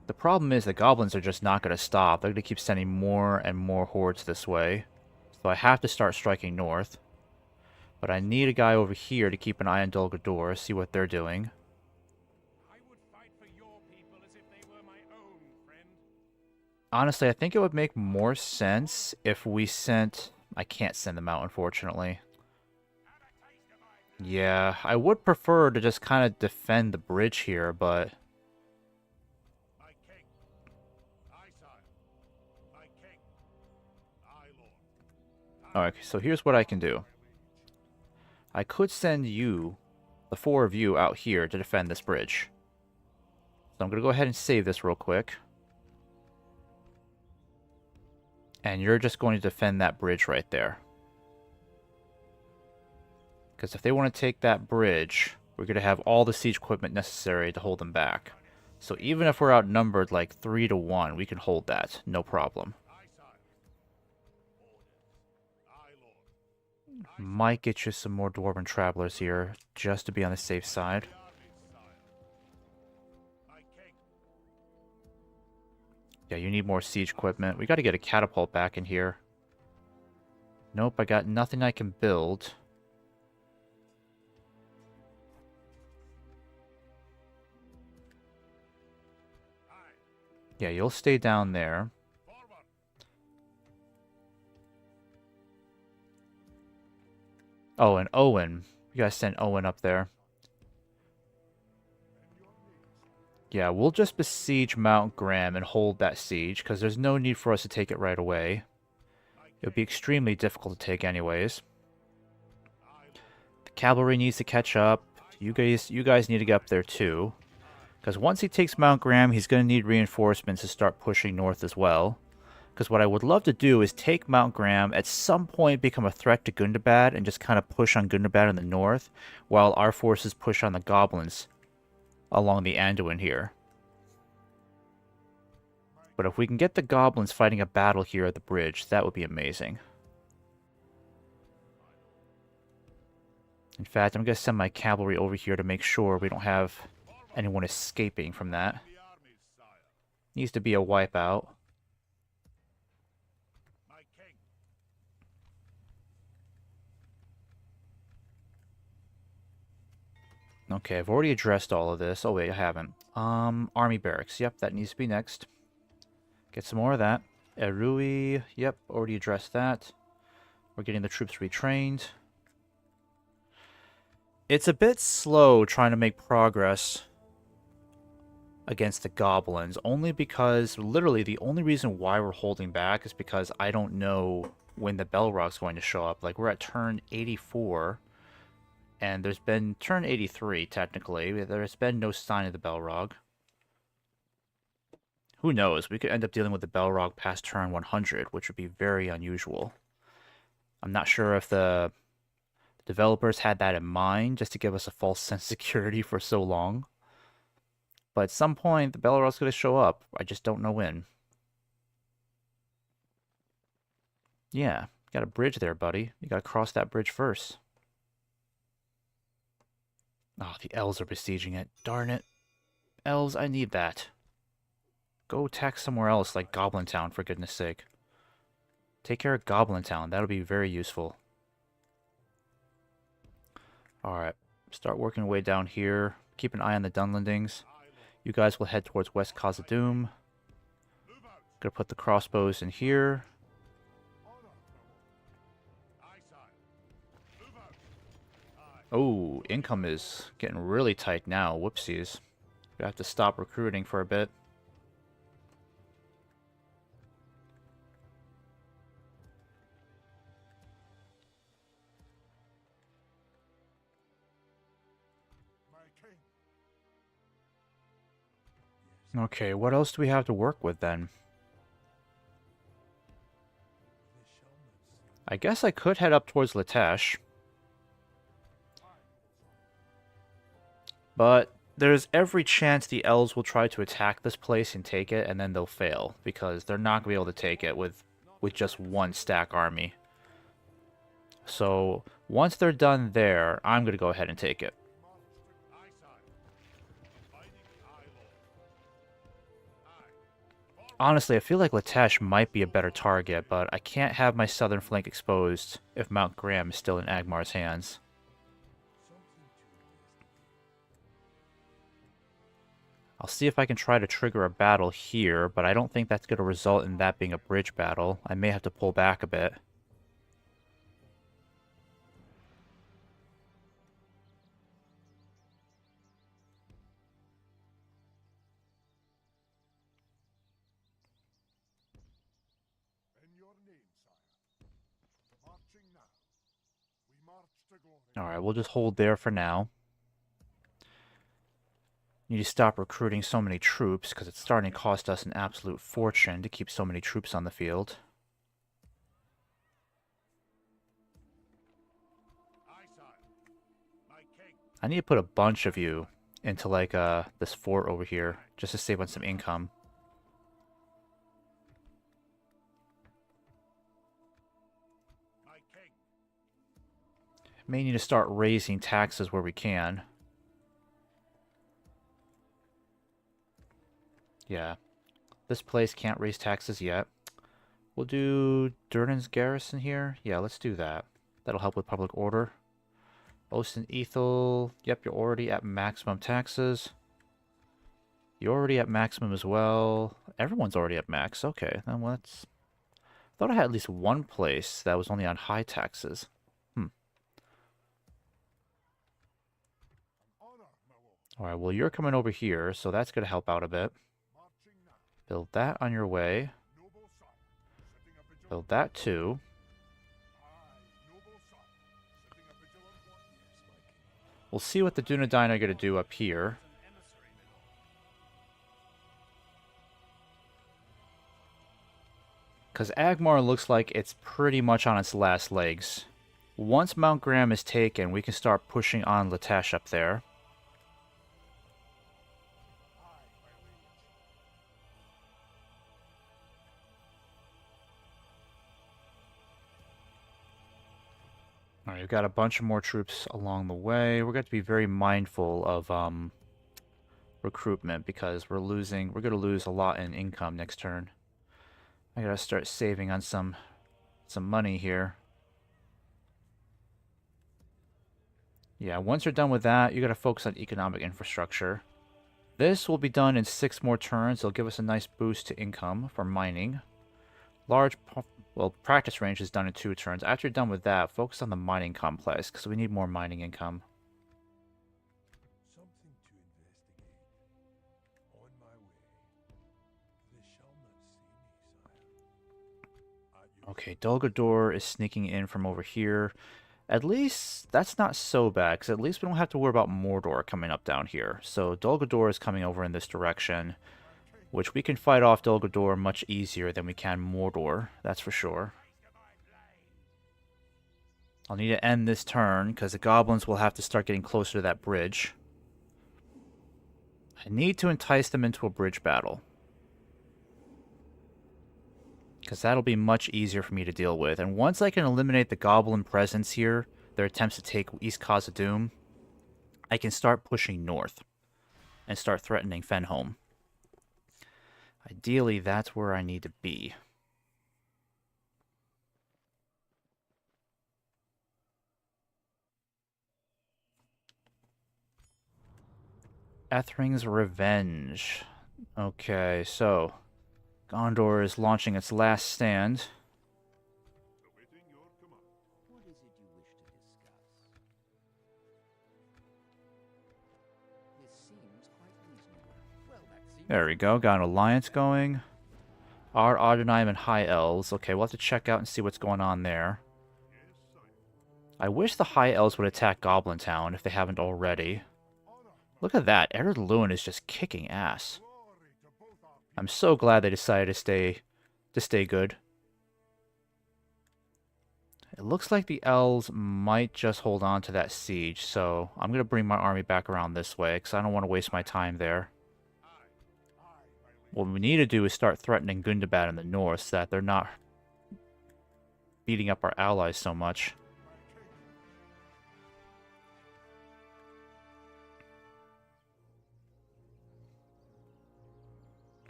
The problem is the goblins are just not going to stop. They're going to keep sending more and more hordes this way. So I have to start striking north. But I need a guy over here to keep an eye on Dol Guldur, see what they're doing. I would fight for your people as if they were my own, friend. Honestly, I think it would make more sense if we sent... I can't send them out, unfortunately. Yeah, I would prefer to just kind of defend the bridge here, but... My king. Aye, sire. My king. Aye, lord. Alright, so here's what I can do. I could send you, the 4 of you, out here to defend this bridge. So I'm going to go ahead and save this real quick. And you're just going to defend that bridge right there. Because if they want to take that bridge, we're going to have all the siege equipment necessary to hold them back. So even if we're outnumbered like 3-1, we can hold that. No problem. Aye, sire. Orders. Aye, lord. Might get you some more Dwarven Travelers here, just to be on the safe side. The armies, sire. My king. Yeah, you need more siege equipment. We got to get a catapult back in here. Nope, I got nothing I can build. Yeah, you'll stay down there. Forward. Oh, and Owen. You guys send Owen up there. Yeah, we'll just besiege Mount Graham and hold that siege, because there's no need for us to take it right away. It would be extremely difficult to take anyways. The cavalry needs to catch up. You guys need to get up there too. Because once he takes Mount Graham, he's going to need reinforcements to start pushing north as well. Because what I would love to do is take Mount Graham, at some point become a threat to Gundabad, and just kind of push on Gundabad in the north, while our forces push on the goblins along the Anduin here. But if we can get the goblins fighting a battle here at the bridge, that would be amazing. In fact, I'm going to send my cavalry over here to make sure we don't have anyone escaping from that. The armies, sire. Needs to be a wipeout. My king. Okay, I've already addressed all of this. Oh wait, I haven't. Army barracks. Yep, that needs to be next. Get some more of that. Erui. Yep, already addressed that. We're getting the troops retrained. It's a bit slow trying to make progress against the goblins, only because literally the only reason why we're holding back is because I don't know when the Belrog's going to show up. Like, we're at turn 84. And there's been turn 83, technically. There's been no sign of the Belrog. Who knows? We could end up dealing with the Belrog past turn 100, which would be very unusual. I'm not sure if the developers had that in mind, just to give us a false sense of security for so long. But at some point, the Belrog's going to show up. I just don't know when. Yeah, got a bridge there, buddy. You got to cross that bridge first. Oh, the elves are besieging it. Darn it. Elves, I need that. Go attack somewhere else, like Goblin Town, for goodness sake. Take care of Goblin Town. That'll be very useful. Alright. Start working our way down here. Keep an eye on the Dunlendings. You guys will head towards West Khazad-dûm. Gonna put the crossbows in here. Oh, income is getting really tight now. Whoopsies. We have to stop recruiting for a bit. My king. Okay, what else do we have to work with then? I guess I could head up towards Litesh. But there's every chance the elves will try to attack this place and take it, and then they'll fail, because they're not going to be able to take it with just one stack army. So once they're done there, I'm going to go ahead and take it. Honestly, I feel like Litesh might be a better target, but I can't have my southern flank exposed if Mount Graham is still in Agmar's hands. I'll see if I can try to trigger a battle here, but I don't think that's going to result in that being a bridge battle. I may have to pull back a bit. In your name, sire. Marching now. We march to glory. Alright, we'll just hold there for now. Need to stop recruiting so many troops, because it's starting to cost us an absolute fortune to keep so many troops on the field. Aye, sire. My king. I need to put a bunch of you into, like, this fort over here, just to save on some income. My king. May need to start raising taxes where we can. Yeah. This place can't raise taxes yet. We'll do Durnan's garrison here. Yeah, let's do that. That'll help with public order. Osten Ethel. Yep, you're already at maximum taxes. You're already at maximum as well. Everyone's already at max. Okay, then let's... I thought I had at least one place that was only on high taxes. Honor, my lord. Alright, well you're coming over here, so that's going to help out a bit. Marching now. Build that on your way. Noble sire, setting a vigilant Build that too. Aye, noble sire, setting a vigilant watch. Yes, my king. We'll see what the Dunedain are going to do up here. Because Agmar looks like it's pretty much on its last legs. Once Mount Graham is taken, we can start pushing on Latash up there. Aye, my liege. Alright, we've got a bunch of more troops along the way. We're going to be very mindful of recruitment because we're going to lose a lot in income next turn. I gotta start saving on some money here. Yeah, once you're done with that, you gotta focus on economic infrastructure. This will be done in 6 more turns. It'll give us a nice boost to income for mining. Practice range is done in 2 turns. After you're done with that, focus on the mining complex because we need more mining income. Something to investigate. On my way. They shall not see me, sire. At your Okay, Dolgador is sneaking in from over here. At least that's not so bad, because at least we don't have to worry about Mordor coming up down here. So Dolgador is coming over in this direction, which we can fight off Dolgador much easier than we can Mordor, that's for sure. I'll need to end this turn, because the goblins will have to start getting closer to that bridge. I need to entice them into a bridge battle. Because that'll be much easier for me to deal with. And once I can eliminate the goblin presence here, their attempts to take East Khazad-dûm, I can start pushing north and start threatening Fenholm. Ideally, that's where I need to be. Ethering's Revenge. Okay, so Gondor is launching its last stand. awaiting your command. What is it you wish to discuss? This seems quite reasonable. Well, that seems... There we go, got an alliance going. Our Ardenheim and High Elves. Okay, we'll have to check out and see what's going on there. Yes, sire. I wish the High Elves would attack Goblin Town if they haven't already. Honor, Look at that, Ered Luin is just kicking ass. glory to both our people. I'm so glad they decided to stay good. It looks like the elves might just hold on to that siege, so I'm going to bring my army back around this way, because I don't want to waste my time there. Aye, my liege. What we need to do is start threatening Gundabad in the north, so that they're not beating up our allies so much.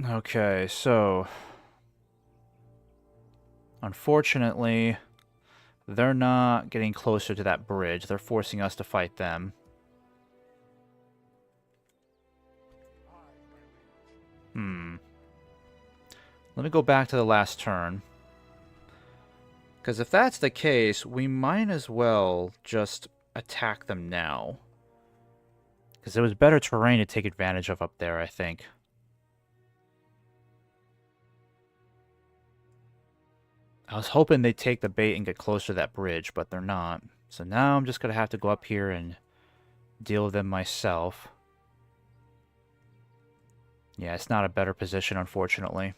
Okay, so... Unfortunately, they're not getting closer to that bridge. They're forcing us to fight them. Let me go back to the last turn. Because if that's the case, we might as well just attack them now. Because there was better terrain to take advantage of up there, I think. I was hoping they'd take the bait and get closer to that bridge, but they're not. So now I'm just going to have to go up here and deal with them myself. Yeah, it's not a better position, unfortunately.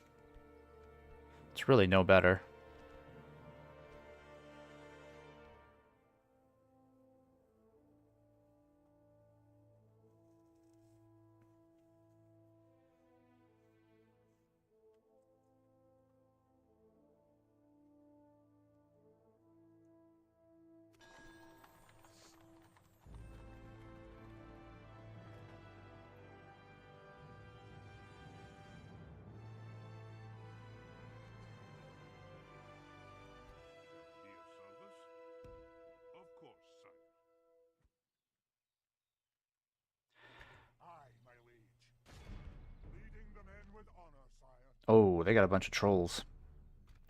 It's really no better. Oh, they got a bunch of trolls.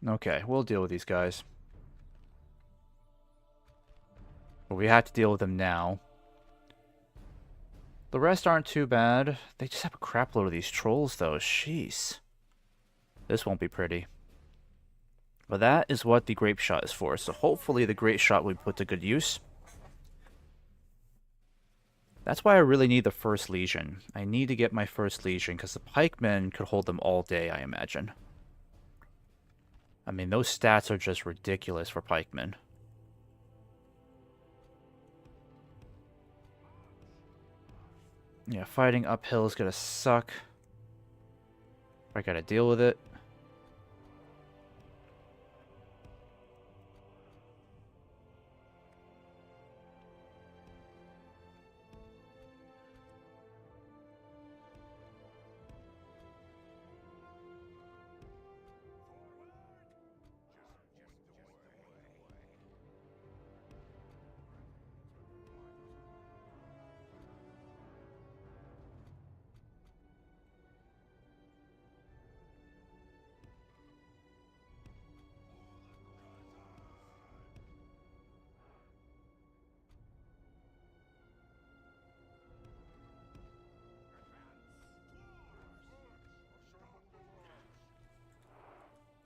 Okay, we'll deal with these guys. But we have to deal with them now. The rest aren't too bad. They just have a crap load of these trolls, though. Jeez. This won't be pretty. But that is what the grape shot is for. So hopefully the grape shot will be put to good use. That's why I really need the first legion. I need to get my first legion, because the pikemen could hold them all day, I imagine. I mean, those stats are just ridiculous for pikemen. Yeah, fighting uphill is gonna suck. I gotta deal with it.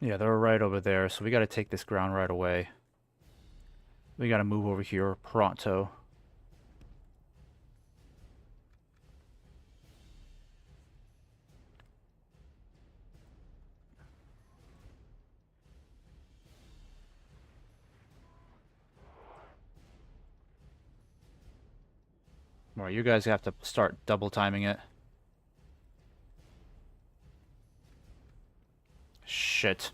Yeah, they're right over there, so we gotta take this ground right away. We gotta move over here pronto. Alright, you guys have to start double timing it. Shit.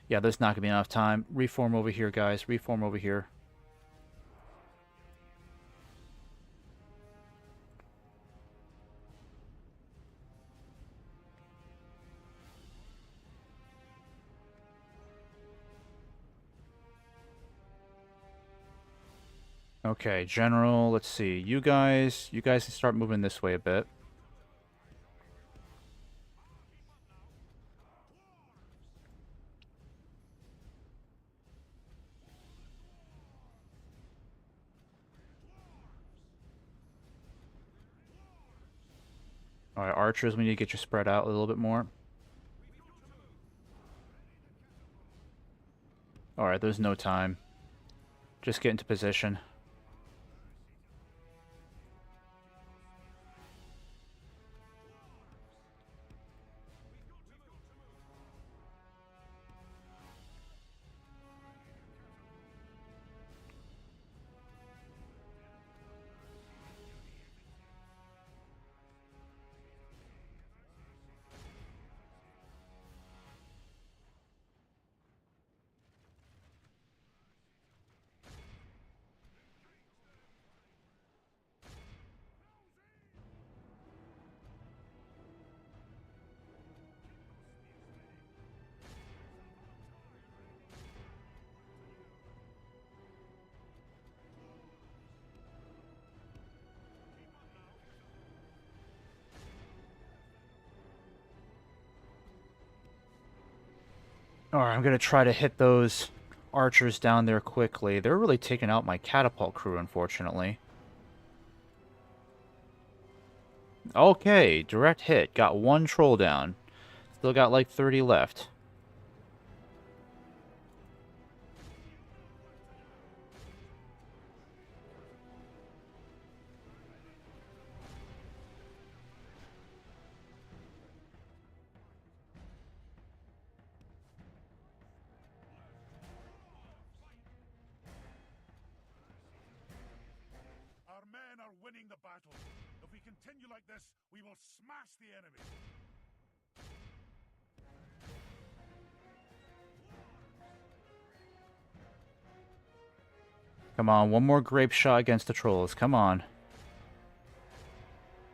Yeah, there's not gonna be enough time. Reform over here, guys. Reform over here. Okay, general, let's see. You guys can start moving this way a bit. Alright, archers, we need to get you spread out a little bit more. Alright, there's no time. Just get into position. Alright, I'm gonna try to hit those archers down there quickly. They're really taking out my catapult crew, unfortunately. Okay, direct hit. Got one troll down. Still got like 30 left. Our men are winning the battle. If we continue like this, we will smash the enemy. Come on, one more grape shot against the trolls. Come on.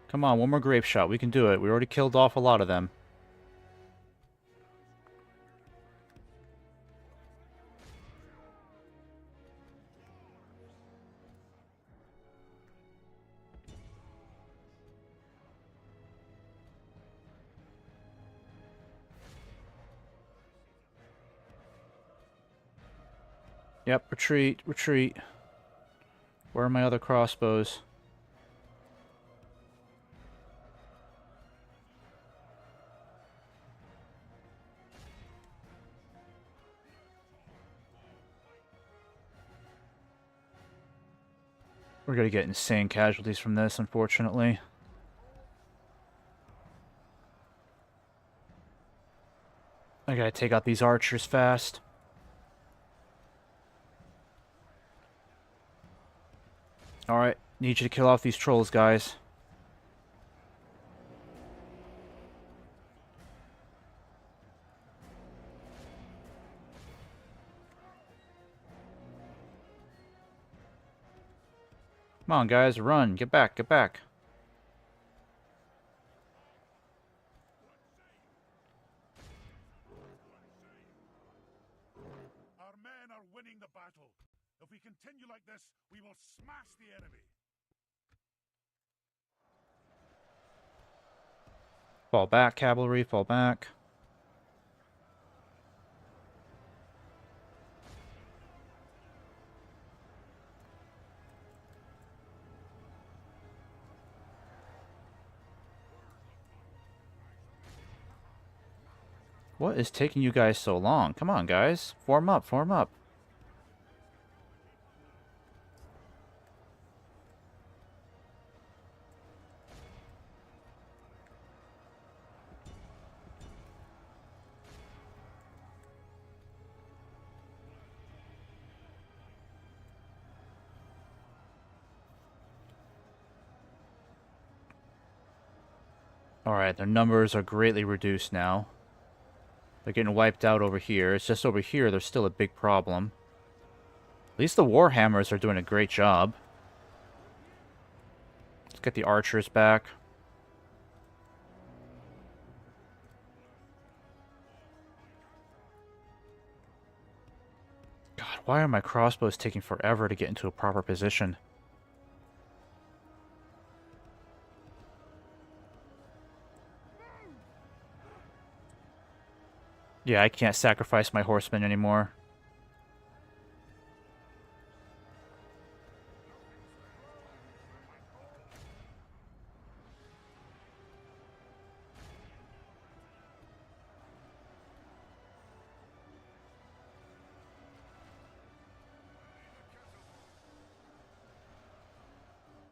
Come on, one more grape shot. We can do it. We already killed off a lot of them. Yep, retreat, retreat. Where are my other crossbows? We're gonna get insane casualties from this, unfortunately. I gotta take out these archers fast. Alright, need you to kill off these trolls, guys. Come on, guys, run. Get back, get back. Our men are winning the battle. If we continue like this, we will smash the enemy. Fall back, cavalry, fall back. What is taking you guys so long? Come on, guys. Form up, form up. Alright, their numbers are greatly reduced now. They're getting wiped out over here. It's just over here there's still a big problem. At least the Warhammers are doing a great job. Let's get the archers back. God, why are my crossbows taking forever to get into a proper position? Yeah, I can't sacrifice my horsemen anymore.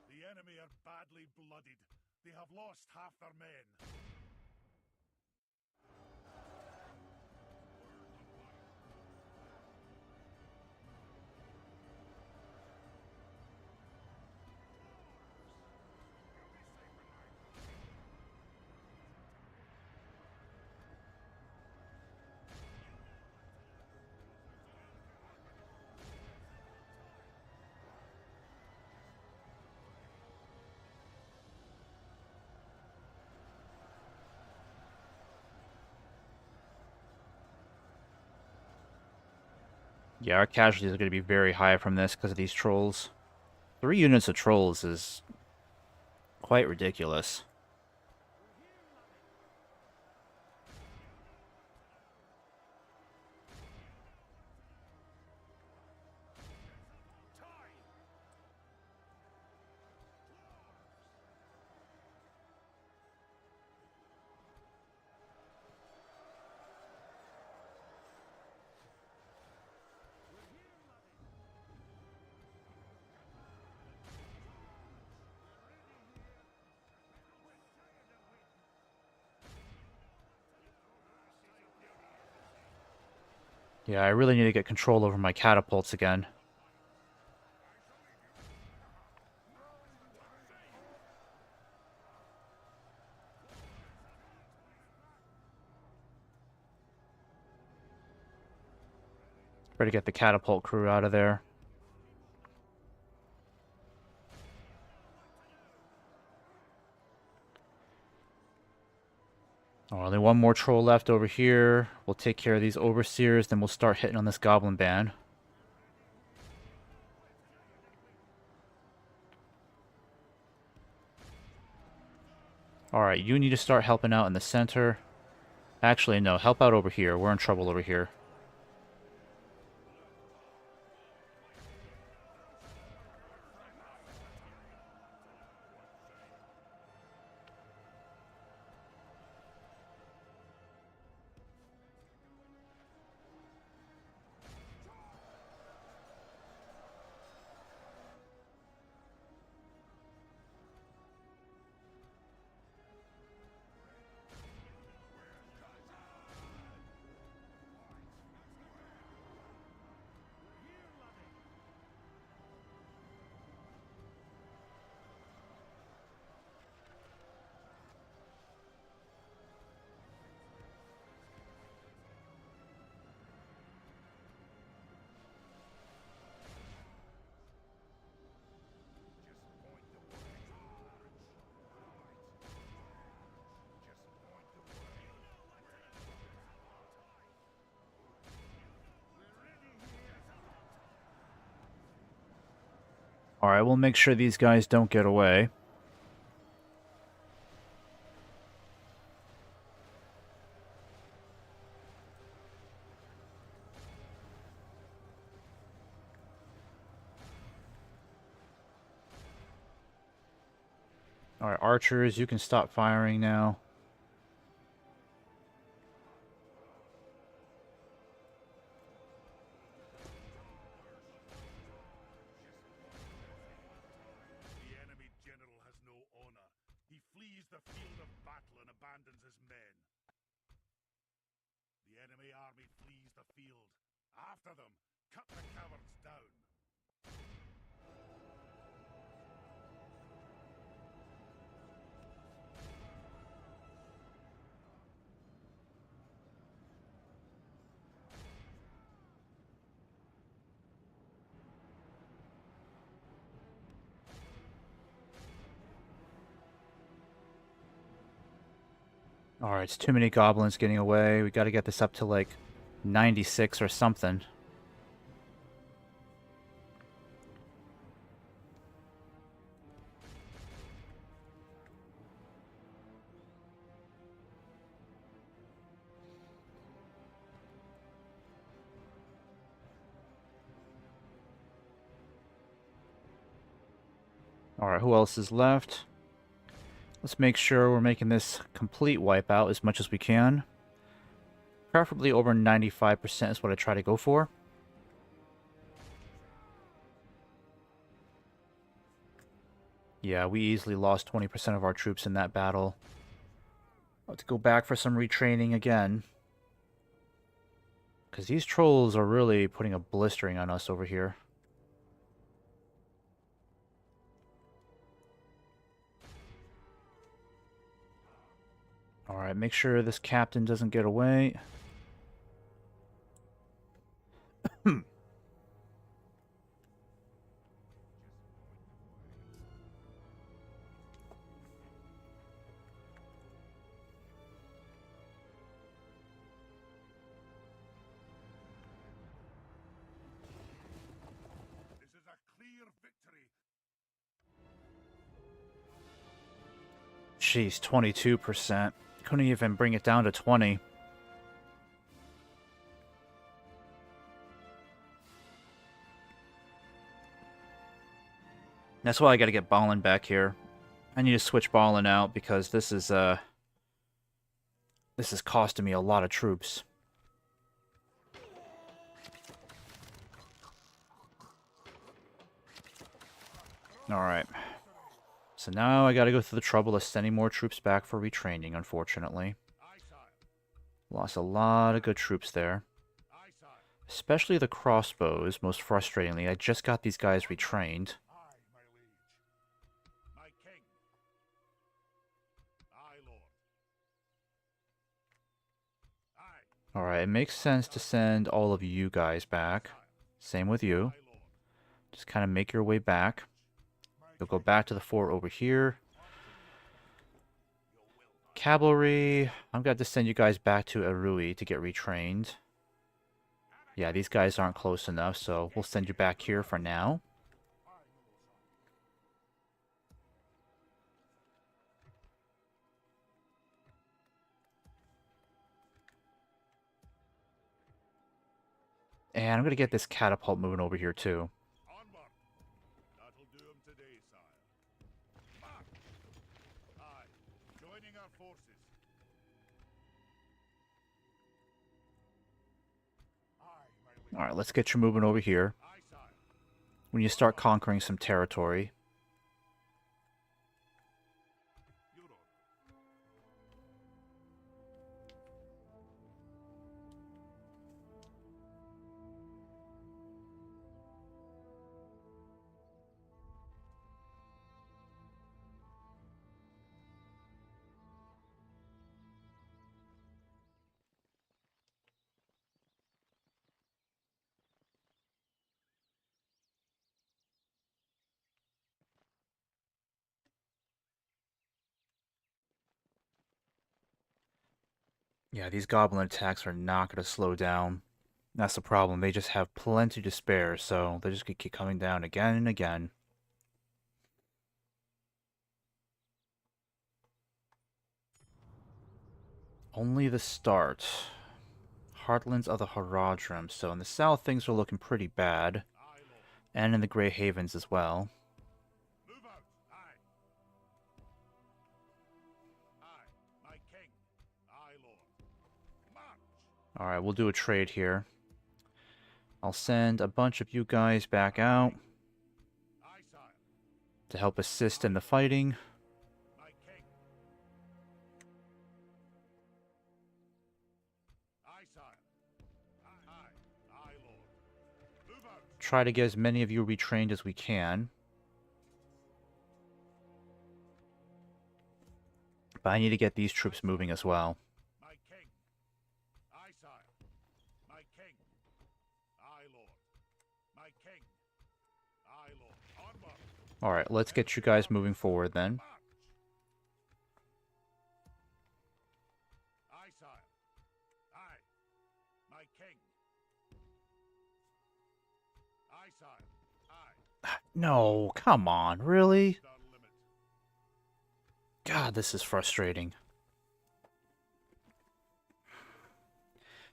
The enemy are badly blooded. They have lost half their men. Yeah, our casualties are going to be very high from this because of these trolls. 3 units of trolls is quite ridiculous. Yeah, I really need to get control over my catapults again. Better get the catapult crew out of there. Oh, only one more troll left over here. We'll take care of these overseers, then we'll start hitting on this goblin band. Alright, you need to start helping out in the center. Actually, no, help out over here. We're in trouble over here. Alright, we'll make sure these guys don't get away. Alright, archers, you can stop firing now. The enemy general has no honor. He flees the field of battle and abandons his men. The enemy army flees the field. After them, cut the cowards down. Alright, it's too many goblins getting away. We gotta get this up to like 96 or something. Alright, who else is left? Let's make sure we're making this complete wipeout as much as we can. Preferably over 95% is what I try to go for. Yeah, we easily lost 20% of our troops in that battle. Let's go back for some retraining again. Because these trolls are really putting a blistering on us over here. Alright, make sure this captain doesn't get away. This is a clear victory. Jeez, 22%. Couldn't even bring it down to 20. That's why I gotta get Ballin back here. I need to switch Ballin out because this is costing me a lot of troops. Alright. So now I gotta go through the trouble of sending more troops back for retraining, unfortunately. Aye, sire. Lost a lot of good troops there. Aye, sire. Especially the crossbows, most frustratingly. I just got these guys retrained. Aye, my liege. My king. Aye, lord. Aye. Alright, it makes sense to send all of you guys back. Same with you. Aye, lord. Just kind of make your way back. You'll go back to the fort over here. Cavalry, I'm going to send you guys back to Erui to get retrained. Yeah, these guys aren't close enough, so we'll send you back here for now. And I'm going to get this catapult moving over here too. Onward. That'll do him today, sire. March. Aye. Joining our forces. Aye, my liege. Alright, let's get you moving over here. Aye, sire. When you start conquering some territory. Your order. Yeah, these goblin attacks are not going to slow down. That's the problem. They just have plenty to spare, so they're just going to keep coming down again and again. Only the start. Heartlands of the Haradrim. So in the south, things are looking pretty bad. Aye, Lord. And in the Grey Havens as well. Move out. Aye. Aye, my king. Aye, Lord. March. Alright, we'll do a trade here. I'll send a bunch of you guys back out Aye, sire. to help assist in the fighting. My king. Aye, sire. Aye. Aye. Aye, Lord. Move out. Try to get as many of you retrained as we can. But I need to get these troops moving as well. My king. Aye, sire. My king. Aye, Lord. My king. Aye, Lord. Onward. Alright, let's get you guys moving forward then. March. Aye, sire. Aye. My king. Aye, sire. Aye. No, come on, really? Down limit. God, this is frustrating.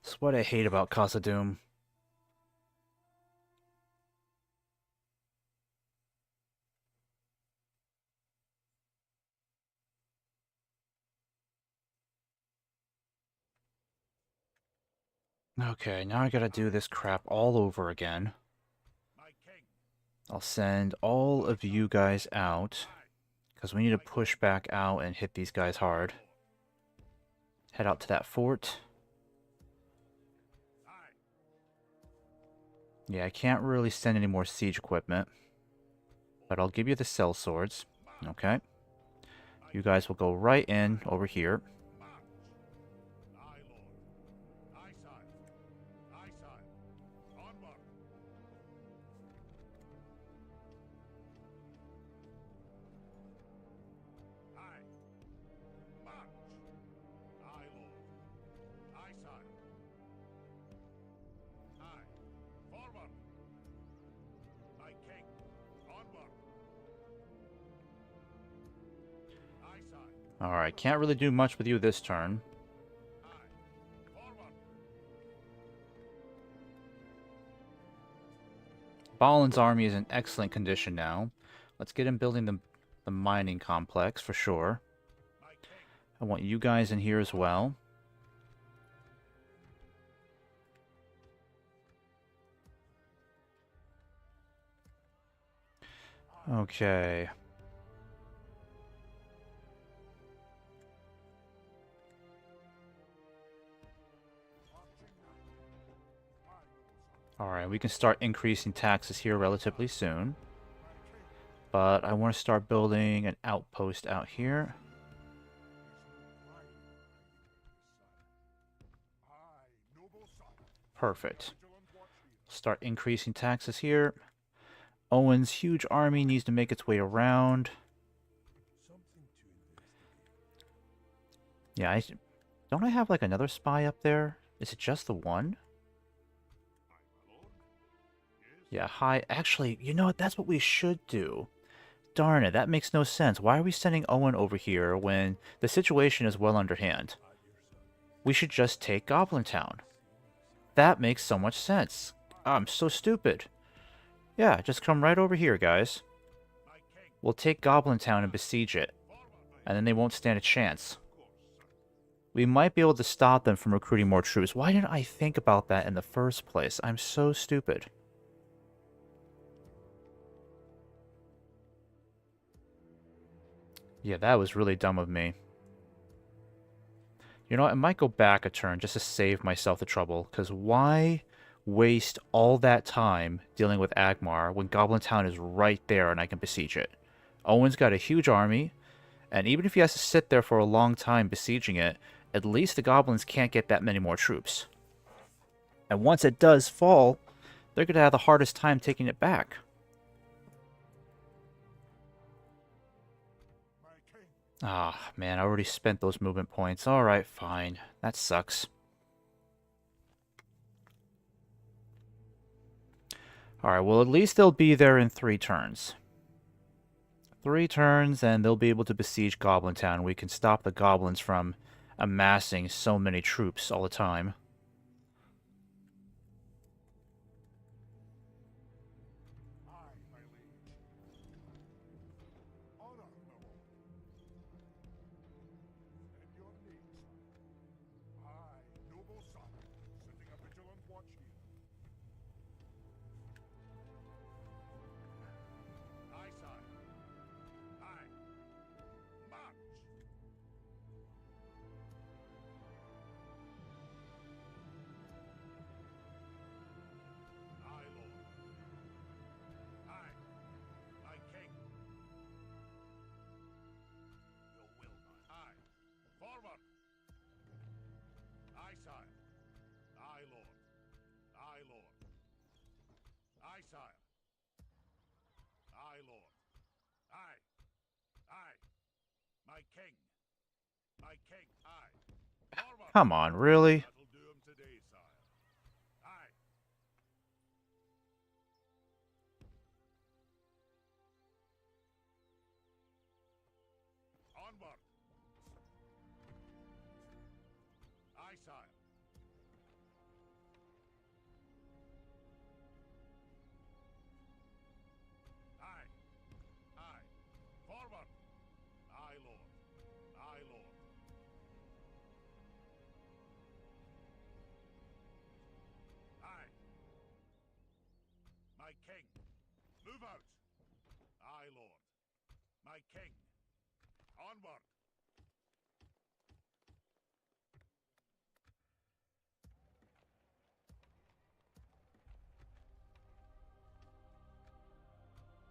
This is what I hate about Khazâd. Okay, now I gotta do this crap all over again. My king. I'll send all of you guys out, because we need to push back out and hit these guys hard. Head out to that fort. Aye. Yeah, I can't really send any more siege equipment, but I'll give you the cell swords. Okay. You guys will go right in over here. March. Aye, Lord. Aye, sire. Aye, sire. Onward. Aye. March. Aye, Lord. Aye, sire. Aye. Forward. My king. Onward. Aye, sire. Alright, can't really do much with you this turn. Aye. Forward. Balin's army is in excellent condition now. Let's get him building the mining complex for sure. My king. I want you guys in here as well. Okay. Alright, we can start increasing taxes here relatively soon. But I want to start building an outpost out here. Aye, noble sire. Perfect. Vigilant watch here. Start increasing taxes here. Owen's huge army needs to make its way around. Something to investigate. Yeah, don't I have like another spy up there? Is it just the one? Aye, my lord. Yes. Yeah, hi. Actually, you know what? That's what we should do. Darn it, that makes no sense. Why are we sending Owen over here when the situation is well underhand? Aye, dear son. We should just take Goblin Town. That makes so much sense. I'm so stupid. Yeah, just come right over here, guys. My king. We'll take Goblin Town and besiege it, Forward, my and then they won't stand a chance. of course, sir. We might be able to stop them from recruiting more troops. Why didn't I think about that in the first place? I'm so stupid. Yeah, that was really dumb of me. You know what? I might go back a turn just to save myself the trouble. Because why waste all that time dealing with Agmar when Goblin Town is right there and I can besiege it? Owen's got a huge army. And even if he has to sit there for a long time besieging it, at least the goblins can't get that many more troops. And once it does fall, they're going to have the hardest time taking it back. My king. Ah, man, I already spent those movement points. Alright, fine. That sucks. Alright, well, at least they'll be there in 3 turns. 3 turns, and they'll be able to besiege Goblin Town. We can stop the goblins from amassing so many troops all the time. Aye, my liege. Honor, my lord. And your name, sire? Aye, noble sire, setting a vigilant watch here. Aye, sire. Aye. March! Aye, lord. Aye, my king. Your will, my aye. Forward! Aye, sire. Aye, lord. Aye, lord. Aye, sire. Aye, lord. Aye. Aye. My king. My king. Aye. Forward! Come on, really? That'll do him today, sire. Aye. Onward! Aye, sire. Aye. Aye. Forward! Aye, lord. Aye, lord. Aye. My king. Move out. Aye, lord. My king. Onward.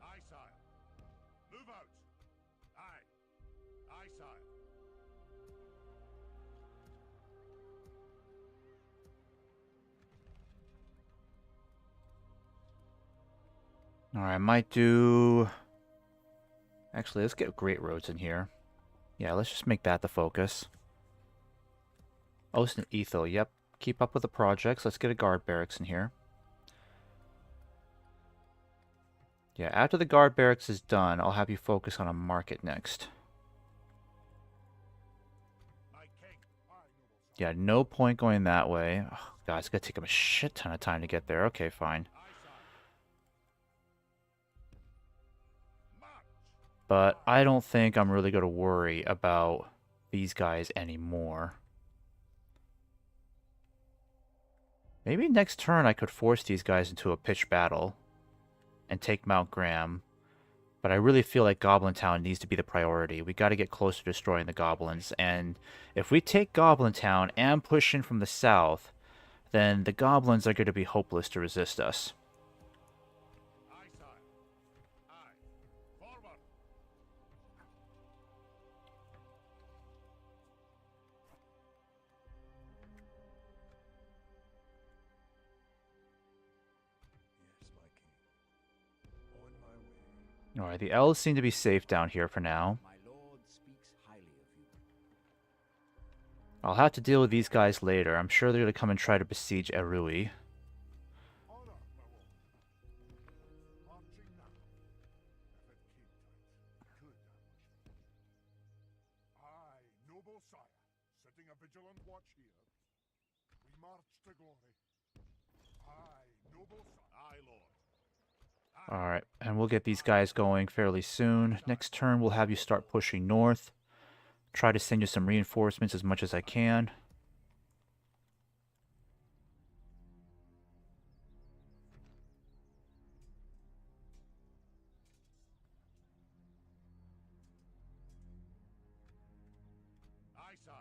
Aye, sire. Move out. Aye. Aye, sire. Alright, I might do... Actually, let's get great roads in here. Yeah, let's just make that the focus. Ost and Ethel, yep. Keep up with the projects. Let's get a guard barracks in here. Yeah, after the guard barracks is done, I'll have you focus on a market next. My king. Aye, noble sire. Yeah, no point going that way. Oh, God, it's gonna take him a shit ton of time to get there. Okay, fine. Aye, sire. March! But I don't think I'm really gonna worry about these guys anymore. Maybe next turn I could force these guys into a pitched battle and take Mount Graham. But I really feel like Goblin Town needs to be the priority. We got to get closer to destroying the goblins. And if we take Goblin Town and push in from the south, then the goblins are going to be hopeless to resist us. Aye, sire. Aye. Forward! Yes, my king. On my way. Alright, the elves seem to be safe down here for now. My lord speaks highly of you. I'll have to deal with these guys later. I'm sure they're going to come and try to besiege Erui. Honor, my lord. Marching now. If it came to it, could Aye, noble sire, setting a vigilant watch here. We march to glory. Aye, noble sire. Aye, lord. Alright, and we'll get these guys going fairly soon. Next turn, we'll have you start pushing north. Try to send you some reinforcements as much as I can. Aye, sire.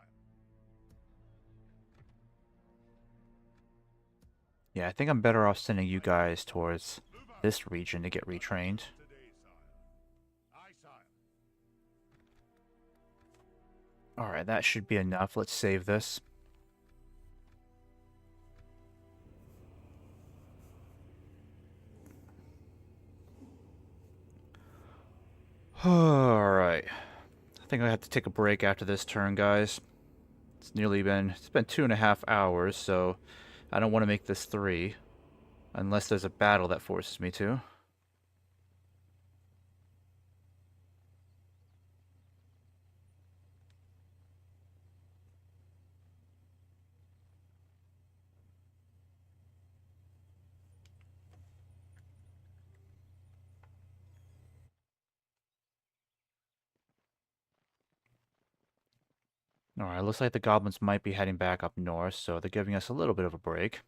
Yeah, I think I'm better off sending you guys towards Move out. this region to get retrained. Today, sire. Aye, sire. Alright, that should be enough. Let's save this. Alright. I think I have to take a break after this turn, guys. It's been 2.5 hours, so I don't want to make this 3. Unless there's a battle that forces me to. Alright, looks like the goblins might be heading back up north, so they're giving us a little bit of a break.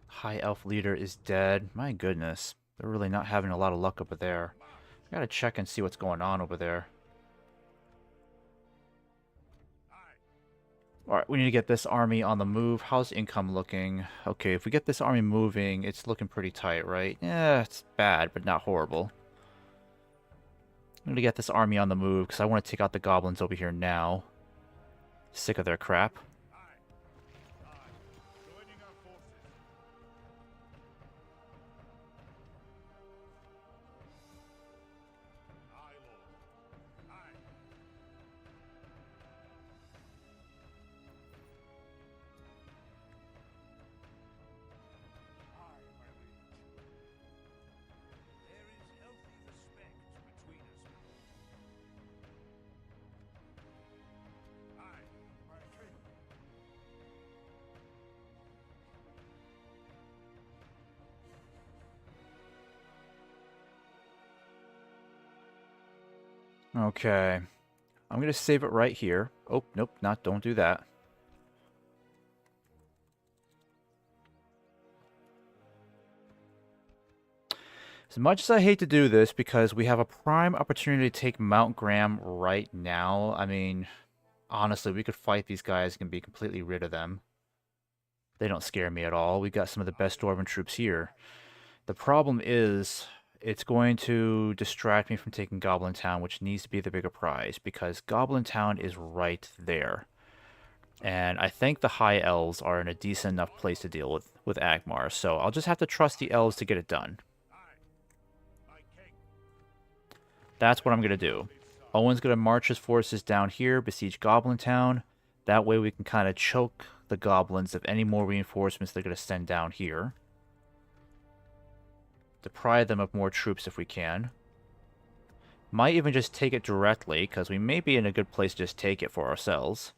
High elf leader is dead. My goodness. They're really not having a lot of luck over there. I gotta check and see what's going on over there. Alright, we need to get this army on the move. How's income looking? Okay, if we get this army moving, it's looking pretty tight, right? Yeah, it's bad, but not horrible. I'm gonna get this army on the move, because I want to take out the goblins over here now. Sick of their crap. Joining our forces. Aye, Lord. Aye. Aye, my liege. There is healthy respect between us. Aye, my king. Okay. I'm gonna save it right here. Oh, nope, don't do that. As much as I hate to do this, because we have a prime opportunity to take Mount Graham right now, I mean, honestly, we could fight these guys and be completely rid of them. They don't scare me at all. We got some of the best Dwarven troops here. The problem is, it's going to distract me from taking Goblin Town, which needs to be the bigger prize, because Goblin Town is right there. And I think the High Elves are in a decent enough place to deal with Agmar, so I'll just have to trust the Elves to get it done. That's what I'm going to do. Owen's going to march his forces down here, besiege Goblin Town. That way we can kind of choke the goblins of any more reinforcements they're going to send down here. Deprive them of more troops if we can. Might even just take it directly, because we may be in a good place to just take it for ourselves,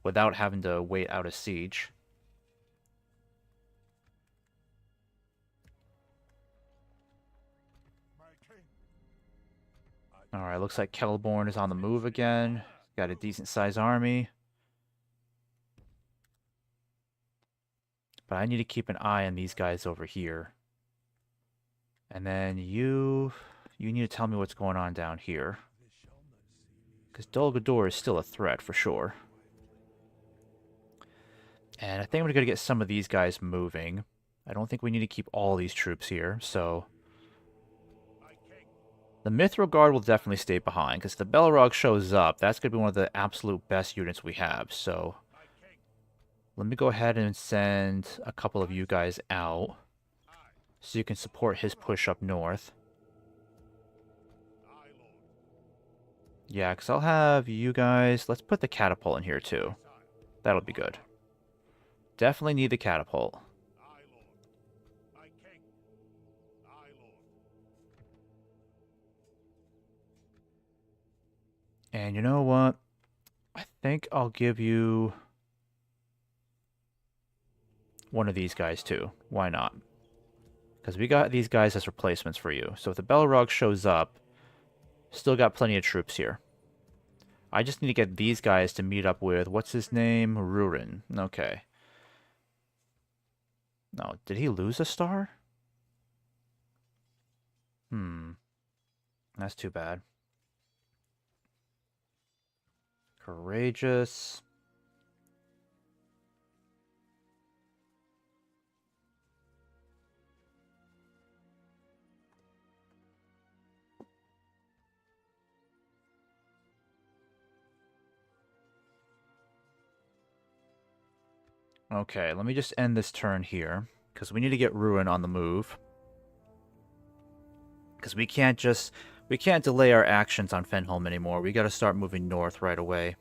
without having to wait out a siege. Alright, looks like Celeborn is on the move again. Got a decent sized army. But I need to keep an eye on these guys over here. And then you need to tell me what's going on down here. Because Dol Guldur is still a threat for sure. And I think I'm going to get some of these guys moving. I don't think we need to keep all these troops here, so... The Mithril Guard will definitely stay behind, because if the Balrog shows up, that's going to be one of the absolute best units we have, so... Let me go ahead and send a couple of you guys out, so you can support his push up north. Yeah, because I'll have you guys... Let's put the catapult in here, too. That'll be good. Definitely need the catapult. And you know what? I think I'll give you one of these guys too. Why not? Because we got these guys as replacements for you. So if the Balrog shows up, still got plenty of troops here. I just need to get these guys to meet up with, what's his name? Rurin. Okay. No, did he lose a star? That's too bad. Courageous. Okay, let me just end this turn here, because we need to get Ruin on the move. Because we can't delay our actions on Fenholm anymore. We gotta start moving north right away.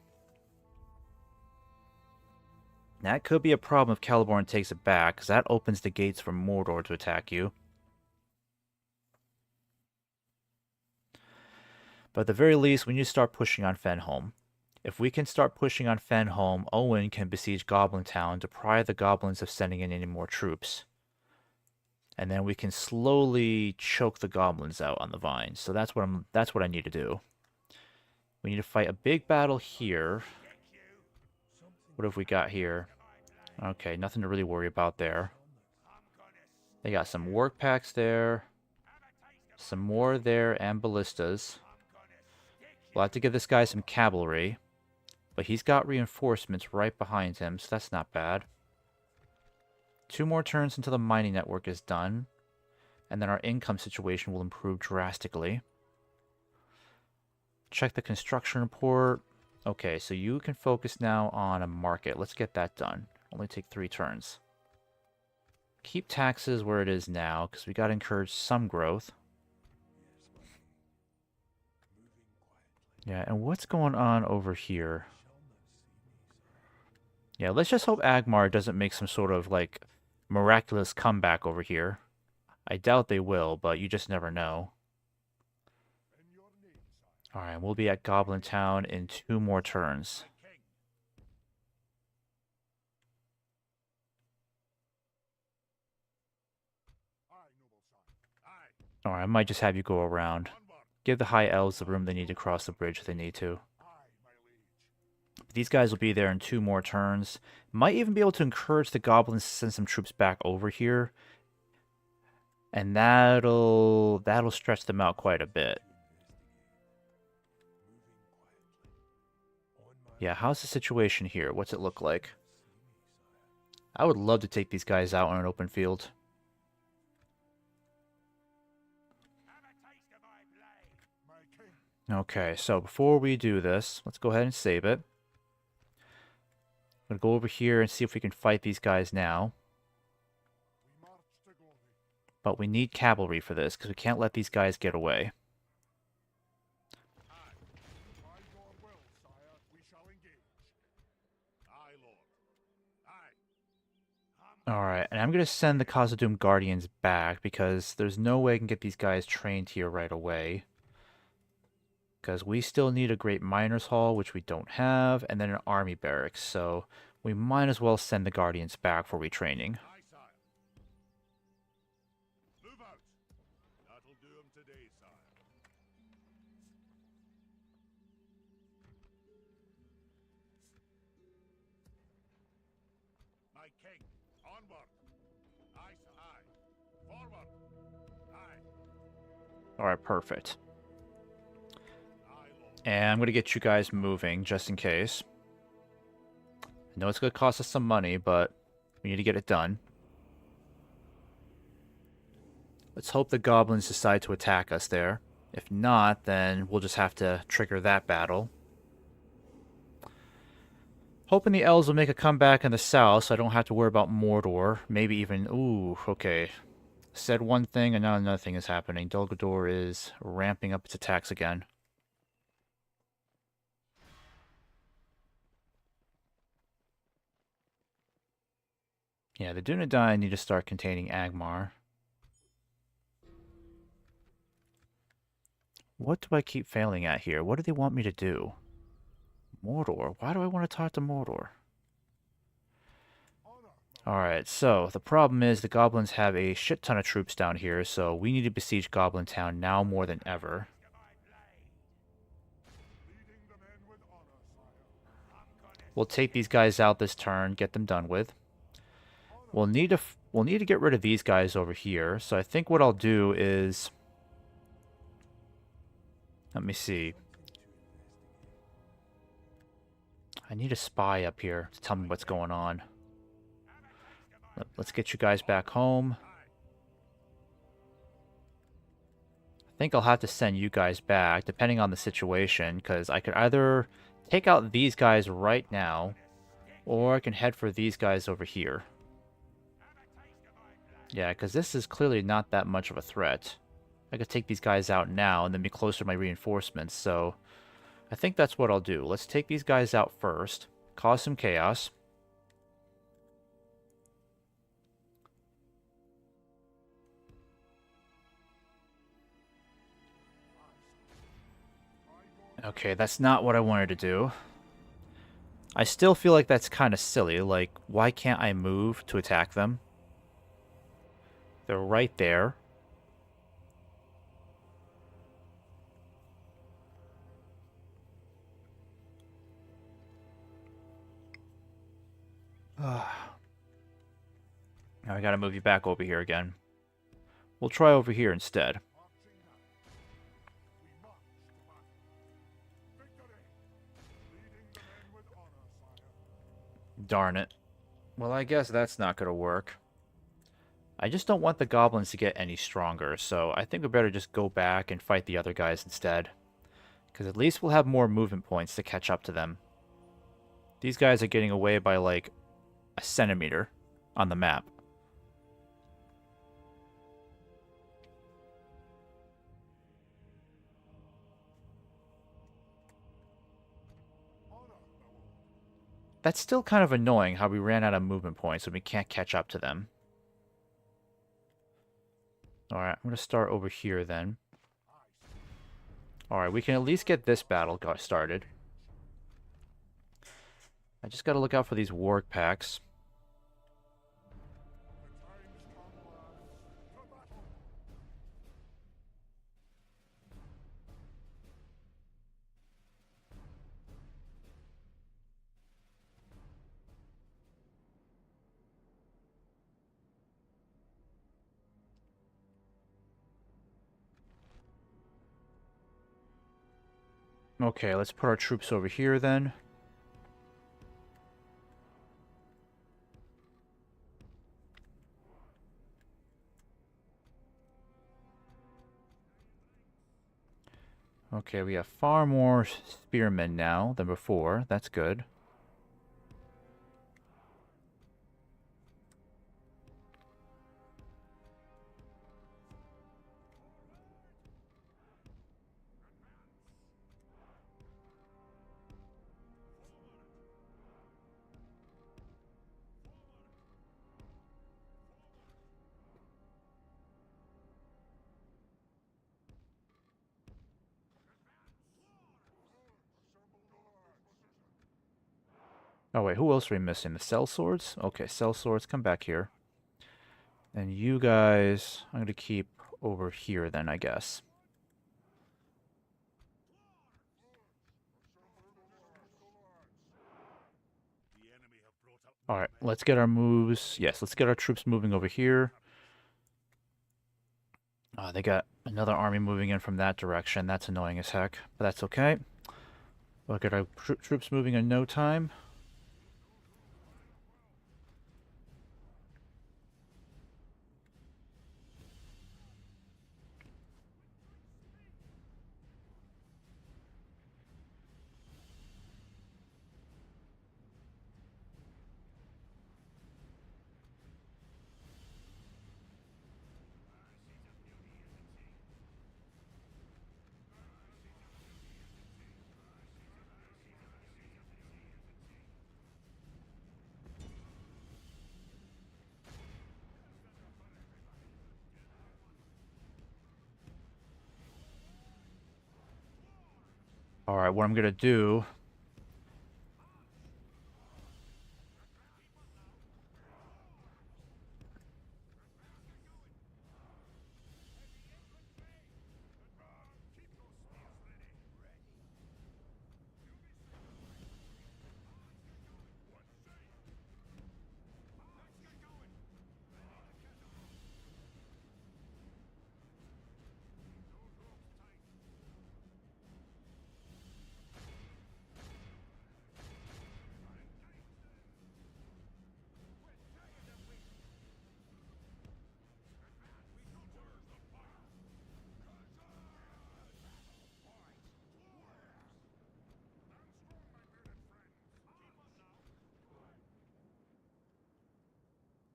That could be a problem if Celeborn takes it back, because that opens the gates for Mordor to attack you. But at the very least, we need to start pushing on Fenholm. If we can start pushing on Fenholm, Owen can besiege Goblin Town, deprive the goblins of sending in any more troops. And then we can slowly choke the goblins out on the vines. So that's what I need to do. We need to fight a big battle here. What have we got here? Okay, nothing to really worry about there. They got some work packs there. Some more there and ballistas. We'll have to give this guy some cavalry. But he's got reinforcements right behind him, so that's not bad. 2 more turns until the mining network is done. And then our income situation will improve drastically. Check the construction report. Okay, so you can focus now on a market. Let's get that done. Only take 3 turns. Keep taxes where it is now, because we got to encourage some growth. Yeah, and what's going on over here? Yeah, let's just hope Agmar doesn't make some sort of, like, miraculous comeback over here. I doubt they will, but you just never know. Alright, we'll be at Goblin Town in 2 more turns. Alright, I might just have you go around. Give the High Elves the room they need to cross the bridge if they need to. These guys will be there in 2 more turns. Might even be able to encourage the goblins to send some troops back over here. And that'll stretch them out quite a bit. Yeah, how's the situation here? What's it look like? I would love to take these guys out on an open field. Okay, so before we do this, let's go ahead and save it. I'm going to go over here and see if we can fight these guys now. But we need cavalry for this, because we can't let these guys get away. Alright, and I'm going to send the Khazâd Guardians back, because there's no way I can get these guys trained here right away. Because we still need a great miners' hall, which we don't have, and then an army barracks, so we might as well send the Guardians back for retraining. Alright, perfect. And I'm going to get you guys moving, just in case. I know it's going to cost us some money, but we need to get it done. Let's hope the goblins decide to attack us there. If not, then we'll just have to trigger that battle. Hoping the elves will make a comeback in the south, so I don't have to worry about Mordor. Maybe even... Ooh, okay. Said one thing, and now another thing is happening. Dol Guldur is ramping up its attacks again. Yeah, the Dunedain need to start containing Agmar. What do I keep failing at here? What do they want me to do? Mordor? Why do I want to talk to Mordor? Alright, so the problem is the goblins have a shit ton of troops down here, so we need to besiege Goblin Town now more than ever. We'll take these guys out this turn, get them done with. We'll need to get rid of these guys over here, so I think what I'll do is... Let me see. I need a spy up here to tell me what's going on. Let's get you guys back home. I think I'll have to send you guys back, depending on the situation, because I could either take out these guys right now, or I can head for these guys over here. Yeah, because this is clearly not that much of a threat. I could take these guys out now and then be closer to my reinforcements, so I think that's what I'll do. Let's take these guys out first, cause some chaos. Okay, that's not what I wanted to do. I still feel like that's kind of silly. Like, why can't I move to attack them? They're right there. Now I gotta move you back over here again. We'll try over here instead. Darn it. Well, I guess that's not gonna work. I just don't want the goblins to get any stronger, so I think we better just go back and fight the other guys instead. Because at least we'll have more movement points to catch up to them. These guys are getting away by like a centimeter on the map. That's still kind of annoying how we ran out of movement points and we can't catch up to them. Alright, I'm going to start over here then. Alright, we can at least get this battle started. I just got to look out for these warg packs. Okay, let's put our troops over here then. Okay, we have far more spearmen now than before. That's good. Oh wait, who else are we missing? The cell swords? Okay, cell swords, come back here. And you guys, I'm going to keep over here then, I guess. Alright, let's get our moves. Yes, let's get our troops moving over here. They got another army moving in from that direction. That's annoying as heck, but that's okay. We'll get our troops moving in no time. Alright, what I'm going to do...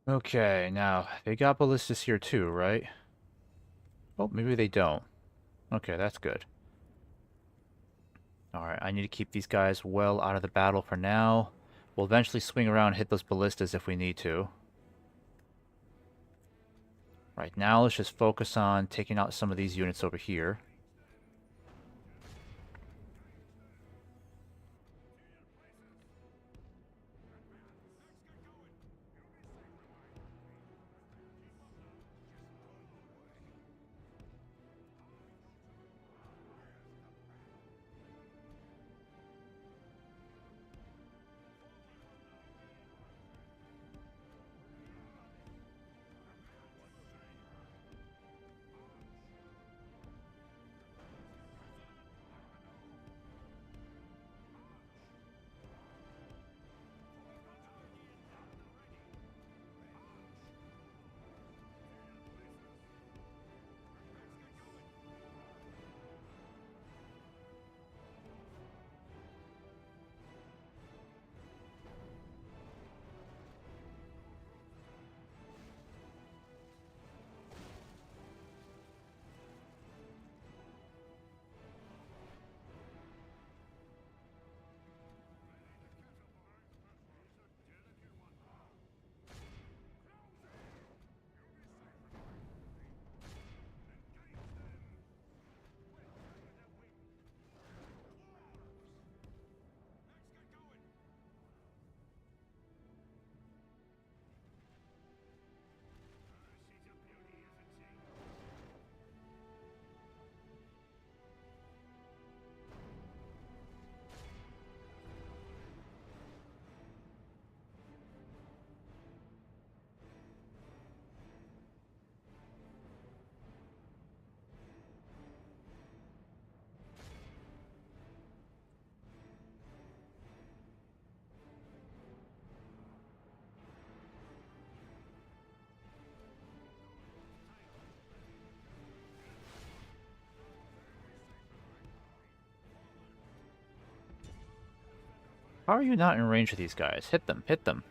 Okay, now, they got ballistas here too, right? Oh, maybe they don't. Okay, that's good. Alright, I need to keep these guys well out of the battle for now. We'll eventually swing around and hit those ballistas if we need to. Right now, let's just focus on taking out some of these units over here. How are you not in range of these guys? Hit them, hit them.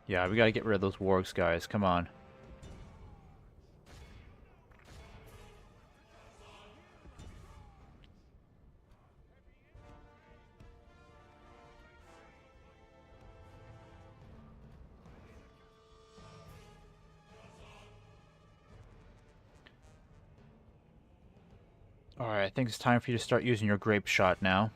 Yeah, we gotta get rid of those wargs, guys. Come on. Alright, I think it's time for you to start using your grape shot now.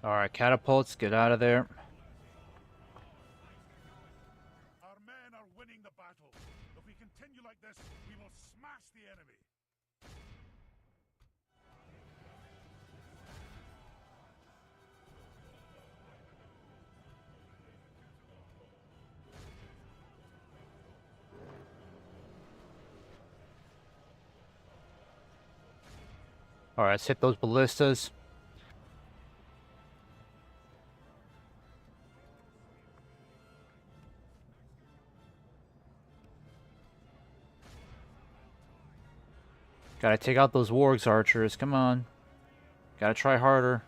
Alright, catapults, get out of there. Our men are winning the battle. If we continue like this, we will smash the enemy. Alright, let's hit those ballistas. Gotta take out those wargs, archers. Come on. Gotta try harder.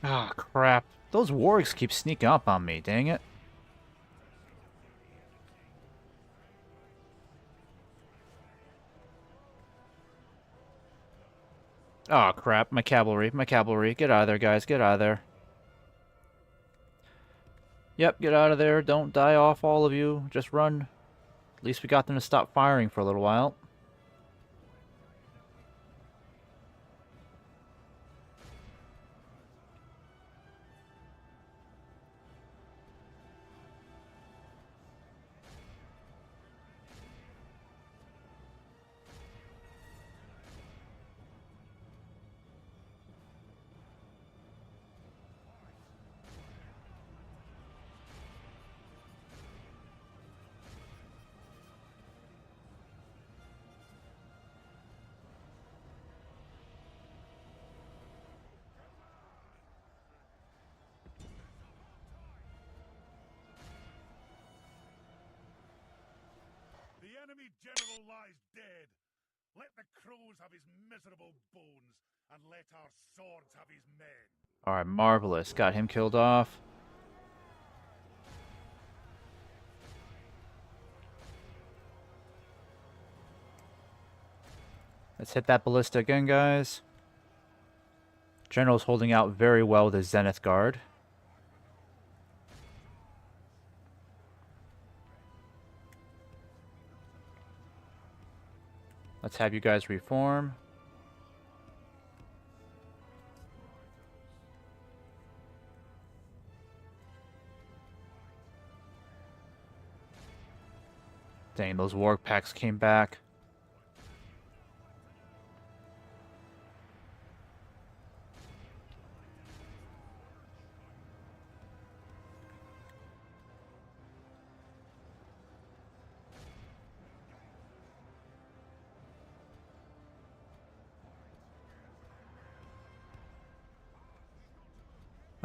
Ah, crap. Those wargs keep sneaking up on me, dang it. Oh crap, my cavalry, get out of there, guys, get out of there. Yep, get out of there, don't die off, all of you, just run. At least we got them to stop firing for a little while. The enemy general lies dead. Let the crows have his miserable bones, and let our swords have his men. Alright, marvelous, got him killed off. Let's hit that ballista again, guys. General's holding out very well with his Zenith Guard. Let's have you guys reform. Dang, those warg packs came back.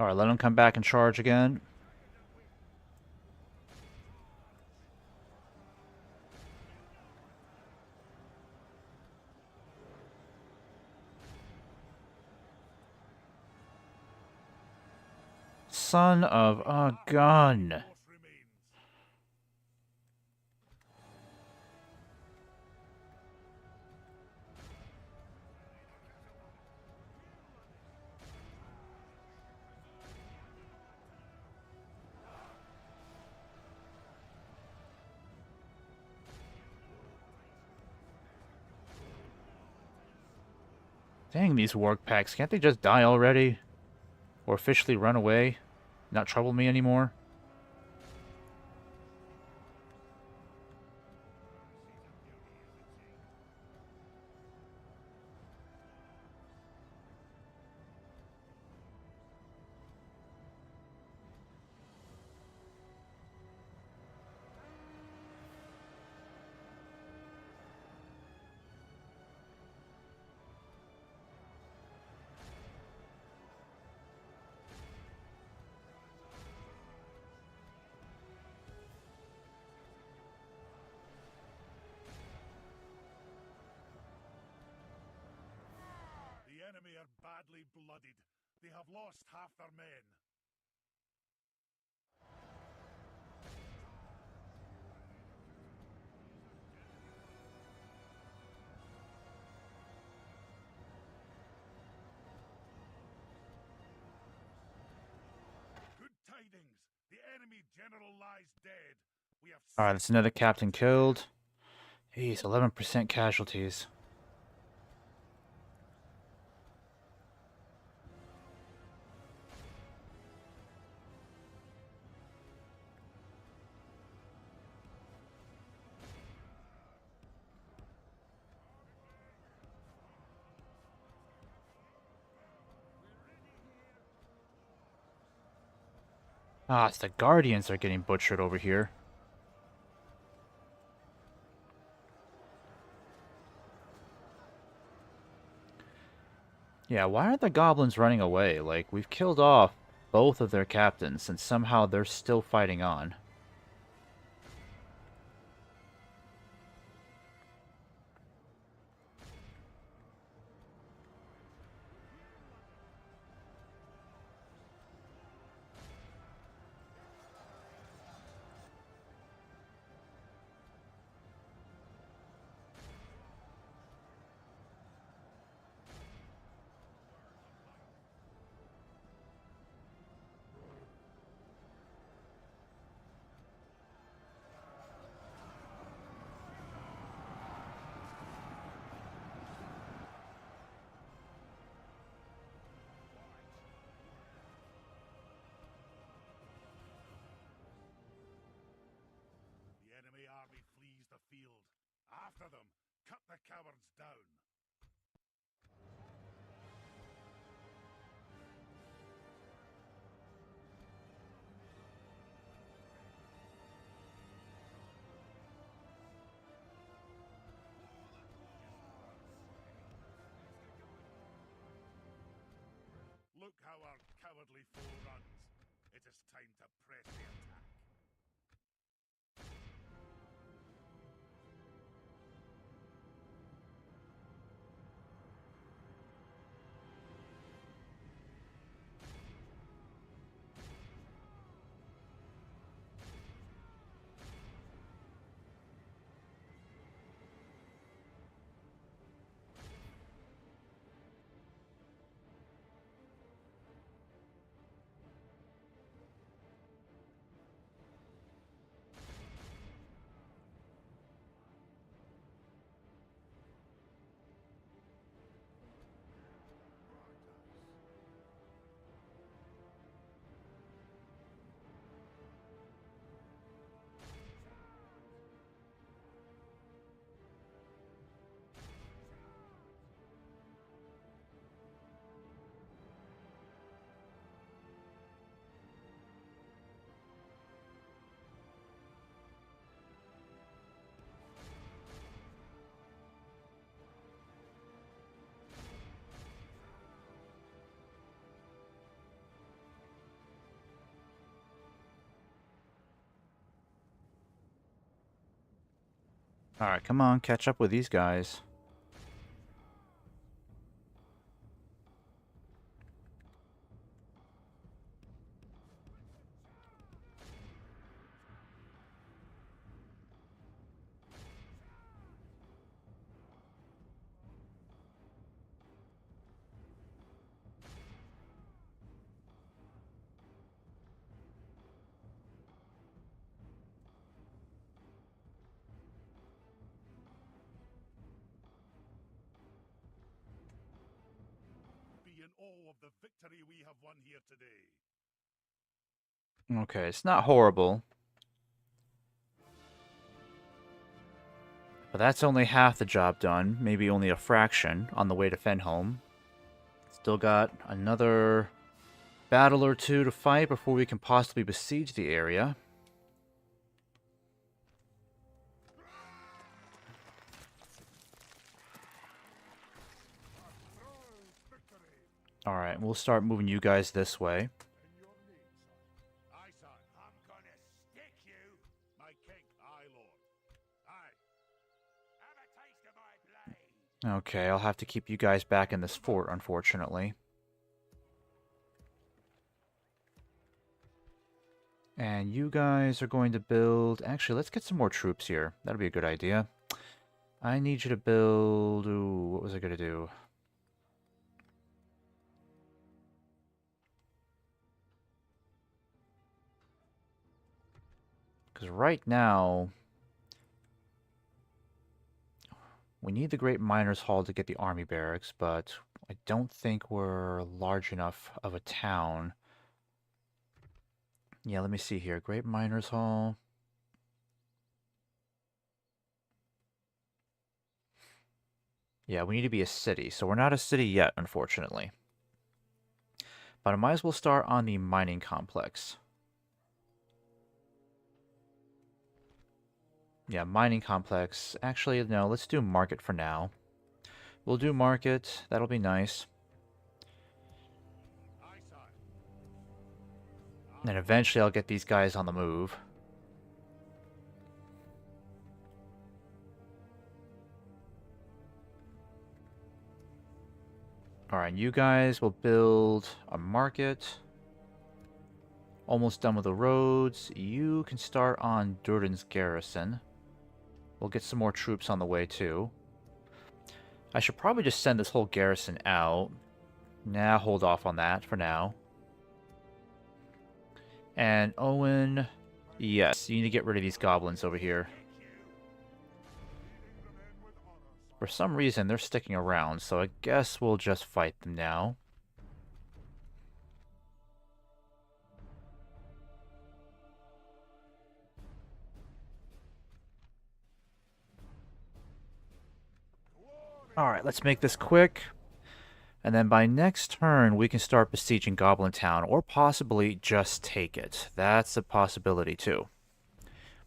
Alright, let him come back and charge again. Son of a gun. Force remains. Dang, these warg packs. Can't they just die already? Or officially run away? Not trouble me anymore? The enemy are badly blooded. They have lost half their men. Good tidings. The enemy general lies dead. We have Alright, that's another captain killed. Jeez, 11% casualties. Ah, it's the Guardians that are getting butchered over here. Yeah, why aren't the goblins running away? Like, we've killed off both of their captains, and somehow they're still fighting on. The enemy army flees the field. After them, cut the cowards down. Look how our cowardly foe runs. It is time to press the attack. Alright, come on, catch up with these guys. Be in awe of the victory we have won here today. Okay, it's not horrible. But that's only half the job done, maybe only a fraction on the way to Fenholm. Still got another battle or two to fight before we can possibly besiege the area. Alright, we'll start moving you guys this way. In your name, son. Aye, son. I'm gonna stick you, my king. Aye, lord. Aye. Have a taste of my blade. Okay, I'll have to keep you guys back in this fort, unfortunately. And you guys are going to build... Actually, let's get some more troops here. That'll be a good idea. I need you to build... Ooh, what was I going to do? Because right now... we need the Great Miners' Hall to get the army barracks, but I don't think we're large enough of a town. Yeah, let me see here. Great Miners' Hall... Yeah, we need to be a city, so we're not a city yet, unfortunately. But I might as well start on the mining complex. Yeah, mining complex. Actually, no, let's do market for now. We'll do market. That'll be nice. Aye, son. And eventually I'll get these guys on the move. Alright, you guys will build a market. Almost done with the roads. You can start on Durden's garrison. We'll get some more troops on the way too. I should probably just send this whole garrison out. Nah, hold off on that for now. And Owen... Yes, you need to get rid of these goblins over here. For some reason, they're sticking around, so I guess we'll just fight them now. Alright, let's make this quick. And then by next turn, we can start besieging Goblin Town, or possibly just take it. That's a possibility too.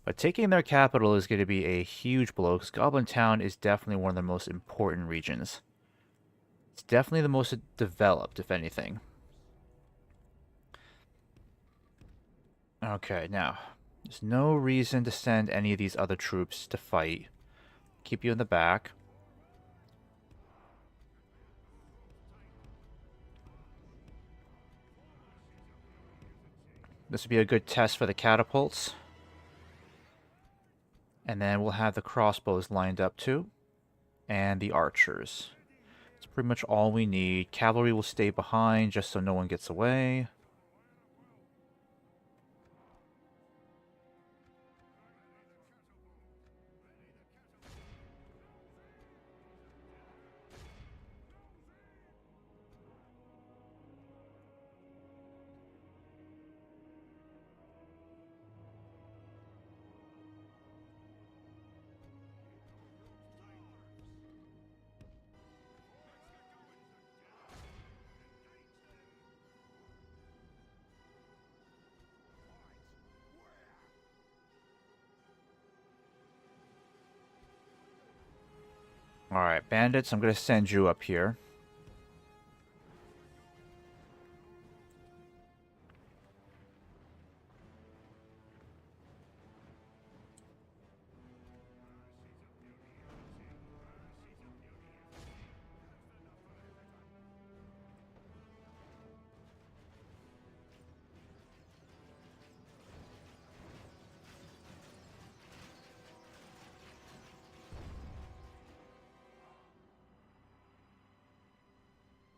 But taking their capital is going to be a huge blow, because Goblin Town is definitely one of the most important regions. It's definitely the most developed, if anything. Okay, now, there's no reason to send any of these other troops to fight. Keep you in the back. This would be a good test for the catapults. And then we'll have the crossbows lined up too. And the archers. That's pretty much all we need. Cavalry will stay behind just so no one gets away. Alright, bandits, I'm going to send you up here.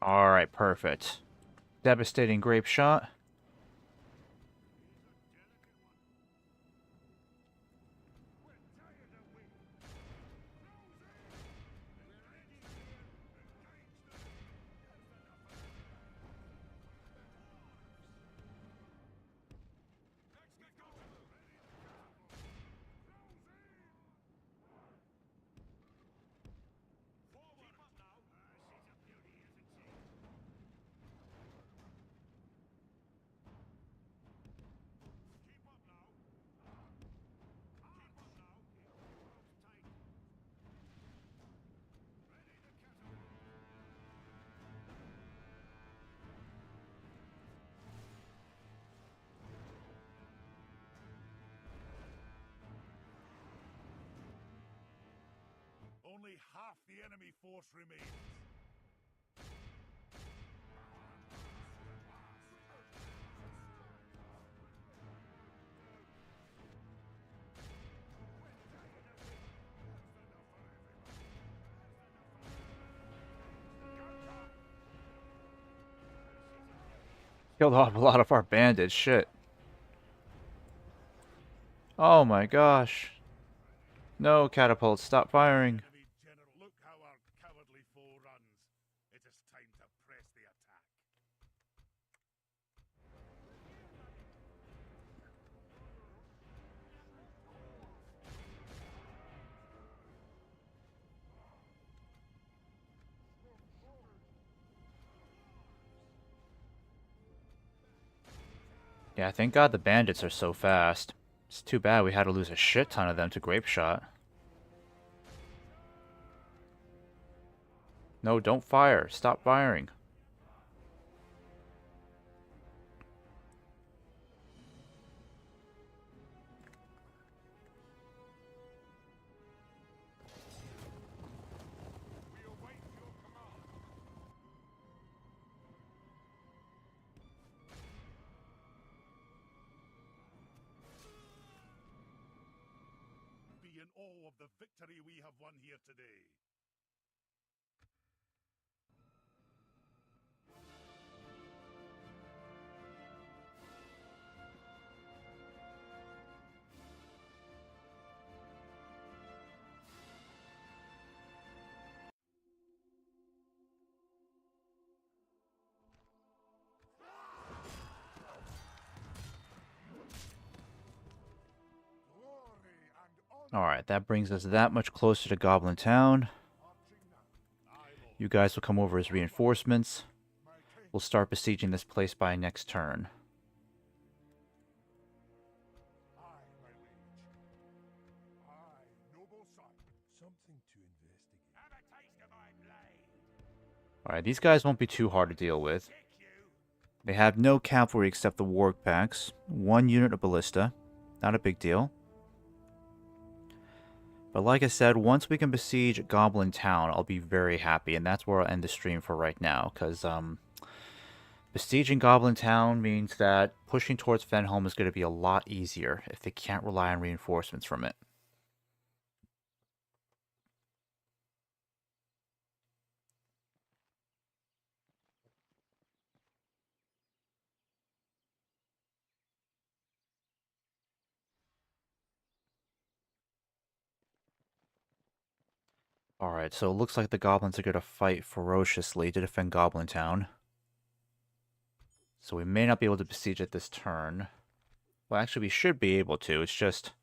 Alright, perfect. Devastating grape shot. Only half the enemy force remains. Killed off a lot of our bandits, shit. Oh my gosh. No, catapults, stop firing. Enemy general, look how our cowardly foe runs. It is time to press the attack. Yeah, thank God the bandits are so fast. It's too bad we had to lose a shit ton of them to grape shot. No, don't fire. Stop firing. We await your command. Be in awe of the victory we have won here today. Glory and honor Alright, that brings us that much closer to Goblin Town. marching now. Aye, Lord. You guys will come over as reinforcements. My king. We'll start besieging this place by next turn. Aye, my liege. Aye, noble son. Something to investigate. Have a taste of my blade. Alright, these guys won't be too hard to deal with. Kick you. They have no cavalry except the warg packs. 1 unit of ballista. Not a big deal. But like I said, once we can besiege Goblin Town, I'll be very happy. And that's where I'll end the stream for right now. Because besieging Goblin Town means that pushing towards Fenholm is going to be a lot easier if they can't rely on reinforcements from it. Alright, so it looks like the goblins are going to fight ferociously to defend Goblin Town. So we may not be able to besiege it this turn. Well, actually, we should be able to. It's just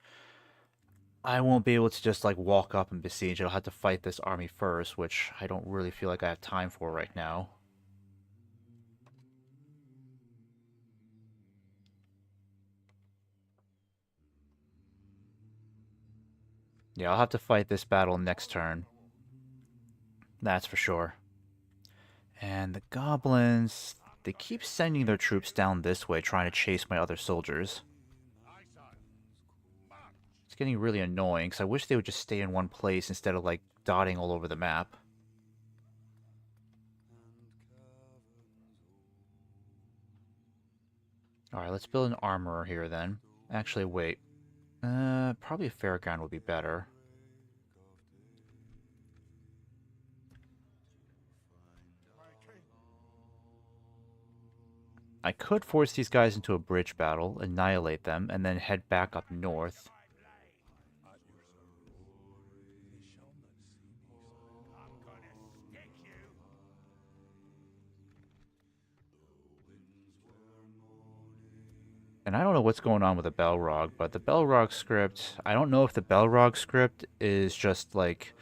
I won't be able to just, like, walk up and besiege. I'll have to fight this army first, which I don't really feel like I have time for right now. Yeah, I'll have to fight this battle next turn. That's for sure. And the goblins, they keep sending their troops down this way, trying to chase my other soldiers. Aye, son. March. It's getting really annoying, because I wish they would just stay in one place instead of, like, dotting all over the map. Alright, let's build an armorer here then. Actually, wait. Probably a fairground would be better. My king. I could force these guys into a bridge battle, annihilate them, and then head back up north. And I don't know what's going on with the Belrog, but the Belrog script, I don't know if the Belrog script is just like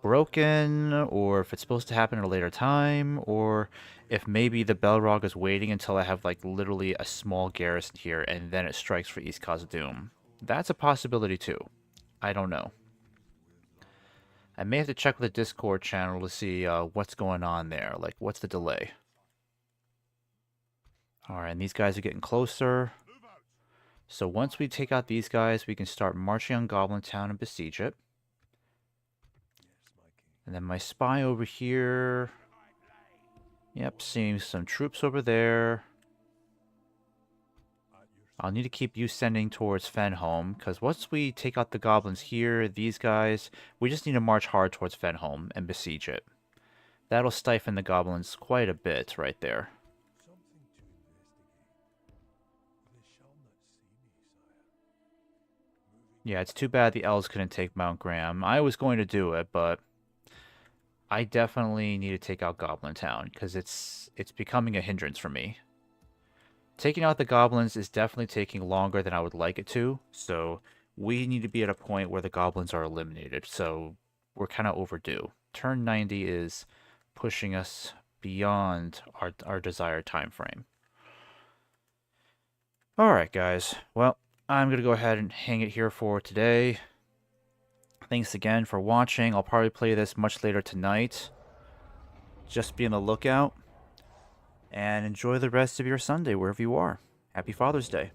broken, or if it's supposed to happen at a later time, or if maybe the Belrog is waiting until I have like literally a small garrison here and then it strikes for East Khazad-dûm. That's a possibility too. I don't know. I may have to check with the Discord channel to see what's going on there. Like, what's the delay? Alright, and these guys are getting closer. So once we take out these guys, we can start marching on Goblin Town and besiege it. And then my spy over here. Yep, seeing some troops over there. I'll need to keep you sending towards Fenholm, because once we take out the goblins here, these guys, we just need to march hard towards Fenholm and besiege it. That'll stifle the goblins quite a bit right there. Yeah, it's too bad the elves couldn't take Mount Graham. I was going to do it, but I definitely need to take out Goblin Town, because it's becoming a hindrance for me. Taking out the goblins is definitely taking longer than I would like it to, so we need to be at a point where the goblins are eliminated, so we're kind of overdue. Turn 90 is pushing us beyond our desired time frame. Alright guys, well, I'm going to go ahead and hang it here for today. Thanks again for watching. I'll probably play this much later tonight. Just be on the lookout. And enjoy the rest of your Sunday wherever you are. Happy Father's Day.